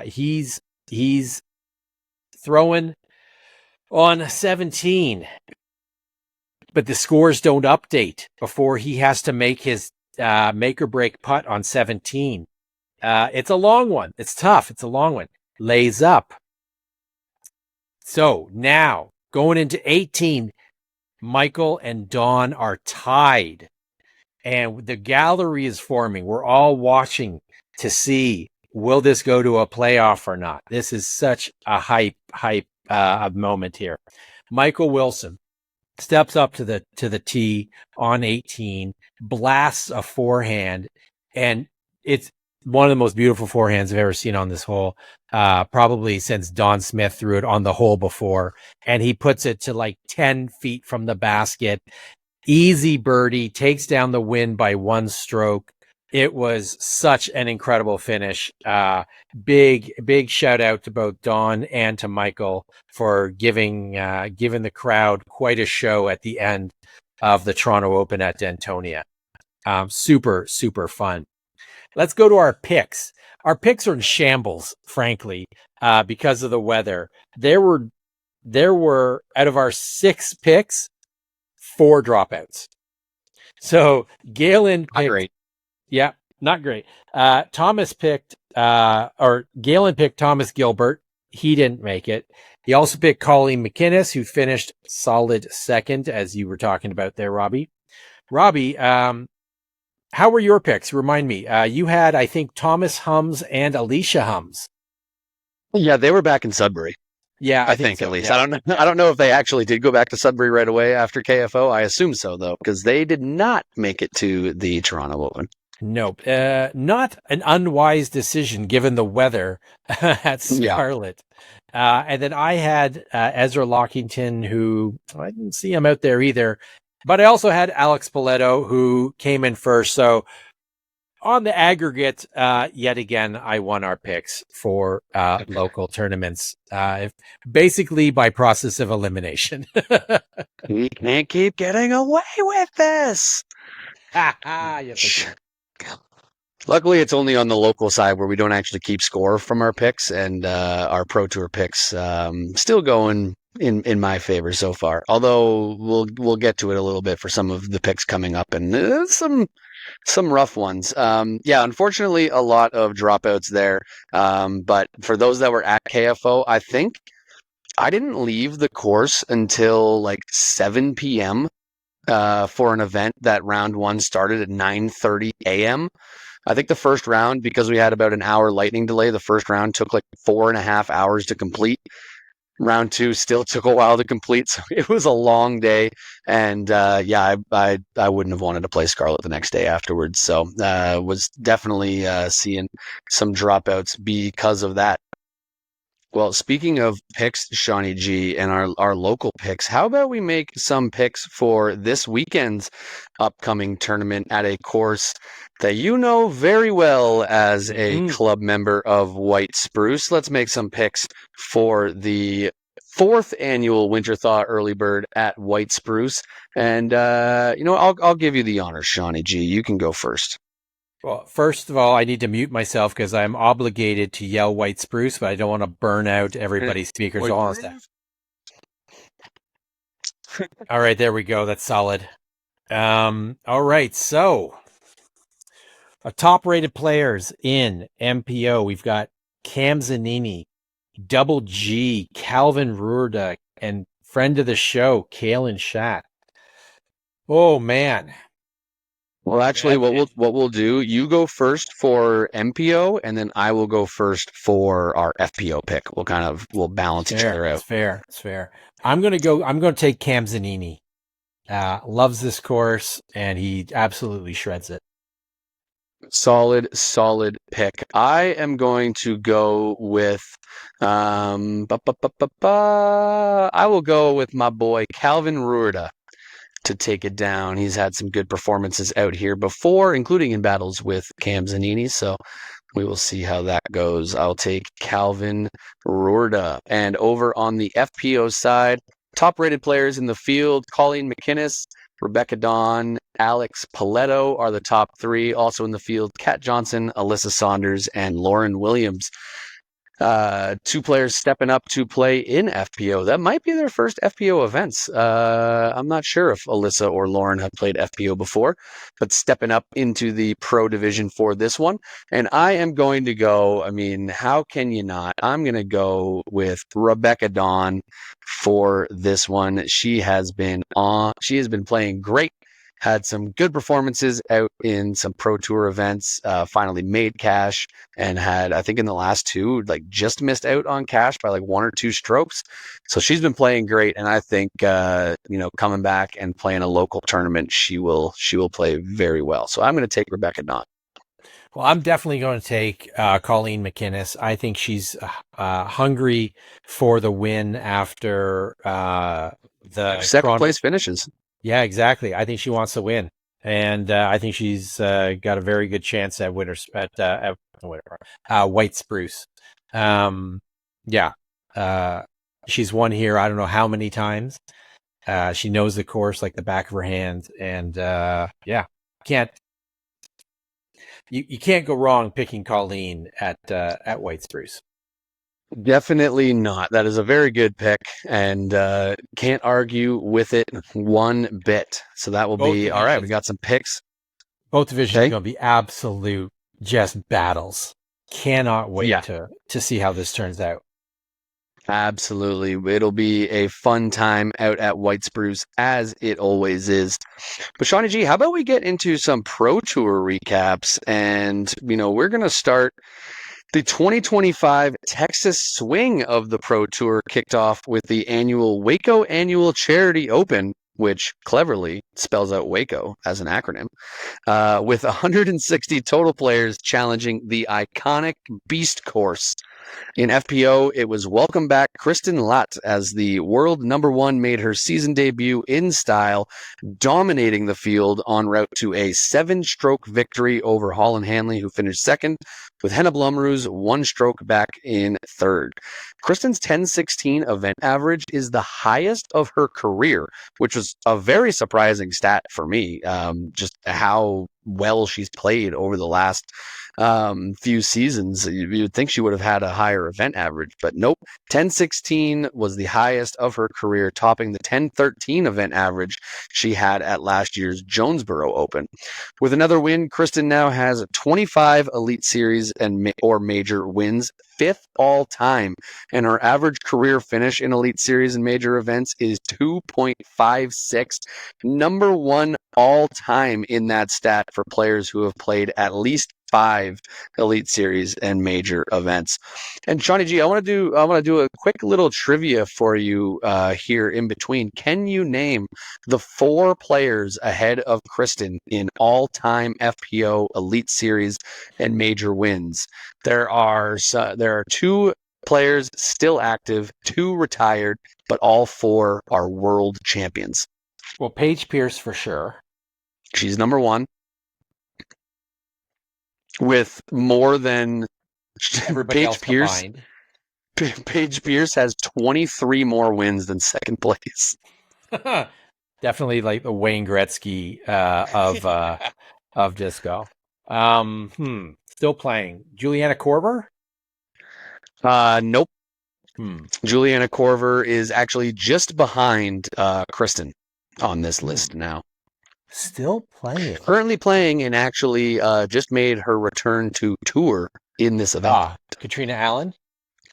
He's throwing on 17, but the scores don't update before he has to make his make or break putt on 17. It's a long one. It's tough. It's a long one. Lays up. So now going into 18, Michael and Don are tied and the gallery is forming. We're all watching to see, will this go to a playoff or not? This is such a hype moment here. Michael Wilson steps up to the tee on 18, blasts a forehand, and it's one of the most beautiful forehands I've ever seen on this hole, probably since Don Smith threw it on the hole before. And he puts it to like 10 feet from the basket. Easy birdie, takes down the win by 1 stroke. It was such an incredible finish. Big shout out to both Don and to Michael for giving the crowd quite a show at the end of the Toronto Open at Dentonia. Super, super fun. Let's go to our picks. Our picks are in shambles, frankly, because of the weather. There were out of our 6 picks, 4 dropouts. So Galen picked, Not great. Yeah, not great. Galen picked Thomas Gilbert. He didn't make it. He also picked Colleen McInnes, who finished solid second, as you were talking about there, Robbie. Robbie, how were your picks? Remind me. You had, I think, Thomas Hums and Alicia Hums. Yeah, they were back in Sudbury. Yeah, I think so, at least. Yeah. I don't know if they actually did go back to Sudbury right away after KFO. I assume so, though, because they did not make it to the Toronto Open. Nope. Not an unwise decision given the weather at Scarlet. Yeah. And then I had Ezra Lockington, who I didn't see him out there either. But I also had Alex Paletto, who came in first. So on the aggregate, yet again, I won our picks for local tournaments, basically by process of elimination. We can't keep getting away with this. Yes, Luckily, it's only on the local side where we don't actually keep score from our picks, and our Pro Tour picks still going in my favor so far. Although we'll get to it a little bit for some of the picks coming up, and some rough ones. Yeah, unfortunately, a lot of dropouts there. But for those that were at KFO, I think I didn't leave the course until like 7 p.m. For an event that round one started at 9:30 a.m. I think the first round, because we had about an hour lightning delay, the first round took like 4.5 hours to complete. Round two still took a while to complete, so it was a long day. And yeah, I wouldn't have wanted to play Scarlet the next day afterwards. So was definitely seeing some dropouts because of that. Well, speaking of picks, Shawnee G, and our local picks, how about we make some picks for this weekend's upcoming tournament at a course that you know very well as a club member of White Spruce? Let's make some picks for the fourth annual Winter Thaw Early Bird at White Spruce. And I'll give you the honor, Shawnee G. You can go first. Well, first of all, I need to mute myself because I'm obligated to yell White Spruce, but I don't want to burn out everybody's speakers. All right, there we go. That's solid. All right, so top-rated players in MPO. We've got Cam Zanini, Double G, Calvin Roerda, and friend of the show, Kalan Schat. Oh man. Well, actually, what we'll do, you go first for MPO, and then I will go first for our FPO pick. We'll balance each other out. It's fair. I'm gonna take Cam Zanini. Loves this course, and he absolutely shreds it. Solid pick. I am going to go with I will go with my boy Calvin Roerda to take it down. He's had some good performances out here before, including in battles with Cam Zanini, so we will see how that goes. I'll take Calvin Roerda. And over on the FPO side, top-rated players in the field, Colleen McInnes, Rebecca Dawn, Alex Paletto are the top three. Also in the field, Kat Johnson, Alyssa Saunders, and Lauren Williams. Two players stepping up to play in FPO. That might be their first FPO events. I'm not sure if Alyssa or Lauren have played FPO before, but stepping up into the pro division for this one. And I am going to go, how can you not? I'm going to go with Rebecca Dawn for this one. She has been playing great. Had some good performances out in some pro tour events, finally made cash, and had, I think in the last two, just missed out on cash by 1 or 2 strokes. So she's been playing great, and I think coming back and playing a local tournament, she will play very well. So I'm going to take Rebecca Dawn. Well, I'm definitely going to take Colleen McInnes. I think she's hungry for the win after the second place finishes. Yeah, exactly. I think she wants to win, and I think she's got a very good chance at White Spruce. She's won here. I don't know how many times. She knows the course like the back of her hand, and you can't go wrong picking Colleen at White Spruce. Definitely not. That is a very good pick, and can't argue with it one bit. So that will be all right. We got some picks. Both divisions are going to be absolute just battles. Cannot wait to see how this turns out. Absolutely. It'll be a fun time out at White Spruce, as it always is. But Shawnee G, how about we get into some Pro Tour recaps? And, we're going to start the 2025 Texas swing of the Pro Tour, kicked off with the annual WACO Annual Charity Open, which cleverly spells out WACO as an acronym, with 160 total players challenging the iconic Beast Course. In FPO, it was welcome back Kristen Latt as the world number one made her season debut in style, dominating the field en route to a 7-stroke victory over Holland Hanley, who finished second, with Henna Blumrose 1 stroke back in third. Kristen's 10-16 event average is the highest of her career, which was a very surprising stat for me. Just how well she's played over the last few seasons. You'd think she would have had a higher event average, but nope. 1016 was the highest of her career, topping the 1013 event average she had at last year's Jonesboro Open. With another win, Kristen now has 25 Elite Series or major wins, 5th all time, and her average career finish in Elite Series and major events is 2.56, number one all time in that stat for players who have played at least 5 Elite Series and major events. And Shawnee G, I want to do a quick little trivia for you here in between. Can you name the 4 players ahead of Kristen in all-time FPO Elite Series and major wins? There are 2 players still active, 2 retired, but all 4 are world champions. Well, Paige Pierce for sure. She's number 1 with more than Everybody else combined. Paige Pierce has 23 more wins than second place. Definitely like the Wayne Gretzky of disco. Still playing. Juliana Korver? Nope. Juliana Korver is actually just behind Kristen on this list now. Still playing. Currently playing and actually just made her return to tour in this event. Katrina Allen?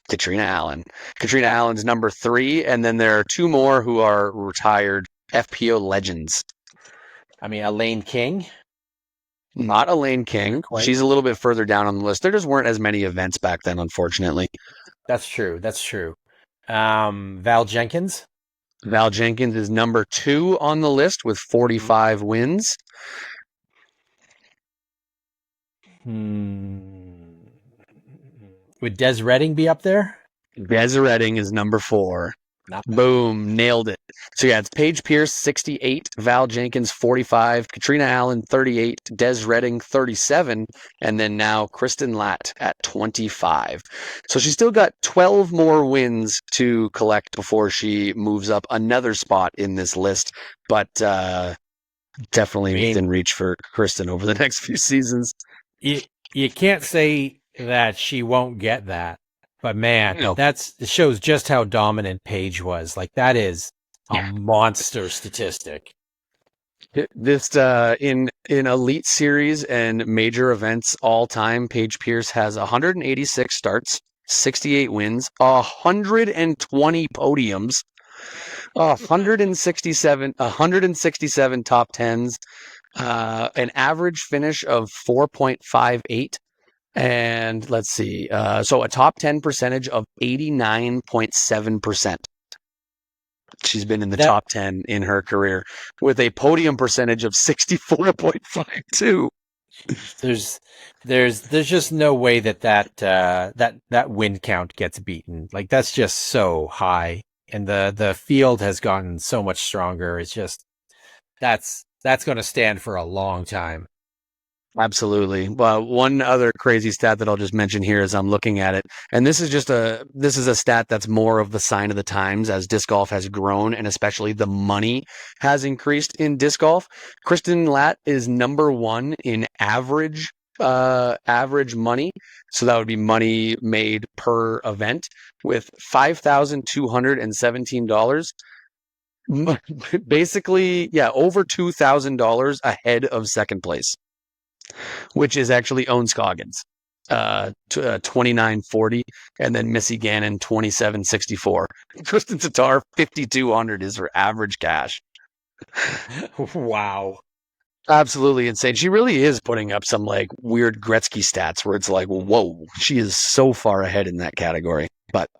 Katrina Allen's number 3, and then there are 2 more who are retired FPO legends. I mean, Elaine King? Not Elaine King. She's a little bit further down on the list. There just weren't as many events back then, unfortunately. That's true. Val Jenkins? Val Jenkins is number 2 on the list with 45 wins. Would Des Redding be up there? Des Redding is number 4. Boom, nailed it. So yeah, it's Paige Pierce, 68, Val Jenkins, 45, Katrina Allen, 38, Des Redding, 37, and then now Kristen Latt at 25. So she's still got 12 more wins to collect before she moves up another spot in this list, but definitely within reach for Kristen over the next few seasons. You can't say that she won't get that. But man, it shows just how dominant Paige was. Like, that is a monster statistic. This in Elite Series and major events all time, Paige Pierce has 186 starts, 68 wins, 120 podiums, 167 top 10s, an average finish of 4.58. And let's see. So a top 10 percentage of 89.7%. She's been in the top 10 in her career with a podium percentage of 64.52. There's just no way that win count gets beaten. Like, that's just so high, and the field has gotten so much stronger. It's just that's going to stand for a long time. Absolutely. Well, one other crazy stat that I'll just mention here as I'm looking at it, and this is a stat that's more of the sign of the times as disc golf has grown, and especially the money has increased in disc golf. Kristen Latt is number 1 in average money, so that would be money made per event, with $5,217. Basically, over $2,000 ahead of second place, which is actually Owen Scoggins, 29.40, and then Missy Gannon, 27.64. Kristen Tatar, 5,200 is her average cash. Wow. Absolutely insane. She really is putting up some like weird Gretzky stats where it's like, whoa, she is so far ahead in that category. But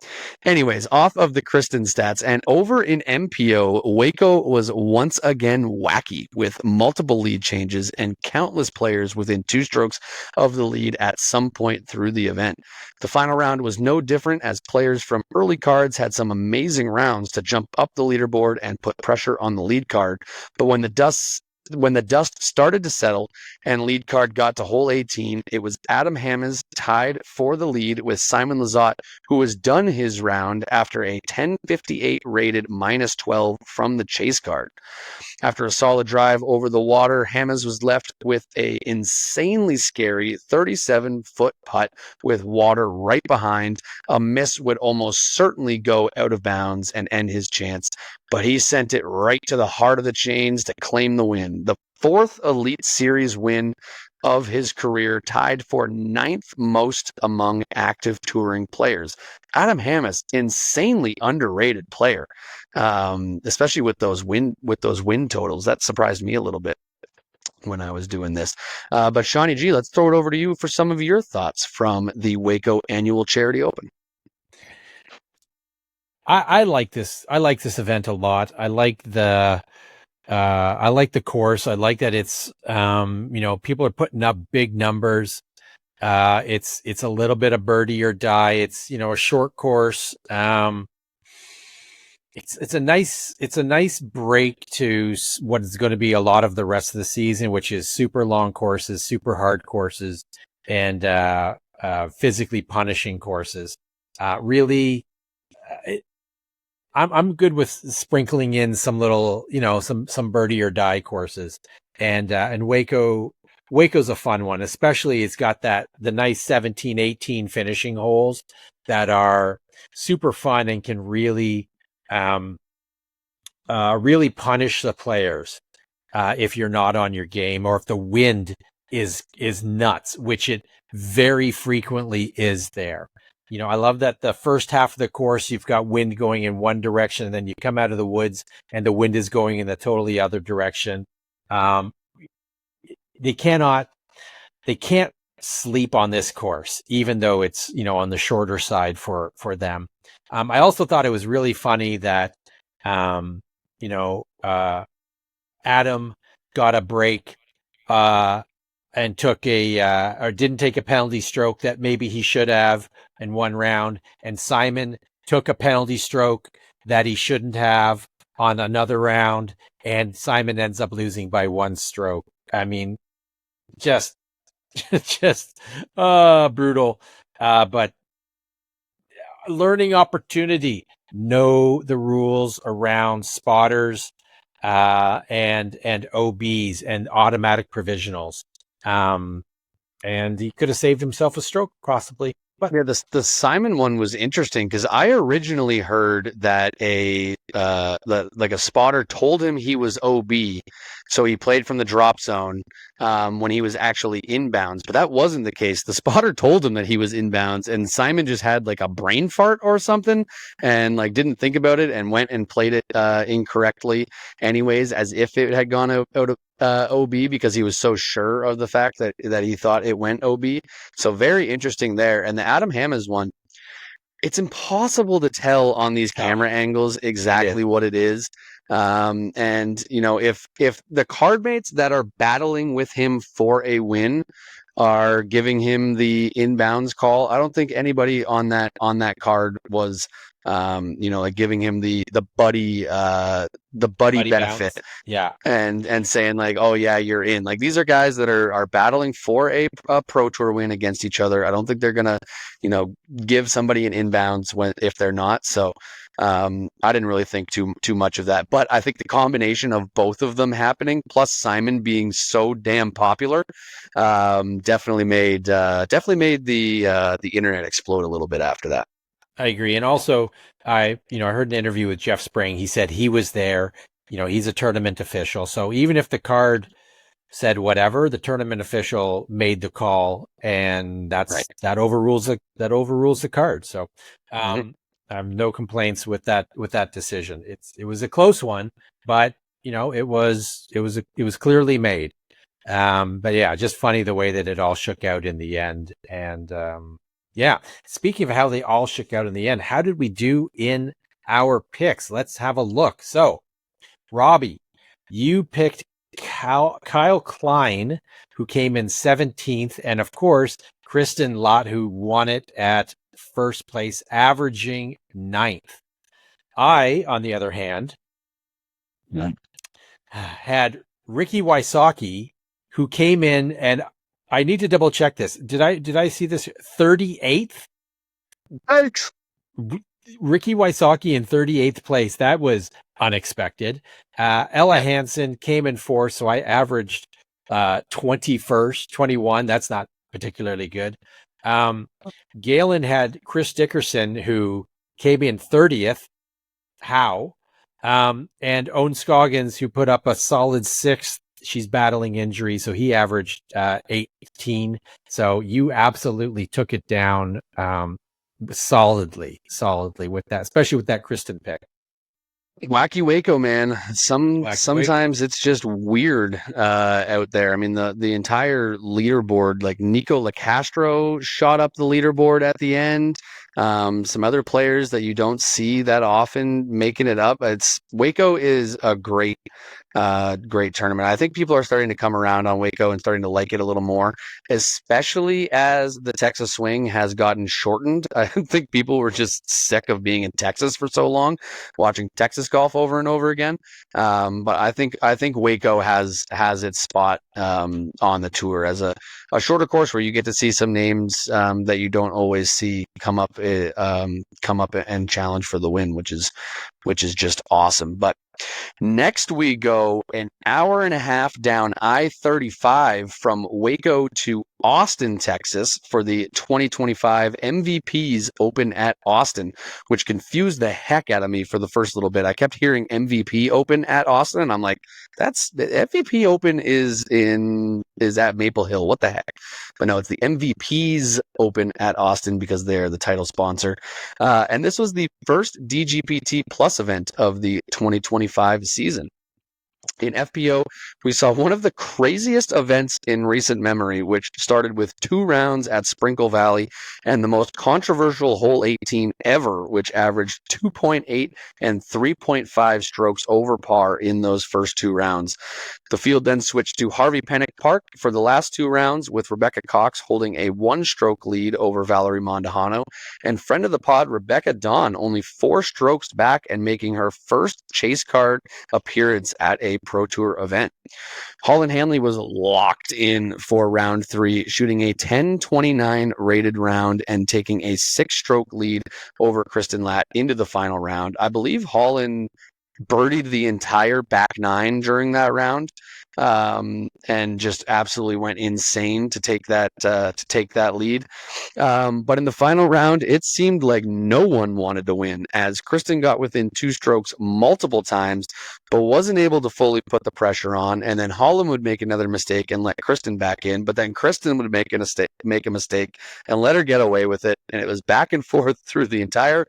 anyways, off of the Kristen stats and over in MPO, WACO was once again wacky with multiple lead changes and countless players within 2 strokes of the lead at some point through the event. The final round was no different as players from early cards had some amazing rounds to jump up the leaderboard and put pressure on the lead card. But when the dust when the dust started to settle and lead card got to hole 18, it was Adam Hammes tied for the lead with Simon Lizotte, who was done his round after a 10:58 rated -12 from the chase card. After a solid drive over the water, Hammes was left with a insanely scary 37-foot putt with water right behind. A miss would almost certainly go out of bounds and end his chance, but he sent it right to the heart of the chains to claim the win. The fourth Elite Series win of his career, tied for 9th most among active touring players. Adam Hammes, insanely underrated player, especially with those win totals. That surprised me a little bit when I was doing this. But Shawnee G, let's throw it over to you for some of your thoughts from the WACO Annual Charity Open. I like this. I like this event a lot. I like the course. I like that it's people are putting up big numbers. It's a little bit of birdie or die. It's a short course. It's a nice break to what is going to be a lot of the rest of the season, which is super long courses, super hard courses, and physically punishing courses. Really, I'm good with sprinkling in some little, some birdie or die courses, and Waco's a fun one, especially it's got the nice 17, 18 finishing holes that are super fun and can really really punish the players if you're not on your game, or if the wind is nuts, which it very frequently is there. I love that the first half of the course, you've got wind going in one direction, and then you come out of the woods and the wind is going in the totally other direction. They can't sleep on this course, even though it's, on the shorter side for them. I also thought it was really funny that, Adam got a break, and took or didn't take a penalty stroke that maybe he should have in one round. And Simon took a penalty stroke that he shouldn't have on another round. And Simon ends up losing by one stroke. I mean, just brutal. But learning opportunity. Know the rules around spotters, and OBs and automatic provisionals. And he could have saved himself a stroke, possibly. But yeah, the Simon one was interesting because I originally heard that a spotter told him he was OB, so he played from the drop zone when he was actually inbounds. But that wasn't the case. The spotter told him that he was inbounds, and Simon just had like a brain fart or something, and like didn't think about it and went and played it incorrectly, anyways, as if it had gone out of OB, because he was so sure of the fact that he thought it went OB. So very interesting there. And the Adam Hammes one, it's impossible to tell on these camera angles exactly what it is. And if the card mates that are battling with him for a win are giving him the inbounds call, I don't think anybody on that card was like giving him the buddy benefit bounce. Yeah. and saying like, oh yeah, you're in. Like, these are guys that are battling for a pro tour win against each other. I don't think they're gonna give somebody an inbounds if they're not. So I didn't really think too much of that, but I think the combination of both of them happening, plus Simon being so damn popular, definitely made the internet explode a little bit after that. I agree. And also, I heard an interview with Jeff Spring. He said he was there. He's a tournament official. So even if the card said whatever, the tournament official made the call, and that overrules the card. So I have no complaints with that decision. It was a close one, but it was clearly made. But yeah, just funny the way that it all shook out in the end. And yeah, speaking of how they all shook out in the end, how did we do in our picks? Let's have a look. So, Robbie, you picked Kyle Klein, who came in 17th, and of course, Kristen Lott, who won it at first place, averaging 9th. I, on the other hand, had Ricky Wysocki, who came in, and I need to double check this. Did I see this 38th? Right. Ricky Wysocki in 38th place. That was unexpected. Ella Yeah. Hansen came in fourth, so I averaged 21st, 21. That's not particularly good. Galen had Chris Dickerson, who came in 30th. How? And Owen Scoggins, who put up a solid sixth. She's battling injury, so he averaged 18. So you absolutely took it down solidly with that, especially with that Kristen pick. Wacky Waco, man. Wacky Sometimes it's just weird out there. I mean, the entire leaderboard, like Nico LaCastro shot up the leaderboard at the end. Some other players that you don't see that often making it up. Waco is a great tournament. I think people are starting to come around on Waco and starting to like it a little more, especially as the Texas swing has gotten shortened. I think people were just sick of being in Texas for so long, watching Texas golf over and over again. But I think Waco has its spot on the tour as a shorter course where you get to see some names that you don't always see come up and challenge for the win, which is just awesome. But next, we go an hour and a half down I-35 from Waco to Austin, Texas for the 2025 MVPs Open at Austin, which confused the heck out of me for the first little bit. I kept hearing MVP Open at Austin, and I'm like, that's the MVP Open is at Maple Hill. What the heck? But no, it's the MVPs Open at Austin because they're the title sponsor. And this was the first DGPT Plus event of the 2025 season. In FPO, we saw one of the craziest events in recent memory, which started with 2 rounds at Sprinkle Valley and the most controversial hole 18 ever, which averaged 2.8 and 3.5 strokes over par in those first 2 rounds. The field then switched to Harvey Pennock Park for the last 2 rounds, with Rebecca Cox holding a 1-stroke lead over Valerie Mondahano, and friend of the pod Rebecca Dawn only 4 strokes back and making her first chase card appearance at a Pro Tour event. Holland Hanley was locked in for round 3, shooting a 10-29 rated round and taking a 6-stroke lead over Kristen Latt into the final round. I believe Holland birdied the entire back 9 during that round, and just absolutely went insane to take that lead. But in the final round, it seemed like no one wanted to win, as Kristen got within 2 strokes multiple times, but wasn't able to fully put the pressure on. And then Holland would make another mistake and let Kristen back in, but then Kristen would make a mistake and let her get away with it. And it was back and forth through the entire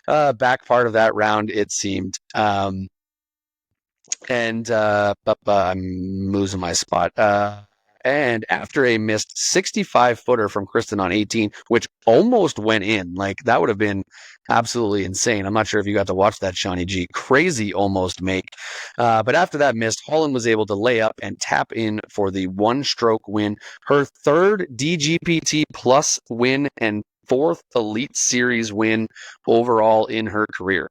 back part of that round, it seemed. I'm losing my spot. And after a missed 65-footer from Kristen on 18, which almost went in, like that would have been absolutely insane. I'm not sure if you got to watch that, Shawnee G. Crazy almost make. But after that missed, Holland was able to lay up and tap in for the 1-stroke win, her 3rd DGPT Plus win and 4th Elite Series win overall in her career.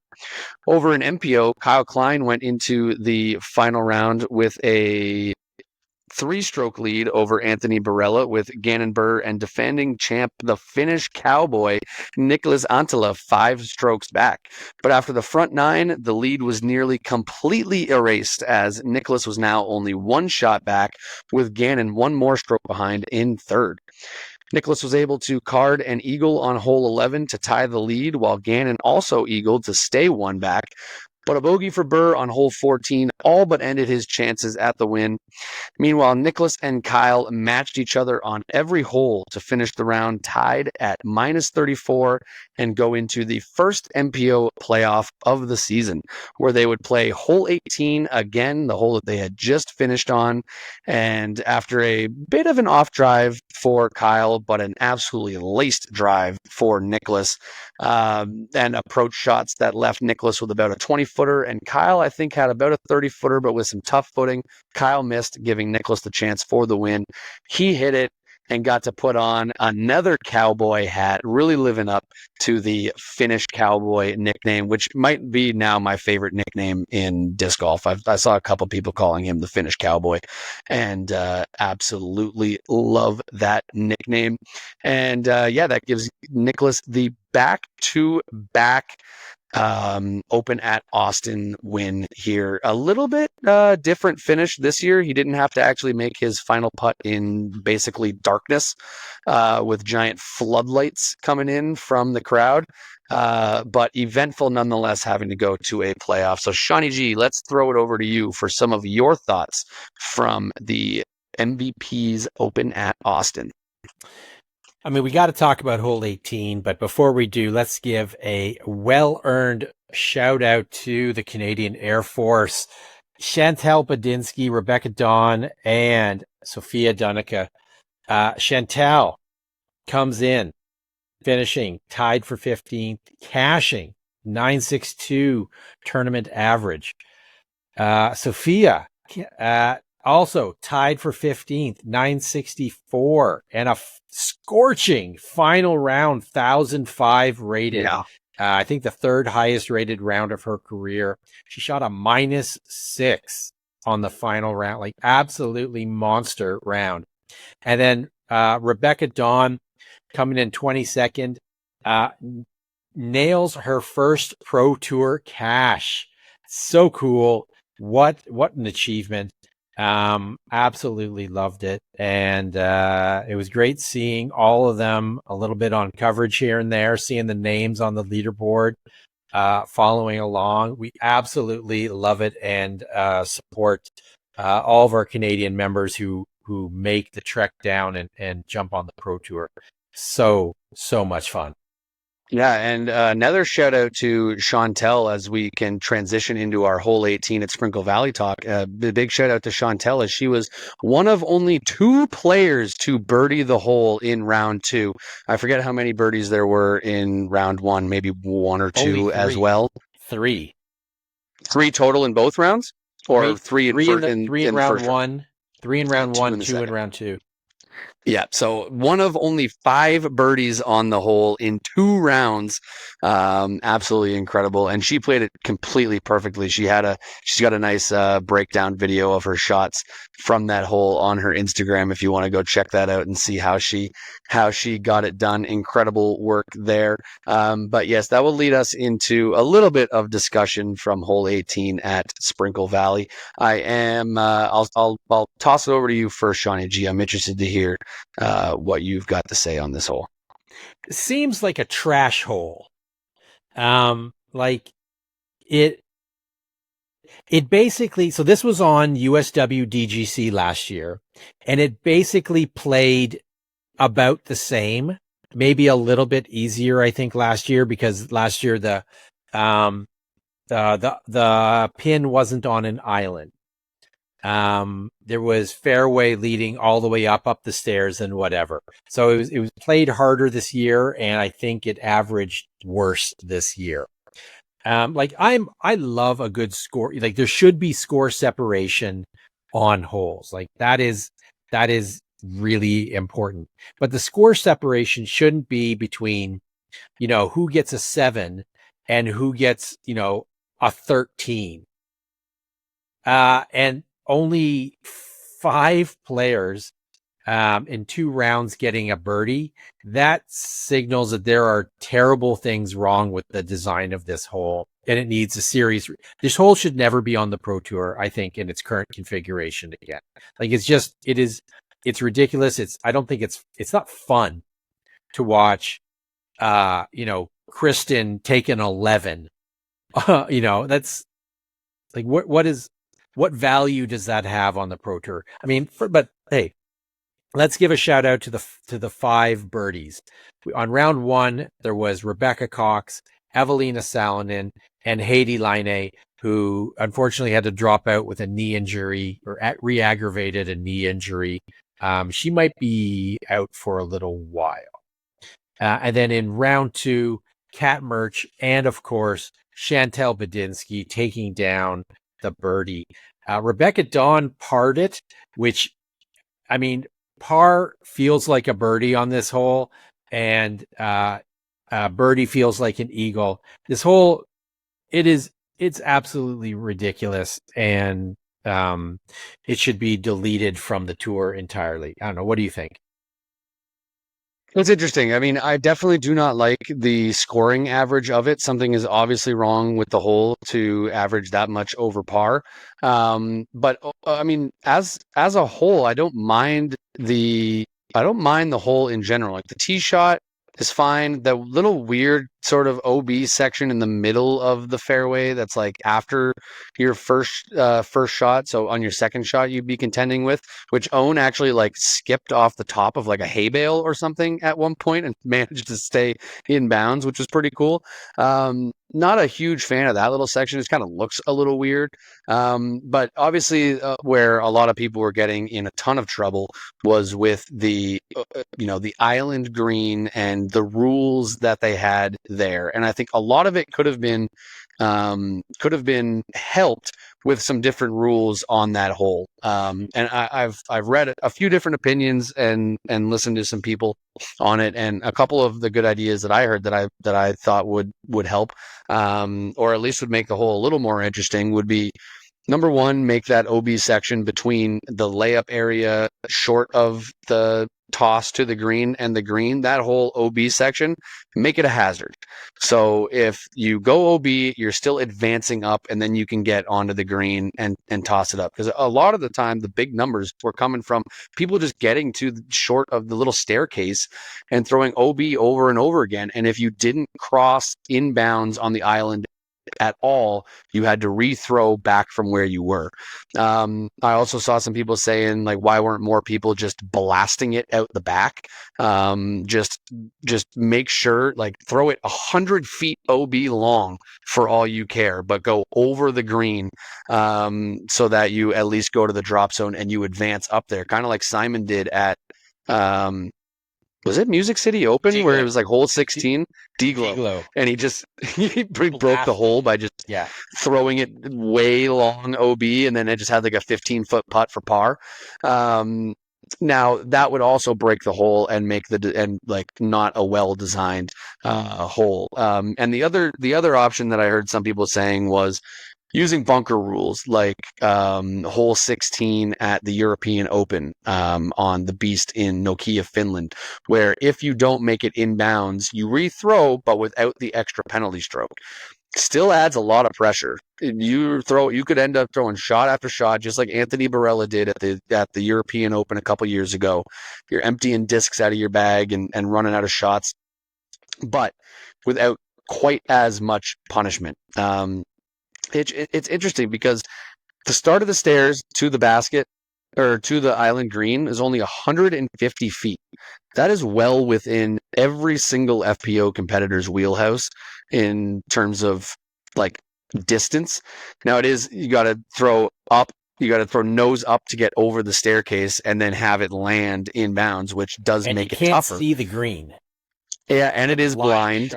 Over in MPO, Kyle Klein went into the final round with a 3-stroke lead over Anthony Barella, with Gannon Burr and defending champ, the Finnish cowboy, Nicholas Antila, 5 strokes back. But after the front 9, the lead was nearly completely erased, as Nicholas was now only 1 shot back, with Gannon 1 more stroke behind in 3rd. Nicholas was able to card an eagle on hole 11 to tie the lead, while Gannon also eagled to stay 1 back. But a bogey for Burr on hole 14 all but ended his chances at the win. Meanwhile, Nicholas and Kyle matched each other on every hole to finish the round tied at -34 and go into the first MPO playoff of the season, where they would play hole 18 again, the hole that they had just finished on. And after a bit of an off drive for Kyle, but an absolutely laced drive for Nicholas, and approach shots that left Nicholas with about a 20-footer, and Kyle, I think, had about a 30-footer, but with some tough footing. Kyle missed, giving Nicholas the chance for the win. He hit it, and got to put on another cowboy hat, really living up to the Finnish cowboy nickname, which might be now my favorite nickname in disc golf. I saw a couple people calling him the Finnish cowboy, and absolutely love that nickname. And that gives Nicholas the back-to-back Open at Austin win here. A little bit different finish this year. He didn't have to actually make his final putt in basically darkness with giant floodlights coming in from the crowd. But eventful nonetheless, having to go to a playoff. So Shawnee G, let's throw it over to you for some of your thoughts from the MVP's Open at Austin. I mean, we got to talk about hole 18, but before we do, let's give a well-earned shout out to the Canadian Air Force, Chantal Badinsky, Rebecca Dawn, and Sophia Dunica. Chantal comes in, finishing tied for 15th, cashing 962 tournament average. Sophia, also tied for 15th, 964, and a scorching final round, 1,005 rated. Yeah. I think the third highest rated round of her career. She shot a -6 on the final round, like absolutely monster round. And then Rebecca Dawn coming in 22nd, nails her first Pro Tour cash. So cool. What an achievement. Absolutely loved it. And it was great seeing all of them a little bit on coverage here and there, seeing the names on the leaderboard, following along. We absolutely love it and support all of our Canadian members who make the trek down and jump on the Pro Tour. So much fun. Yeah, and another shout out to Chantel as we can transition into our hole 18 at Sprinkle Valley talk. Big shout out to Chantel as she was one of only 2 players to birdie the hole in round 2. I forget how many birdies there were in round 1, maybe 1 or 2 as well. 3. 3 total in both rounds, or three in round 1, 3 in round 1, 2 in round 2. Yeah, so one of only 5 birdies on the hole in 2 rounds. Absolutely incredible, and she played it completely perfectly. She's got a nice breakdown video of her shots from that hole on her Instagram if you want to go check that out and see how she got it done. Incredible work there. But yes, that will lead us into a little bit of discussion from hole 18 at Sprinkle Valley. I'll toss it over to you first, Shawnee G. I'm interested to hear what you've got to say on this hole. It seems like a trash hole. Like it basically, so this was on USW DGC last year, and it basically played about the same, maybe a little bit easier, I think, last year, because last year the pin wasn't on an island. There was fairway leading all the way up the stairs and whatever. So it was played harder this year, and I think it averaged worse this year. I love a good score. Like, there should be score separation on holes. Like, that is really important. But the score separation shouldn't be between, who gets a 7 and who gets, a 13. And only 5 players in 2 rounds getting a birdie. That signals that there are terrible things wrong with the design of this hole, and it needs a serious. This hole should never be on the Pro Tour, I think, in its current configuration again. Like, it's ridiculous. I don't think it's not fun to watch. Kristen take an 11. That's like, what value does that have on the Pro Tour? I mean, but hey, let's give a shout out to the 5 birdies. On round 1, there was Rebecca Cox, Evelina Salonen, and Haiti Line, who unfortunately had to drop out with a knee injury, or re-aggravated a knee injury. She might be out for a little while. And then in round 2, Kat Murch and, of course, Chantal Badinsky taking down the birdie. Rebecca Dawn parred it, which, I mean, par feels like a birdie on this hole, and birdie feels like an eagle. This hole, it's absolutely ridiculous, and it should be deleted from the tour entirely. I don't know. What do you think? It's interesting. I mean, I definitely do not like the scoring average of it. Something is obviously wrong with the hole to average that much over par. But I mean, as a whole, I don't mind the hole in general. Like the tee shot is fine. The little weird sort of OB section in the middle of the fairway that's like after your first shot. So on your second shot, you'd be contending with, which Owen actually like skipped off the top of like a hay bale or something at one point and managed to stay in bounds, which was pretty cool. Not a huge fan of that little section. It kind of looks a little weird. But obviously, where a lot of people were getting in a ton of trouble was with the island green and the rules that they had there. And I think a lot of it could have been helped with some different rules on that hole. And I've read a few different opinions and listened to some people on it, and a couple of the good ideas that I heard that I thought would help, or at least would make the hole a little more interesting, would be number one, make that OB section between the layup area short of the toss to the green and the green, that whole OB section, make it a hazard. So if you go OB, you're still advancing up, and then you can get onto the green and toss it up. Because a lot of the time, the big numbers were coming from people just getting to the short of the little staircase and throwing OB over and over again. And if you didn't cross inbounds on the island at all, you had to rethrow back from where you were. I also saw some people saying, like, why weren't more people just blasting it out the back? Just make sure, like, throw it 100 feet OB long for all you care, but go over the green, so that you at least go to the drop zone and you advance up there, kind of like Simon did at um, was it Music City Open D-Glow. where it was like hole 16? D-Glow. D-Glow. And he broke the hole by just Yeah. throwing it way long OB, and then it just had like a 15-foot putt for par. Now that would also break the hole and make like not a well designed hole. And the other option that I heard some people saying was using bunker rules, like hole 16 at the European Open, on the Beast in Nokia, Finland, where if you don't make it inbounds, you rethrow, but without the extra penalty stroke. Still adds a lot of pressure. You could end up throwing shot after shot, just like Anthony Barella did at the European Open a couple years ago. You're emptying discs out of your bag and running out of shots, but without quite as much punishment. It's interesting because the start of the stairs to the basket or to the island green is only 150 feet. That is well within every single FPO competitor's wheelhouse in terms of like distance. Now you got to throw up. You got to throw nose up to get over the staircase and then have it land inbounds, which does And make you it can't tougher. see the green. Yeah, and it is blind.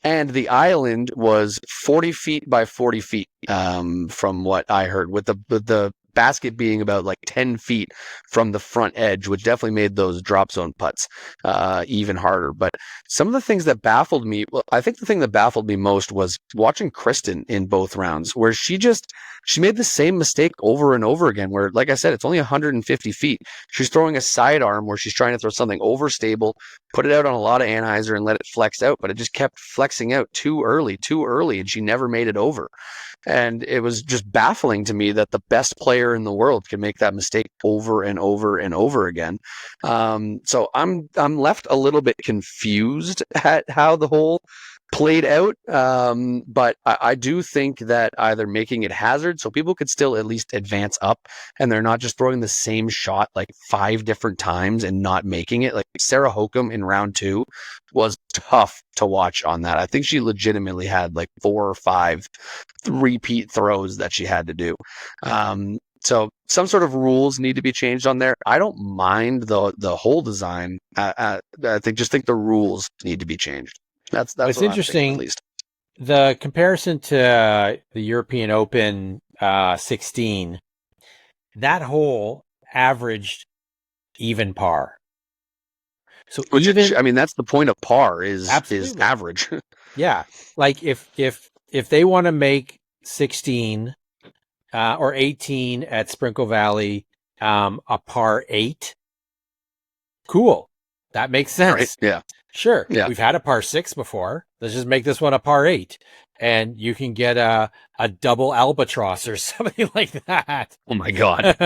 And the island was 40 feet by 40 feet, from what I heard, with the basket being about like 10 feet from the front edge, which definitely made those drop zone putts even harder. But some of the things that baffled me, well, I think the thing that baffled me most was watching Kristen in both rounds, where she made the same mistake over and over again, where, like I said, it's only 150 feet. She's throwing a sidearm where she's trying to throw something overstable, put it out on a lot of anhyzer and let it flex out, but it just kept flexing out too early, and she never made it over. And it was just baffling to me that the best player in the world can make that mistake over and over and over again. So I'm left a little bit confused at how the whole played out. But I do think that either making it hazard so people could still at least advance up and they're not just throwing the same shot like 5 different times and not making it. Like Sarah Hokum in round 2 was tough to watch on that. I think she legitimately had like 4 or 5 repeat throws that she had to do. So some sort of rules need to be changed on there. I don't mind the whole design. I think the rules need to be changed. That's It's what interesting. I'm thinking, at least. The comparison to the European Open 16, that hole averaged even par. So Which even I mean, that's the point of par is absolutely, average. yeah. Like if they want to make 16 or 18 at Sprinkle Valley a par 8, cool. That makes Right? sense. Yeah. Sure, Yeah. we've had a par 6 before. Let's just make this one a par 8, and you can get a double albatross or something like that. Oh my God.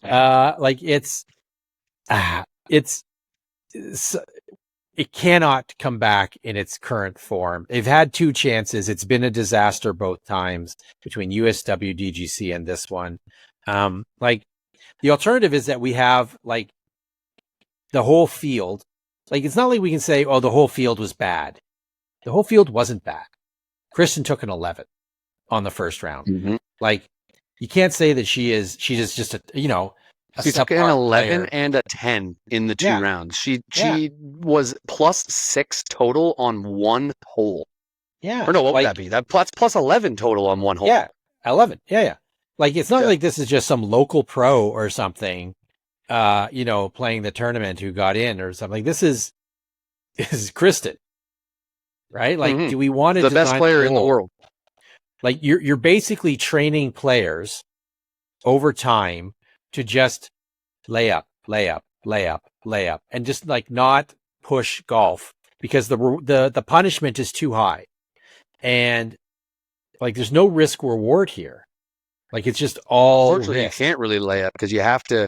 Like it's it cannot come back in its current form. They've had 2 chances. It's been a disaster both times between USW, DGC, and this one. Like the alternative is that we have like the whole field. Like it's not like we can say, oh, the whole field was bad. The whole field wasn't bad. Kristen took an 11 on the first round. Mm-hmm. Like you can't say that she's just a a She took an subpar 11 player. and a 10 in the 2 Yeah. rounds. She Yeah. was +6 total on one hole. Yeah. Or no, what would Like that be? That's plus 11 total on one hole. yeah, 11. Yeah. Like it's not Yeah. like this is just some local pro or something, playing the tournament who got in or something. This is Kristen, right? Like, Mhm. do we want to The best design player a in the hole? world. Like you're basically training players over time to just lay up, and just like not push golf because the punishment is too high, and like there's no risk reward here. Like it's just all Unfortunately, you risk. can't really lay up because you have to,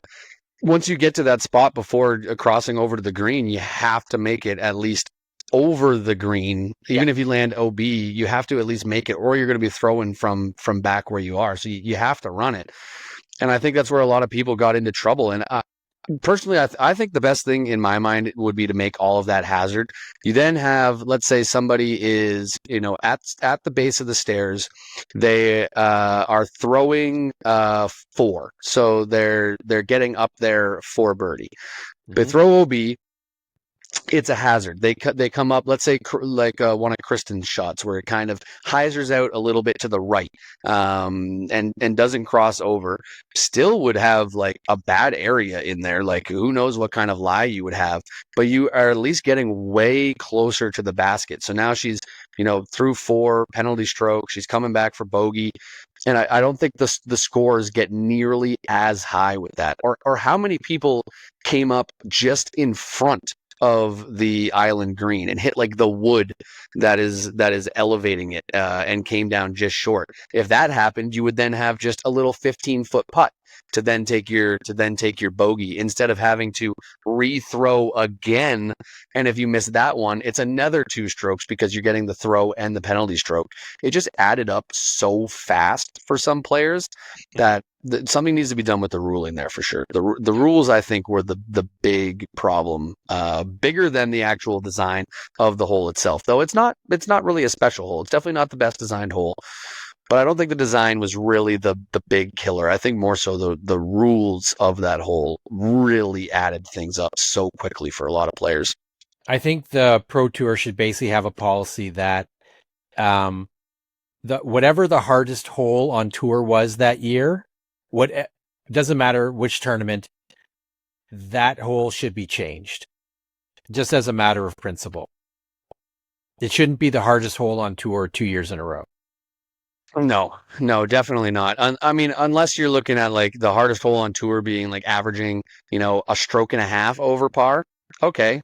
once you get to that spot before crossing over to the green, you have to make it at least over the green. Even Yeah. if you land OB, you have to at least make it, or you're going to be throwing from back where you are. So you have to run it. And I think that's where a lot of people got into trouble. And personally, I think the best thing in my mind would be to make all of that hazard. You then have, let's say somebody is, at the base of the stairs, they are throwing 4, so they're getting up there for birdie. They Mhm. throw OB. It's a hazard. They come up, let's say like one of Kristen's shots where it kind of hyzers out a little bit to the right, and doesn't cross over. Still would have like a bad area in there. Like who knows what kind of lie you would have, but you are at least getting way closer to the basket. So now she's through 4 penalty strokes. She's coming back for bogey. And I don't think the scores get nearly as high with that. Or how many people came up just in front of the island green and hit like the wood that is elevating it, and came down just short. If that happened, you would then have just a little 15-foot putt to then take your bogey instead of having to rethrow again. And if you miss that one, it's another 2 strokes because you're getting the throw and the penalty stroke. It just added up so fast for some players that something needs to be done with the ruling there for sure. The rules, I think, were the big problem, bigger than the actual design of the hole itself. Though it's not really a special hole. It's definitely not the best designed hole. But I don't think the design was really the big killer. I think more so the rules of that hole really added things up so quickly for a lot of players. I think the Pro Tour should basically have a policy that whatever the hardest hole on tour was that year, it doesn't matter which tournament, that hole should be changed, just as a matter of principle. It shouldn't be the hardest hole on tour 2 years in a row. No, definitely not. I mean, unless you're looking at like the hardest hole on tour being like averaging, a stroke and a half over par. Okay,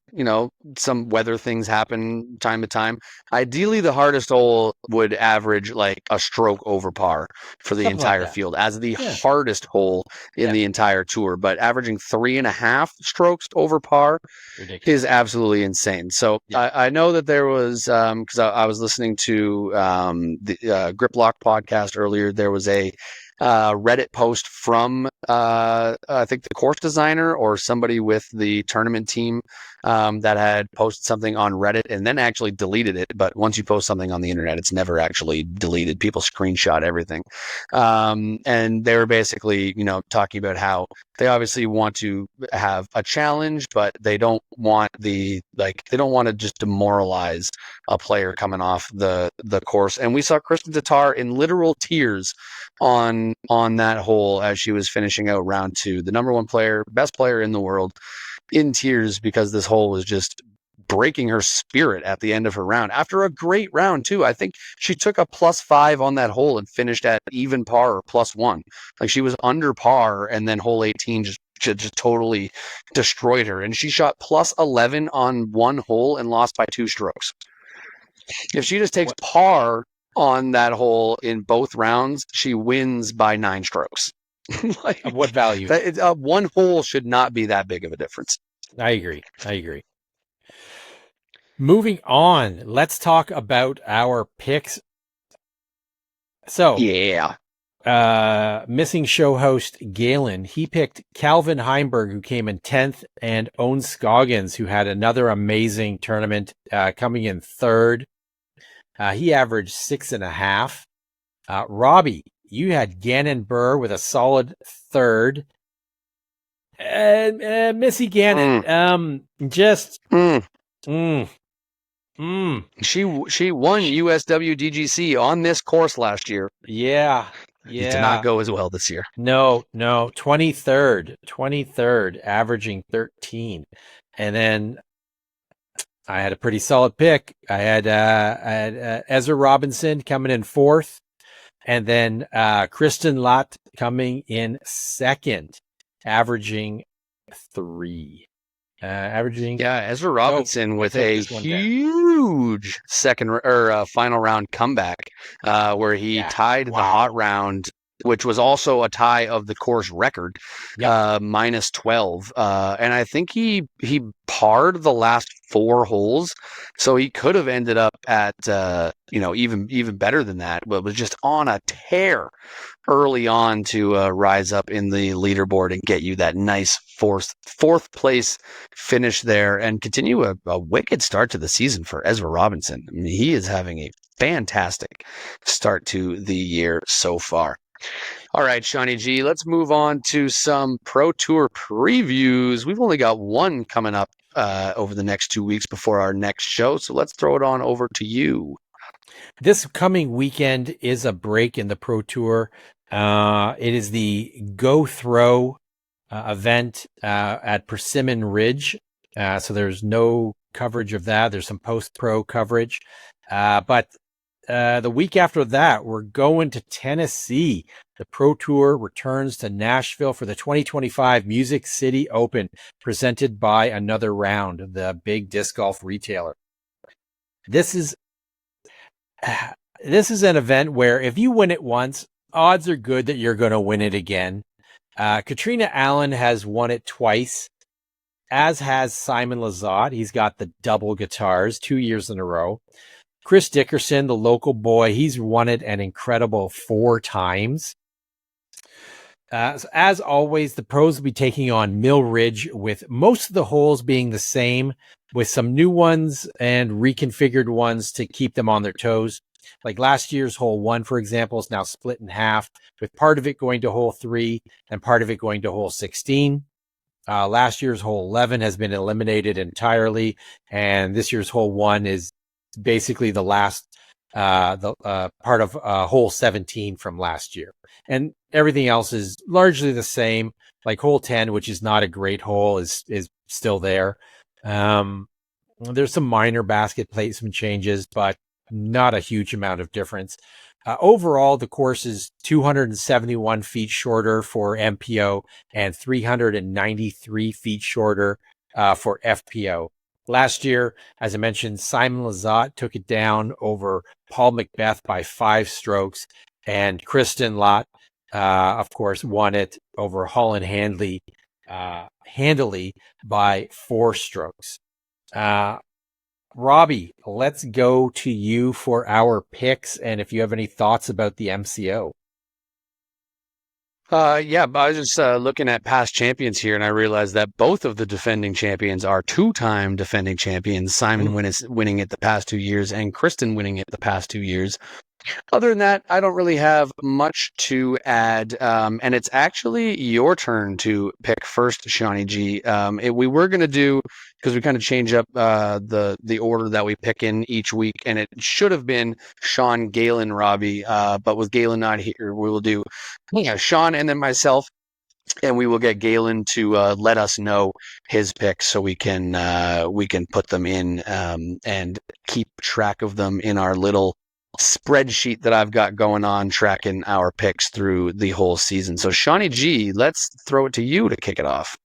some weather things happen time to time. Ideally, the hardest hole would average like a stroke over par for the Something like entire that. field as the Yeah. hardest hole in Yeah. the entire tour. But averaging 3.5 strokes over par Ridiculous. is absolutely insane. So Yeah. I know that there was, because I was listening to the Grip Lock podcast earlier. There was a Reddit post from I think the course designer or somebody with the tournament team, that had posted something on Reddit and then actually deleted it. But once you post something on the internet, it's never actually deleted. People screenshot everything, and they were basically talking about how they obviously want to have a challenge, but they don't want they don't want to just demoralize a player coming off the course. And we saw Kristen Tatar in literal tears on 11 on that hole as she was finishing out round 2. The number 1 player, best player in the world, in tears because this hole was just breaking her spirit at the end of her round. After a great round, too. I think she took a +5 on that hole and finished at even par or +1. Like, she was under par, and then hole 18 just totally destroyed her. And she shot +11 on one hole and lost by 2 strokes. If she just takes par on that hole in both rounds, she wins by 9 strokes. Like, Of what value? One hole should not be that big of a difference. I agree. Moving on, let's talk about our picks. So, yeah. Missing show host Galen, he picked Calvin Heimberg, who came in 10th, and Owen Scoggins, who had another amazing tournament, coming in 3rd. He averaged 6.5. Robbie, you had Gannon Burr with a solid 3rd. Missy Gannon, She won USWDGC on this course last year. Yeah. It did not go as well this year. No, 23rd, averaging 13. And then I had a pretty solid pick. I had Ezra Robinson coming in 4th, and then Kristen Lott coming in 2nd, averaging 3. Ezra Robinson with a huge second or final round comeback, where he tied the hot round, which was also a tie of the course record, -12. And I think he parred the last 4 holes, so he could have ended up at even better than that, but was just on a tear early on to rise up in the leaderboard and get you that nice fourth place finish there and continue a wicked start to the season for Ezra Robinson. I mean, he is having a fantastic start to the year so far. All right, Shawnee G, let's move on to some Pro Tour previews. We've only got one coming up over the next 2 weeks before our next show, so let's throw it on over to you. This coming weekend is a break in the Pro Tour. It is the Go Throw event at Persimmon Ridge. So there's no coverage of that. There's some post-pro coverage. But the week after that, we're going to Tennessee. The Pro Tour returns to Nashville for the 2025 Music City Open, presented by Another Round, the big disc golf retailer. This is an event where if you win it once, odds are good that you're going to win it again. Katrina Allen has won it twice, as has Simon Lizotte. He's got the double guitars 2 years in a row. Chris Dickerson, the local boy, he's won it an incredible 4 times. As always, the pros will be taking on Mill Ridge, with most of the holes being the same, with some new ones and reconfigured ones to keep them on their toes. Like last year's hole 1, for example, is now split in half, with part of it going to hole 3 and part of it going to hole 16. Last year's hole 11 has been eliminated entirely, and this year's hole 1 is basically the last part of hole 17 from last year. And everything else is largely the same. Like hole 10, which is not a great hole, is still there. There's some minor basket placement changes, but not a huge amount of difference. Overall, the course is 271 feet shorter for MPO and 393 feet shorter for FPO. Last year, as I mentioned, Simon Lizotte took it down over Paul Macbeth by 5 strokes, and Kristen Lott, of course, won it over Holland handily by 4 strokes. Robbie, let's go to you for our picks, and if you have any thoughts about the MCO. Yeah, but I was just looking at past champions here, and I realized that both of the defending champions are 2-time defending champions. Simon winning it the past 2 years, and Kristen winning it the past 2 years. Other than that, I don't really have much to add. And it's actually your turn to pick first, Shawnee G. We were going to do, because we kind of change up the order that we pick in each week, and it should have been Sean, Galen, Robbie. But with Galen not here, we will do Sean and then myself. And we will get Galen to let us know his picks so we can put them in and keep track of them in our little spreadsheet that I've got going on tracking our picks through the whole season. So Shawnee G, let's throw it to you to kick it off.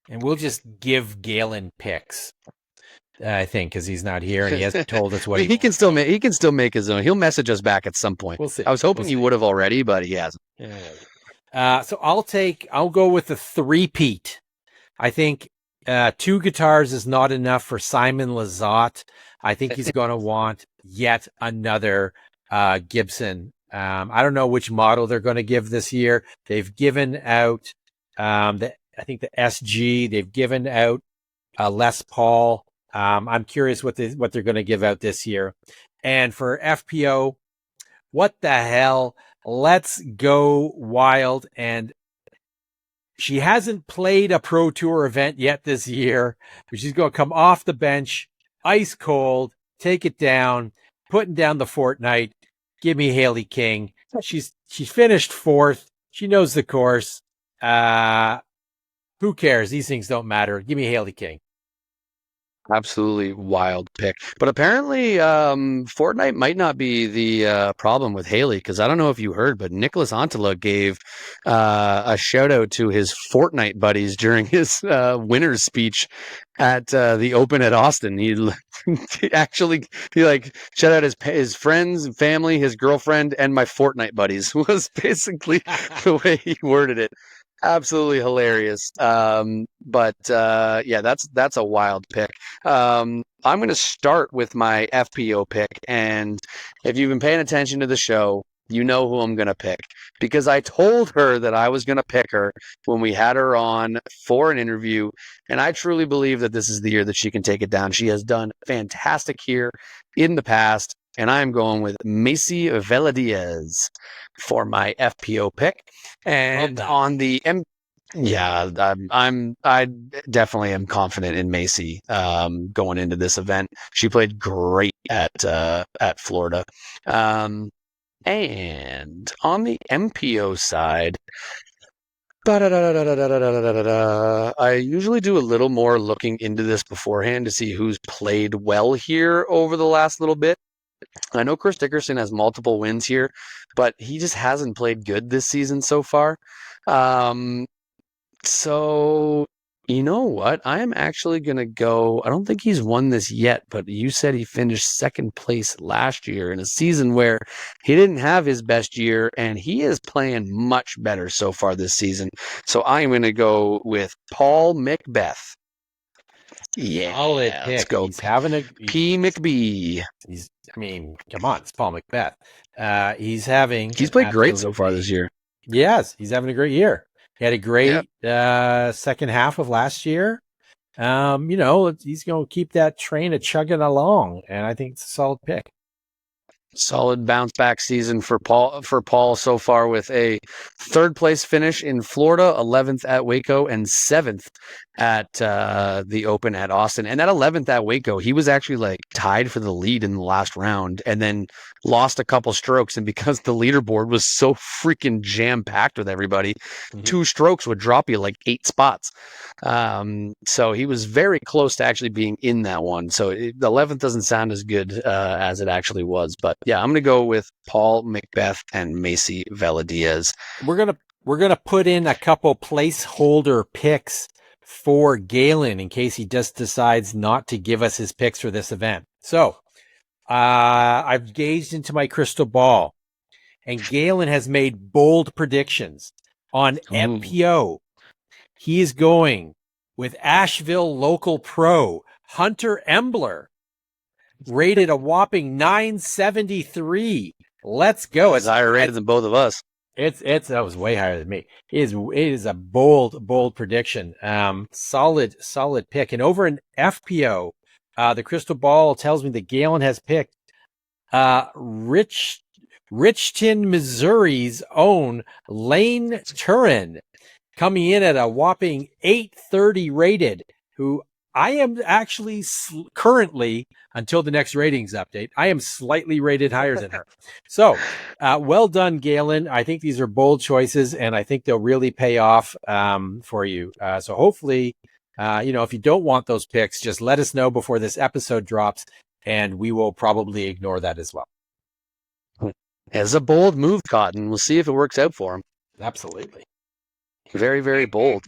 And we'll just give Galen picks, I think, because he's not here and he hasn't told us what he can still make his own. He'll message us back at some point. We'll see. I was hoping he would have already, but he hasn't. So I'll go with the three-peat. I think 2 guitars is not enough for Simon Lizotte. I think he's going to want yet another Gibson. I don't know which model they're going to give this year. They've given out the SG. They've given out Les Paul. I'm curious what they're going to give out this year. And for FPO, what the hell? Let's go wild. And she hasn't played a Pro Tour event yet this year, but she's going to come off the bench, ice cold, take it down, putting down the Fortnite. Give me Haley King. She's finished 4th. She knows the course. Who cares? These things don't matter. Give me Haley King. Absolutely wild pick. But apparently, Fortnite might not be the problem with Haley, because I don't know if you heard, but Nicholas Antala gave a shout out to his Fortnite buddies during his winner's speech at the Open at Austin. He shout out his friends, family, his girlfriend, and my Fortnite buddies was basically the way he worded it. Absolutely hilarious. But that's a wild pick. I'm going to start with my FPO pick, and if you've been paying attention to the show, you know who I'm going to pick, because I told her that I was going to pick her when we had her on for an interview, and I truly believe that this is the year that she can take it down. She has done fantastic here in the past, and I'm going with Macy Veladiez for my FPO pick. And on the I definitely am confident in Macy going into this event. She played great at Florida. And on the MPO side, I usually do a little more looking into this beforehand to see who's played well here over the last little bit. I know Chris Dickerson has multiple wins here, but he just hasn't played good this season so far. So, you know what? I am actually going to go. I don't think he's won this yet, but you said he finished 2nd place last year in a season where he didn't have his best year, and he is playing much better so far this season. So I'm going to go with Paul Macbeth. Yeah, solid pick. Let's go. He's having a P. McBee. Come on, it's Paul Macbeth. He's played great so far this year. Yes, he's having a great year. He had a great second half of last year. He's going to keep that train a chugging along, and I think it's a solid pick. Solid bounce back season for Paul so far, with a 3rd place finish in Florida, 11th at WACO, and 7th at the Open at Austin. And that 11th at WACO, he was actually tied for the lead in the last round, and then lost a couple strokes. And because the leaderboard was so freaking jam packed with everybody, 2 strokes would drop you 8 spots. So he was very close to actually being in that one. So the 11th doesn't sound as good as it actually was, but yeah, I'm going to go with Paul Macbeth and Macy Veladiez. We're going to put in a couple placeholder picks for Galen in case he just decides not to give us his picks for this event. So, I've gazed into my crystal ball, and Galen has made bold predictions on MPO. He is going with Asheville local pro Hunter Embler, rated a whopping 973. Let's go. It's higher rated than both of us. That was way higher than me. It is a bold prediction. Solid pick. And over in FPO, the crystal ball tells me that Galen has picked Richton, Missouri's own Lane Turin, coming in at a whopping 830 rated, who I am actually currently, until the next ratings update, I am slightly rated higher than her. So well done, Galen. I think these are bold choices, and I think they'll really pay off for you. So hopefully, if you don't want those picks, just let us know before this episode drops, and we will probably ignore that as well. As a bold move, Cotton. We'll see if it works out for him. Absolutely. Very, very bold.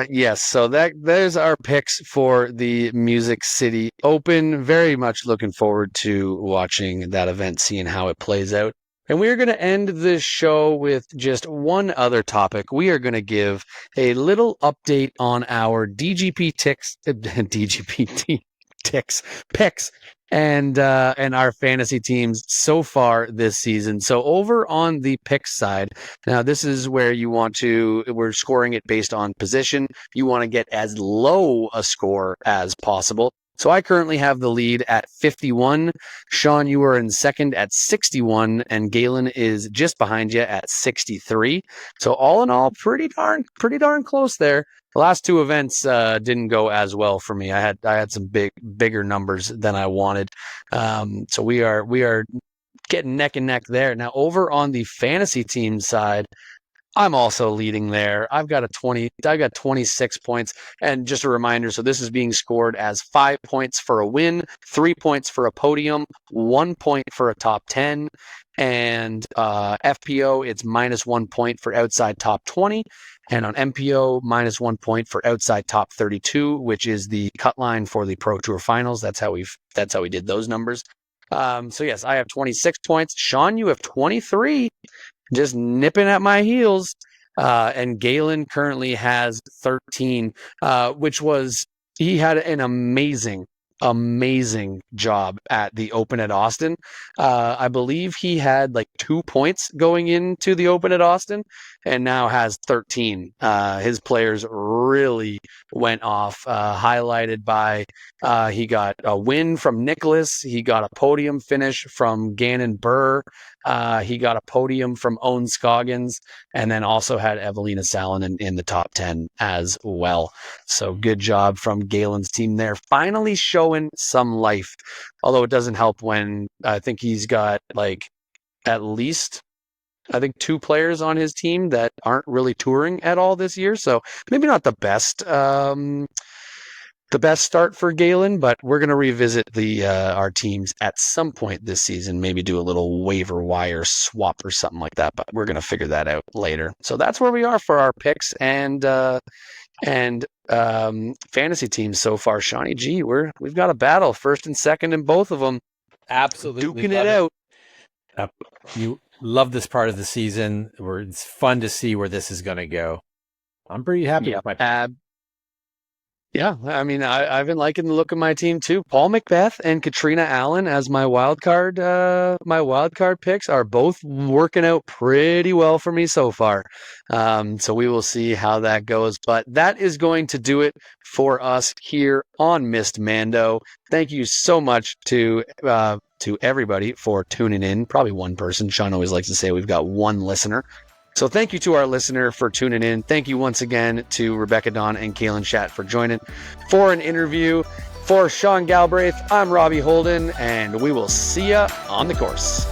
Yes, so there's our picks for the Music City Open. Very much looking forward to watching that event, seeing how it plays out. And we are going to end this show with just one other topic. We are going to give a little update on our DGP picks and our fantasy teams so far this season. So over on the pick side, now this is where we're scoring it based on position. You want to get as low a score as possible. So I currently have the lead at 51. Sean, you are in second at 61, and Galen is just behind you at 63. So all in all, pretty darn close there. The last two events didn't go as well for me. I had some bigger numbers than I wanted. So we are getting neck and neck there. Now over on the fantasy team side, I'm also leading there. I've got 26 points. And just a reminder, so this is being scored as 5 points for a win, 3 points for a podium, 1 point for a top 10, and FPO, it's -1 point for outside top 20. And on MPO, -1 point for outside top 32, which is the cut line for the Pro Tour Finals. That's how we did those numbers. So yes, I have 26 points. Sean, you have 23. Just nipping at my heels. And Galen currently has 13, he had an amazing job at the Open at Austin. I believe he had like 2 points going into the Open at Austin and now has 13. His players really went off, highlighted by he got a win from Nicholas. He got a podium finish from Gannon Burr. He got a podium from Owen Scoggins, and then also had Evelina Salonen in the top 10 as well. So good job from Galen's team there. Finally showing some life, although it doesn't help when I think he's got like at least 2 players on his team that aren't really touring at all this year. So maybe not the best start for Galen, but we're going to revisit our teams at some point this season, maybe do a little waiver wire swap or something like that, but we're going to figure that out later. So that's where we are for our picks and fantasy teams so far. Shawnee G, we've got a battle, first and second in both of them. Absolutely. Duking it out. You love this part of the season where it's fun to see where this is going to go. I'm pretty happy with my pick. Yeah, I mean, I've been liking the look of my team too. Paul Macbeth and Katrina Allen as my wild card picks are both working out pretty well for me so far. So we will see how that goes. But that is going to do it for us here on Missed Mando. Thank you so much to everybody for tuning in. Probably one person. Sean always likes to say we've got one listener. So thank you to our listener for tuning in. Thank you once again to Rebecca Dawn and Kalan Schat for joining for an interview. For Sean Galbraith, I'm Robbie Holden, and we will see ya on the course.